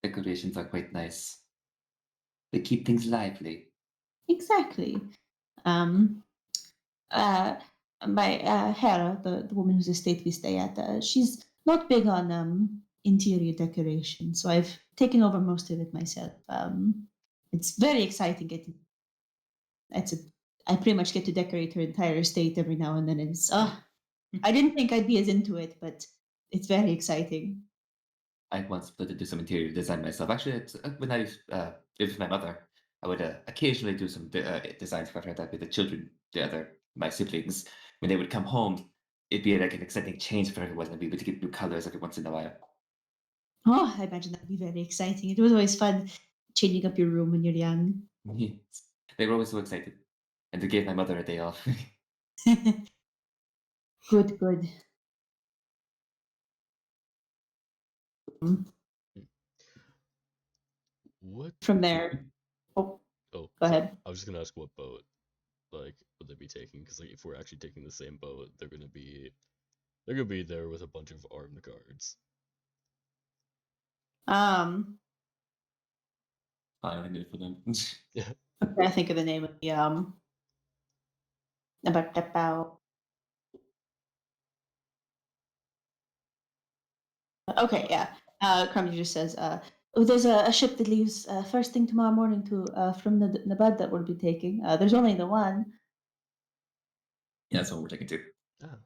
Decorations are quite nice. They keep things lively. Exactly. Uh, my Hera, the woman whose estate we stay at, she's not big on interior decoration, so I've taken over most of it myself. It's very exciting getting. I pretty much get to decorate her entire estate every now and then. It's I didn't think I'd be as into it, but it's very exciting. I once wanted to do some interior design myself. Actually, when I lived with my mother, I would occasionally do some designs for her. That'd be the children, my siblings. When they would come home, it'd be like an exciting change for everyone, and we would get new colors every once in a while. Oh, I imagine that'd be very exciting. It was always fun changing up your room when you're young. Yes. They were always so excited, and they gave my mother a day off. Good, good. What? From there, oh, Oh, go sorry. ahead. I was just gonna ask what boat, like, would they be taking? Because like, if we're actually taking the same boat, they're gonna be there with a bunch of armed guards. Fine, I did it for them. I'm trying to think of the name of the about. Okay, yeah. Crummy just says, there's a ship that leaves first thing tomorrow morning to from the Nabad that we'll be taking. There's only the one. Yeah, that's what we're taking too. Ah,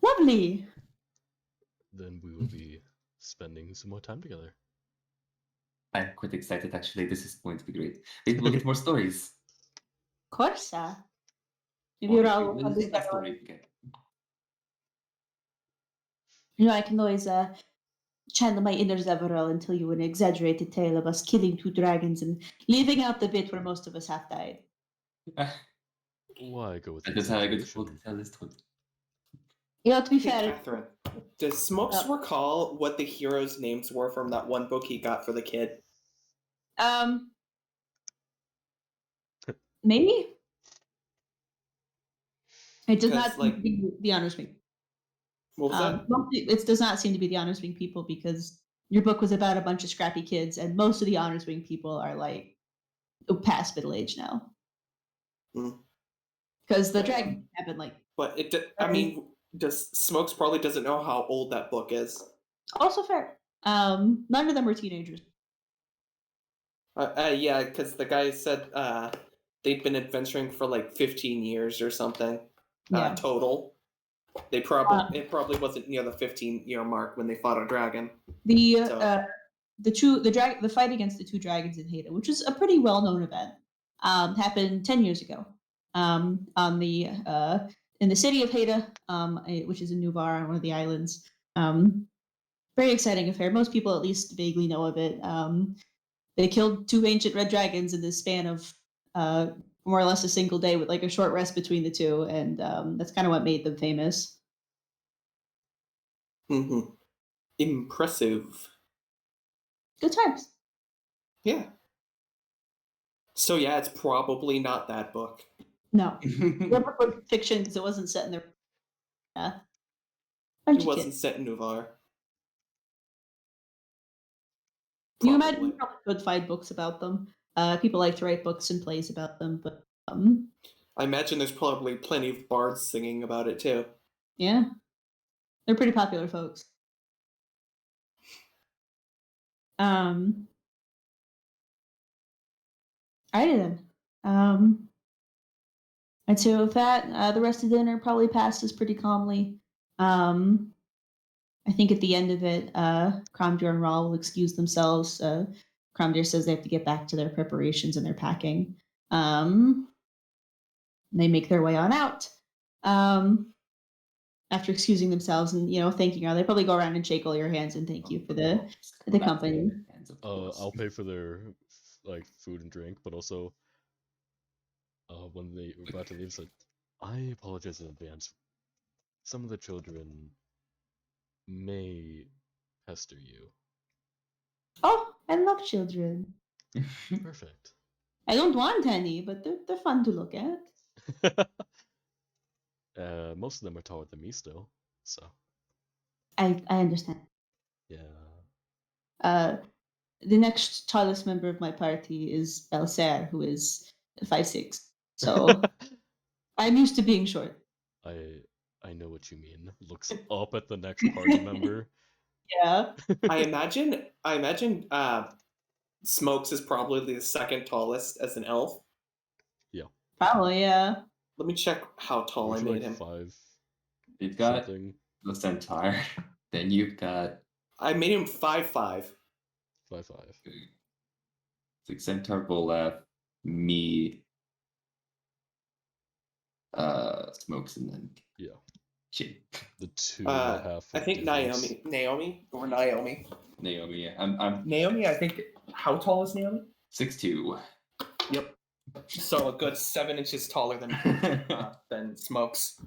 Lovely. then we will be spending some more time together. I'm quite excited actually. This is going to be great. Maybe we'll get more stories. Of course, maybe we're all What is that story again? I can always channel my inner Zeverell and tell you an exaggerated tale of us killing 2 dragons and leaving out the bit where most of us have died. Why go with That is how I go to exaggeration? tell this story. To be Hey, fair, Catherine, does Smokes Oh. recall what the heroes' names were from that one book he got for the kid? Maybe it does 'Cause, not seem like- to be the honors wing. What was that? It does not seem to be the honors wing people because your book was about a bunch of scrappy kids, and most of the honors wing people are like past middle age now. Mm. Because the Fair dragon happened like. But I mean, Smokes probably doesn't know how old that book is. Also fair. None of them were teenagers. Yeah, because the guy said they'd been adventuring for like 15 years or something Yeah. total. They probably it probably wasn't near the 15-year mark when they fought a dragon. The fight against the 2 dragons in Haida, which is a pretty well known event, happened 10 years ago. On the in the city of Haida, which is in Nuvar on one of the islands. Very exciting affair. Most people at least vaguely know of it. They killed 2 ancient red dragons in the span of more or less a single day with like a short rest between the 2, and that's kind of what made them famous. Mm-hmm. Impressive. Good times. Yeah. So yeah, it's probably not that book. No, the book was fiction because it wasn't set in their. It wasn't set in Nuvar. You imagine you probably could find books about them. People like to write books and plays about them, but I imagine there's probably plenty of bards singing about it too. yeah, they're pretty popular folks. Alrighty then. And so with that, the rest of dinner probably passes pretty calmly. I think at the end of it, Cromdeer and Rawl will excuse themselves. Cromdeer says they have to get back to their preparations and their packing. They make their way on out. After excusing themselves and thanking her, they probably go around and shake all your hands and thank you for the company. I'll pay for their like food and drink, but also when they were about to leave, said, "I apologize in advance. Some of the children may pester you." Oh, I love children. Perfect. I don't want any, but they're fun to look at. Most of them are taller than me still, so. I understand. Yeah. The next tallest member of my party is Elser, who is 5'6". So I'm used to being short. I know what you mean. Looks up at the next party member. Yeah. I imagine Smokes is probably the second tallest as an elf. Yeah. Probably, yeah. Let me check how tall I made him. 5. You've got something. the centaur. Then you've got. I made him 5'5". 5'5". It's like centaur, Volaf, me, Smokes, and then Yeah. Jake. The 2.5. I think Naomi. Naomi. Naomi, yeah. I'm Naomi, I think. How tall is Naomi? 6'2". Yep. So a good 7 inches taller than Smokes.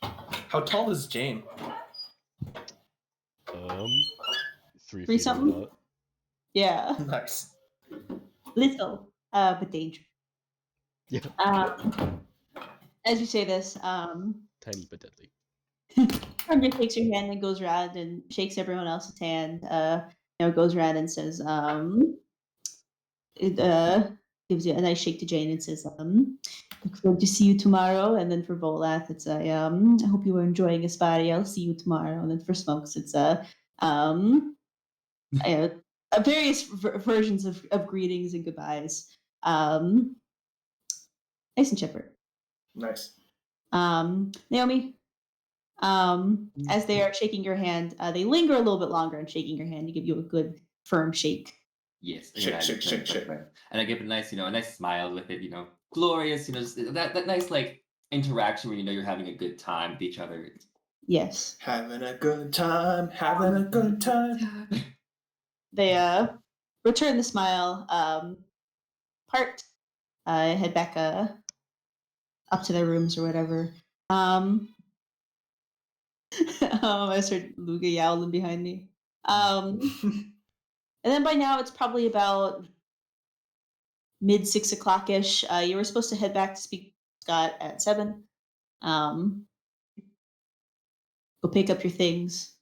How tall is Jane? 3 Three feet something? or not. Yeah. Nice. Little, but dangerous. Yeah. As you say this, Tiny but deadly. Andrea takes your hand and goes around and shakes everyone else's hand. Goes around and says, it gives you a nice shake to Jane and says, look forward to see you tomorrow. And then for Volath, it's I hope you were enjoying Aspari. I'll see you tomorrow. And then for Smokes, it's various versions of greetings and goodbyes. Nice and chipper. Nice. Naomi, As they are shaking your hand, they linger a little bit longer in shaking your hand to give you a good firm shake. Yes, Shake, and shake, shake, shake. and I give a nice, a nice smile with it, glorious, just that nice like interaction where you're having a good time with each other. Yes. Having a good time, having a good time. They return the smile, part, head back up to their rooms or whatever. I heard Luga yowling behind me. And then by now it's probably about mid 6 o'clock ish. You were supposed to head back to speak to Scott at 7. Go pick up your things.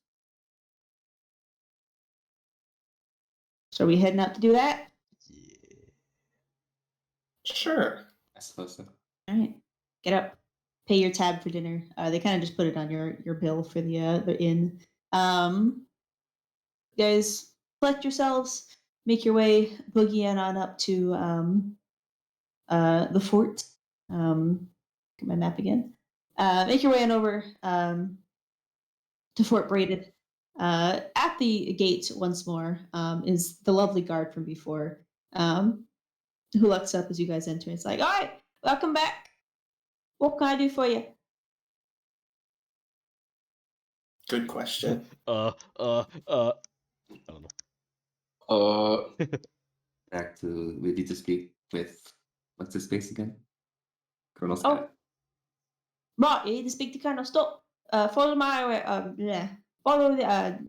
So are we heading out to do that? Yeah. Sure. I suppose so. All right, get up, pay your tab for dinner. They kind of just put it on your bill for the inn. You guys collect yourselves, make your way, boogie in on up to the fort. Get my map again. Make your way on over to Fort Braided. At the gate once more is the lovely guard from before, who looks up as you guys enter. It's like, all right, welcome back. What can I do for you? Good question. I don't know. Back to we need to speak with what's his face again? Colonel Scott. Right, you need to speak to Colonel. Stop. Follow my follow the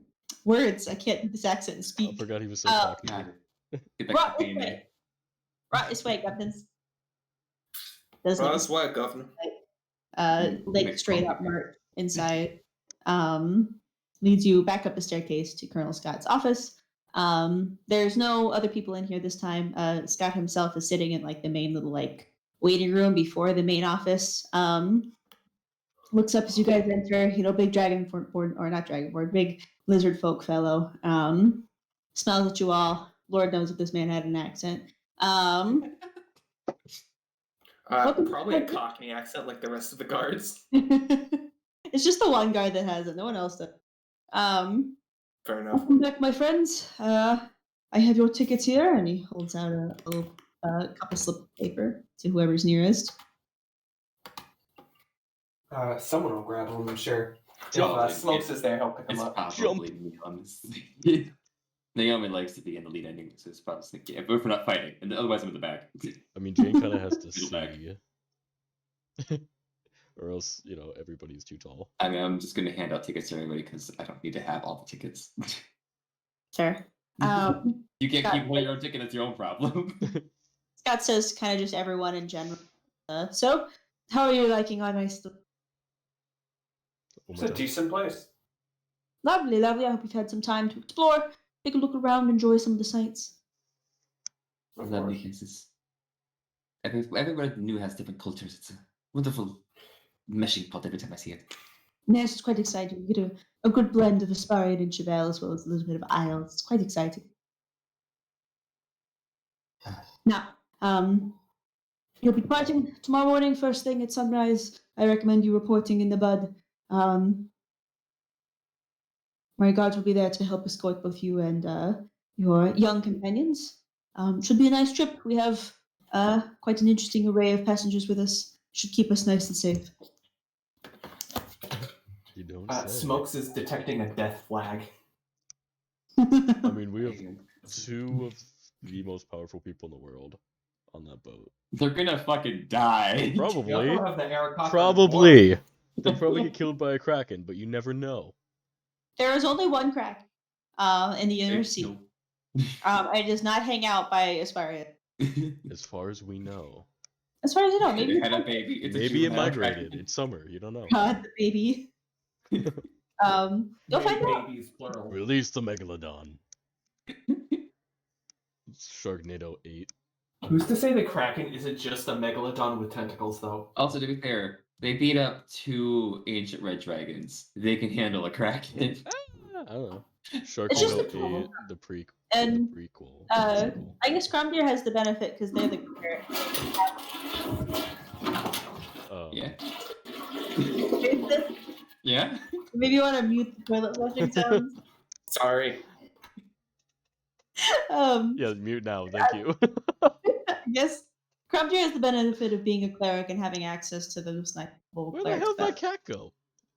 words. I can't do this accent and I speak. forgot he was so cocky. Get back Right to this being way. Right this way, Captains. Does like That's what, Governor. like straight up march inside. Leads you back up the staircase to Colonel Scott's office. There's no other people in here this time. Scott himself is sitting in like the main little like waiting room before the main office. Looks up as you guys enter. Big dragonborn, or not dragonborn, big lizard folk fellow. Smells at you all. Lord knows if this man had an accent. Probably a Cockney accent like the rest of the guards. It's just the one guy that has it. No one else does. Fair enough. Welcome back, my friends. I have your tickets here, and he holds out a little couple slip of paper to whoever's nearest. Someone will grab them, I'm sure. Jump. If Smokes is there, he'll pick them It's up. probably me, honestly. Naomi likes to be in the lead anyway, so it's probably like, yeah, but if we're not fighting, and otherwise I'm in the back. I mean, Jane kind of has to Middle back. see, or else everybody's too tall. I mean, I'm just gonna hand out tickets to everybody because I don't need to have all the tickets. Sure. You can't Scott- keep one your own ticket; it's your own problem. Scott says kind of just everyone in general. So, how are you liking our nice? Oh It's my a God. decent place. Lovely, lovely. I hope you've had some time to explore, take a look around, enjoy some of the sights. Of Lovely course. places. Everybody new has different cultures. It's a wonderful meshing pot every time I see it. Yes, it's quite exciting. You get a good blend of Asparian and Chevelle as well as a little bit of Isles. It's quite exciting. Now, you'll be departing tomorrow morning, first thing at sunrise. I recommend you reporting in the bud. My guards will be there to help escort both you and your young companions. Should be a nice trip. We have quite an interesting array of passengers with us. Should keep us nice and safe. You don't say. Smokes is detecting a death flag. I mean, we have two of the most powerful people in the world on that boat. They're gonna fucking die. Probably. We also have the Aarakocra Probably. They'll probably get killed by a kraken, but you never know. There is only one crack in the inner sea. It does not hang out by Asparian. As far as we know. As far as I know, maybe They had a baby. It's a Maybe it juvenile migrated. kraken. It's summer. You don't know. God, the baby. Go find out. Babies, plural. Release the Megalodon. Sharknado 8. Who's to say the Kraken isn't just a megalodon with tentacles, though? Also, to be fair, they beat up 2 ancient red dragons. They can handle a kraken. I don't know. just Sharknado a 8, problem. the prequel. And, the prequel. I guess Cromdeer has the benefit because they're the parent. Yeah. Yeah. Maybe you want to mute the toilet flushing sounds. Sorry. Yeah, mute now. Thank you. I guess Crumtier has the benefit of being a cleric and having access to those nice Where the cleric hell did my stuff. cat go?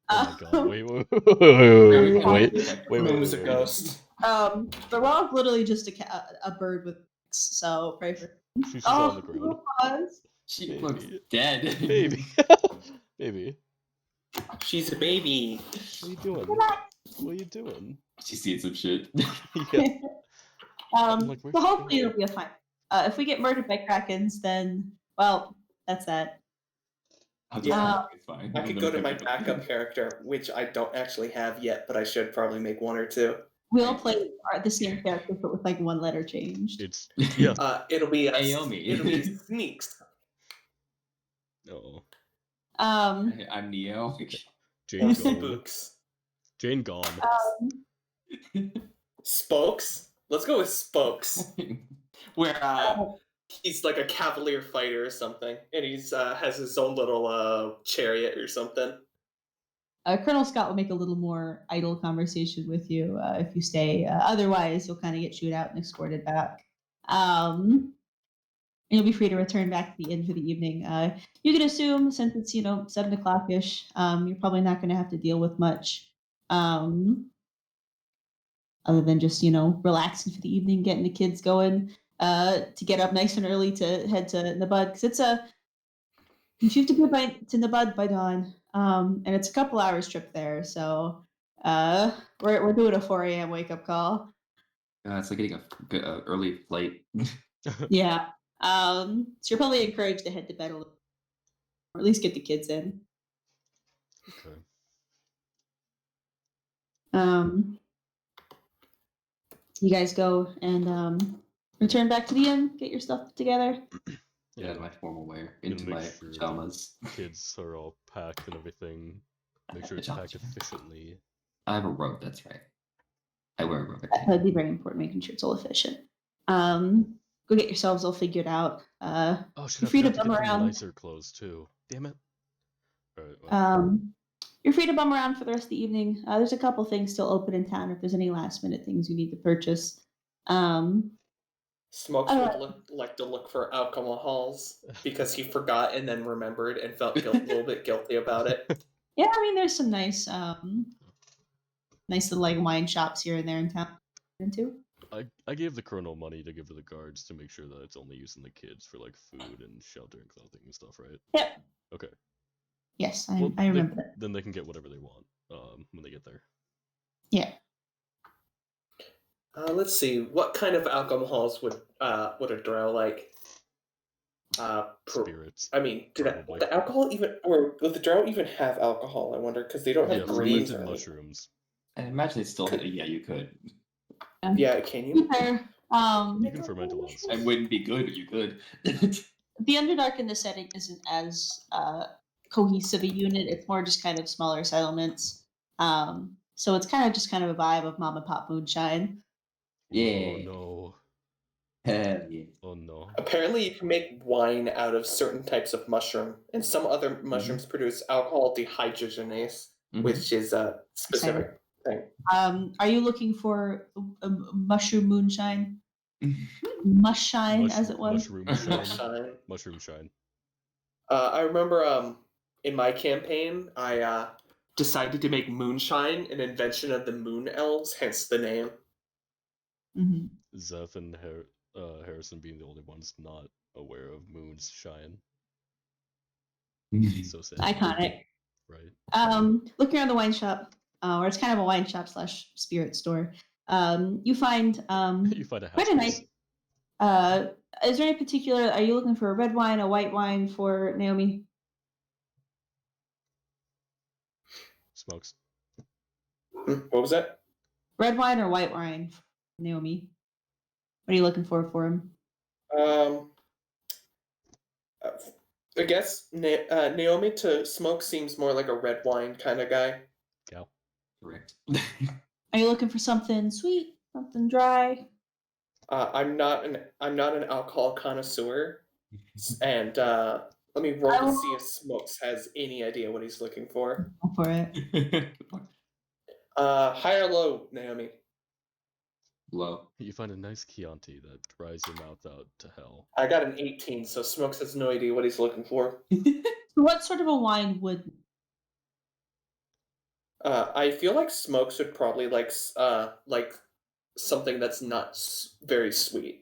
Oh my god! Um, Wait, wait, Very wait, cat. wait, Moon was a wait. ghost. but Ron's literally just a bird with wings, so pray for. She's on the ground. Pause. She Baby. looks dead. Baby. Baby. She's a baby. What are you doing? What are you doing? She's seen some shit. Yeah. I'm like, So where's she hopefully going? it'll be a fine. If we get murdered by krakens, then well, that's that. Yeah. It's fine. I could go to my backup character, which I don't actually have yet, but I should probably make one or two. We all play the same character, but with like one letter changed. It's yeah. It'll be Naomi. It'll be Sneaks. Oh, I'm Neo. Jane Or gone. Spooks. Jane gone. Spokes. Let's go with Spokes. Where he's like a cavalier fighter or something, and he's has his own little chariot or something. Colonel Scott will make a little more idle conversation with you if you stay. Otherwise, you'll kind of get chewed out and escorted back. You'll be free to return back to the inn for the evening. You can assume, since it's 7:00 ish, you're probably not going to have to deal with much, other than just relaxing for the evening, getting the kids going, to get up nice and early to head to Nabud, because you have to be to Nabud by dawn, and it's a couple hours trip there. So we're doing a 4 a.m. wake up call. It's like getting a early flight. Yeah. So you're probably encouraged to head to bed a little, or at least get the kids in. Okay. You guys go and return back to the inn, get your stuff put together. Yeah, my formal wear I'm into gonna my make sure pajamas. the kids are all packed and everything. Make sure it's Pajamas. packed efficiently. I have a robe. That's right. I wear a robe. That'd be very important, making sure it's all efficient. Go get yourselves all figured out. Oh shit! You're I free to forgot to bum get the around. nicer clothes too. Damn it. All right. Well, You're free to bum around for the rest of the evening. There's a couple things still open in town if there's any last minute things you need to purchase. Smokes would like to look for alcohols because he forgot and then remembered and felt a little bit guilty about it. Yeah, I mean, there's some nice little like wine shops here and there in town. Into. I gave the colonel money to give to the guards to make sure that it's only using the kids for like food and shelter and clothing and stuff, right? Yep. Okay. Yes, Well, I remember that. Then they can get whatever they want when they get there. Yeah. Let's see. What kind of alcohols would a drow like? Spirits. I mean, would probably. the alcohol even, or would the drow even have alcohol? I wonder, because they don't have Yeah, grains fermented or anything. mushrooms. I imagine it's still. Yeah, you could. Yeah, can you? Fair. You can ferment a lot of stuff. I wouldn't be good, but you could. The Underdark in the setting isn't as cohesive a unit. It's more just kind of smaller settlements. So it's kind of a vibe of mom and pop moonshine. Yeah. Oh no. Hell yeah. Oh no. Apparently, you can make wine out of certain types of mushroom, and some other mushrooms produce alcohol dehydrogenase, which is a specific thing. Are you looking for a mushroom moonshine? Mushshine, as it was. Mushroom shine. Shine. Mushroom shine. I remember in my campaign, I decided to make moonshine an invention of the moon elves, hence the name. Mm-hmm. Zeph and Harrison being the only ones not aware of moon's shine. So sad. Iconic. Right. Looking around the wine shop, or it's kind of a wine shop / spirit store. You find You find a quite a nice. Is there any particular? Are you looking for a red wine, a white wine for Naomi? Smokes. What was that? Red wine or white wine for Naomi? What are you looking for him? I guess Naomi to Smoke seems more like a red wine kind of guy. Cow. Correct. Are you looking for something sweet, something dry? I'm not an alcohol connoisseur, and Let me roll I to will- see if Smokes has any idea what he's looking for. Go for it. High or low, Naomi? Low. You find a nice Chianti that dries your mouth out to hell. I got an 18, so Smokes has no idea what he's looking for. So what sort of a wine would? I feel like Smokes would probably like something that's not very sweet.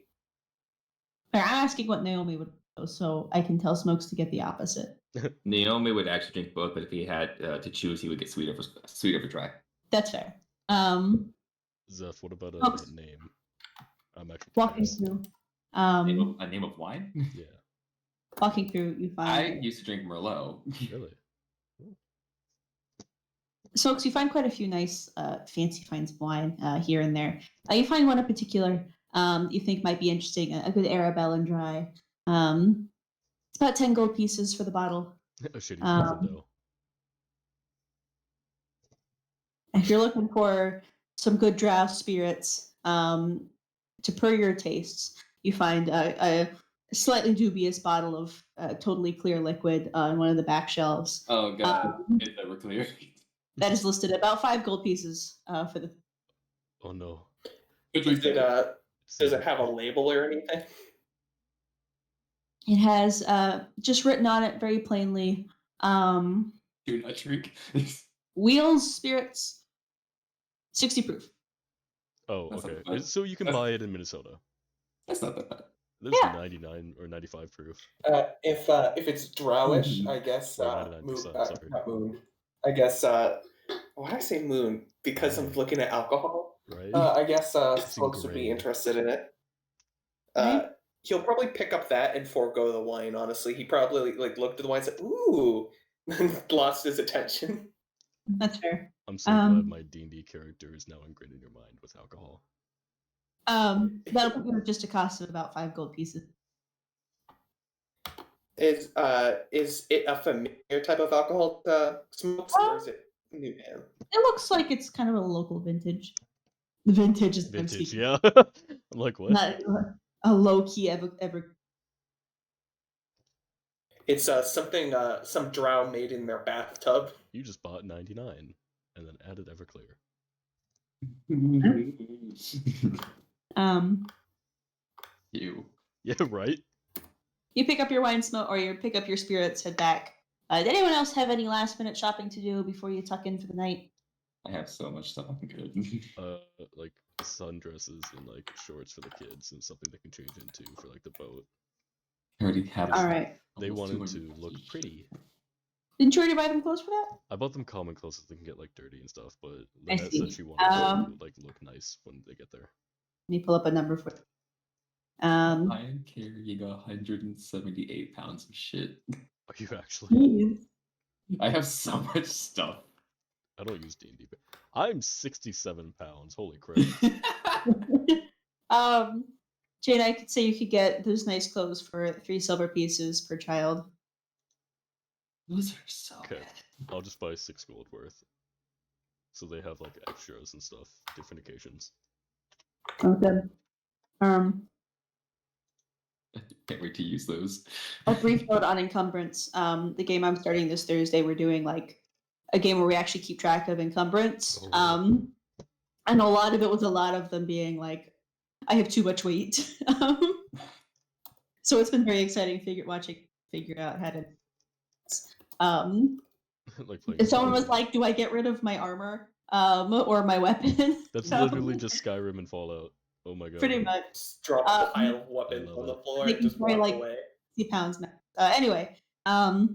I'm asking what Naomi would know, so I can tell Smokes to get the opposite. Naomi would actually drink both, but if he had to choose, he would get sweet over dry. That's fair. Zeph, what about Smokes. a name? I'm actually Walking curious. through. A name of wine? Yeah, Walking through, you I find used to drink Merlot. really. Smokes. You find quite a few nice, fancy finds of wine here and there. You find one in particular you think might be interesting. A good Arabelle dry. It's about 10 gold pieces for the bottle. A shitty Um, Zinfandel. If you're looking for some good draft spirits to per your tastes, you find a slightly dubious bottle of totally clear liquid on one of the back shelves. Oh god, it's never clear. That is listed at about 5 gold pieces for the. Oh no. Is it, does it have a label or anything? It has just written on it very plainly. Do not drink. Wheels spirits, 60 proof. Oh, That's okay. not bad. So you can That's- buy it in Minnesota. That's not that bad. There's Yeah. 99 or 95 proof. If it's drowish, I guess Or 99%, sorry. not moon. I guess why did I say moon? Because I'm looking at alcohol. Right? I guess It's Smokes would be ingrained. interested in it. Right. He'll probably pick up that and forego the wine. Honestly, he probably like looked at the wine and said, "Ooh," and lost his attention. That's fair. I'm so glad my D&D character is now ingrained in your mind with alcohol. That'll put you at just a cost of about 5 gold pieces. Is it a familiar type of alcohol to Smokes, or is it new to him? It looks like it's kind of a local vintage. The vintage is I'm Vintage, speaking. yeah. I'm like, what? Not a low key ever. It's something some drow made in their bathtub. You just bought 99 and then added Everclear. You. Yeah, right? You pick up your wine smoke or you pick up your spirits, head back. Did anyone else have any last minute shopping to do before you tuck in for the night? I have so much stuff. I'm good. Like sundresses and like shorts for the kids and something they can change into for like the boat. I already have. All right. They almost wanted to 200 look pieces. pretty. Didn't you already buy them clothes for that? I bought them common clothes so they can get like dirty and stuff, but I Lynette see. said she wanted to like look nice when they get there. Let me pull up a number for you. I am carrying 178 pounds of shit. Are you actually? Jeez. I have so much stuff. I don't use D&D. But I'm 67 pounds. Holy crap. Jane, I could say you could get those nice clothes for 3 silver pieces per child. Those are so Okay. good. I'll just buy 6 gold worth. So they have like extras and stuff, different occasions. Okay. Can't wait to use those. A brief note on encumbrance. The game I'm starting this Thursday, we're doing like a game where we actually keep track of encumbrance. Oh. And a lot of it was a lot of them being like, I have too much weight. So it's been very exciting figure out how to. Like playing If someone was Skyrim. like, "Do I get rid of my armor or my weapon?" That's So, literally just Skyrim and Fallout. Oh my god. pretty much Just drop the pile of weapons love on the it. floor They and can just carry, walk like, away. 60 pounds max. Anyway,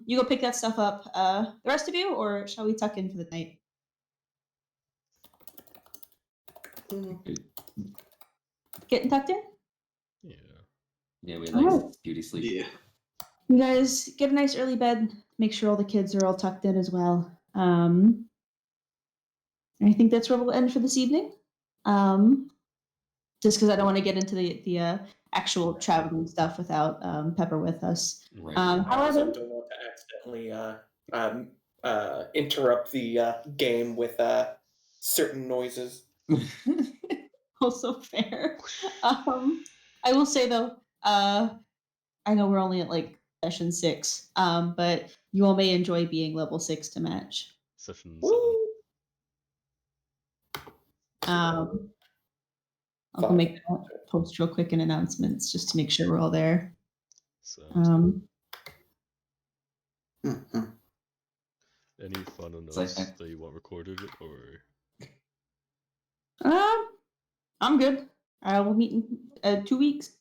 you go pick that stuff up. The rest of you, or shall we tuck in for the night? Getting tucked in? Yeah. Yeah, we Alright. like beauty sleep. Yeah. You guys get a nice early bed. Make sure all the kids are all tucked in as well. I think that's where we'll end for this evening. Just because I don't want to get into the actual traveling stuff without Pepper with us. Right. I also However, don't want to accidentally interrupt the game with certain noises. also fair. I will say though, I know we're only at like session 6. But you all may enjoy being level 6 to match. Session 7. Woo! I'll go Fun. make that post real quick in announcements just to make sure we're all there. Sounds good. Mhm. Any final So I- notes that you want recorded, or I'm good. We'll meet in 2 weeks.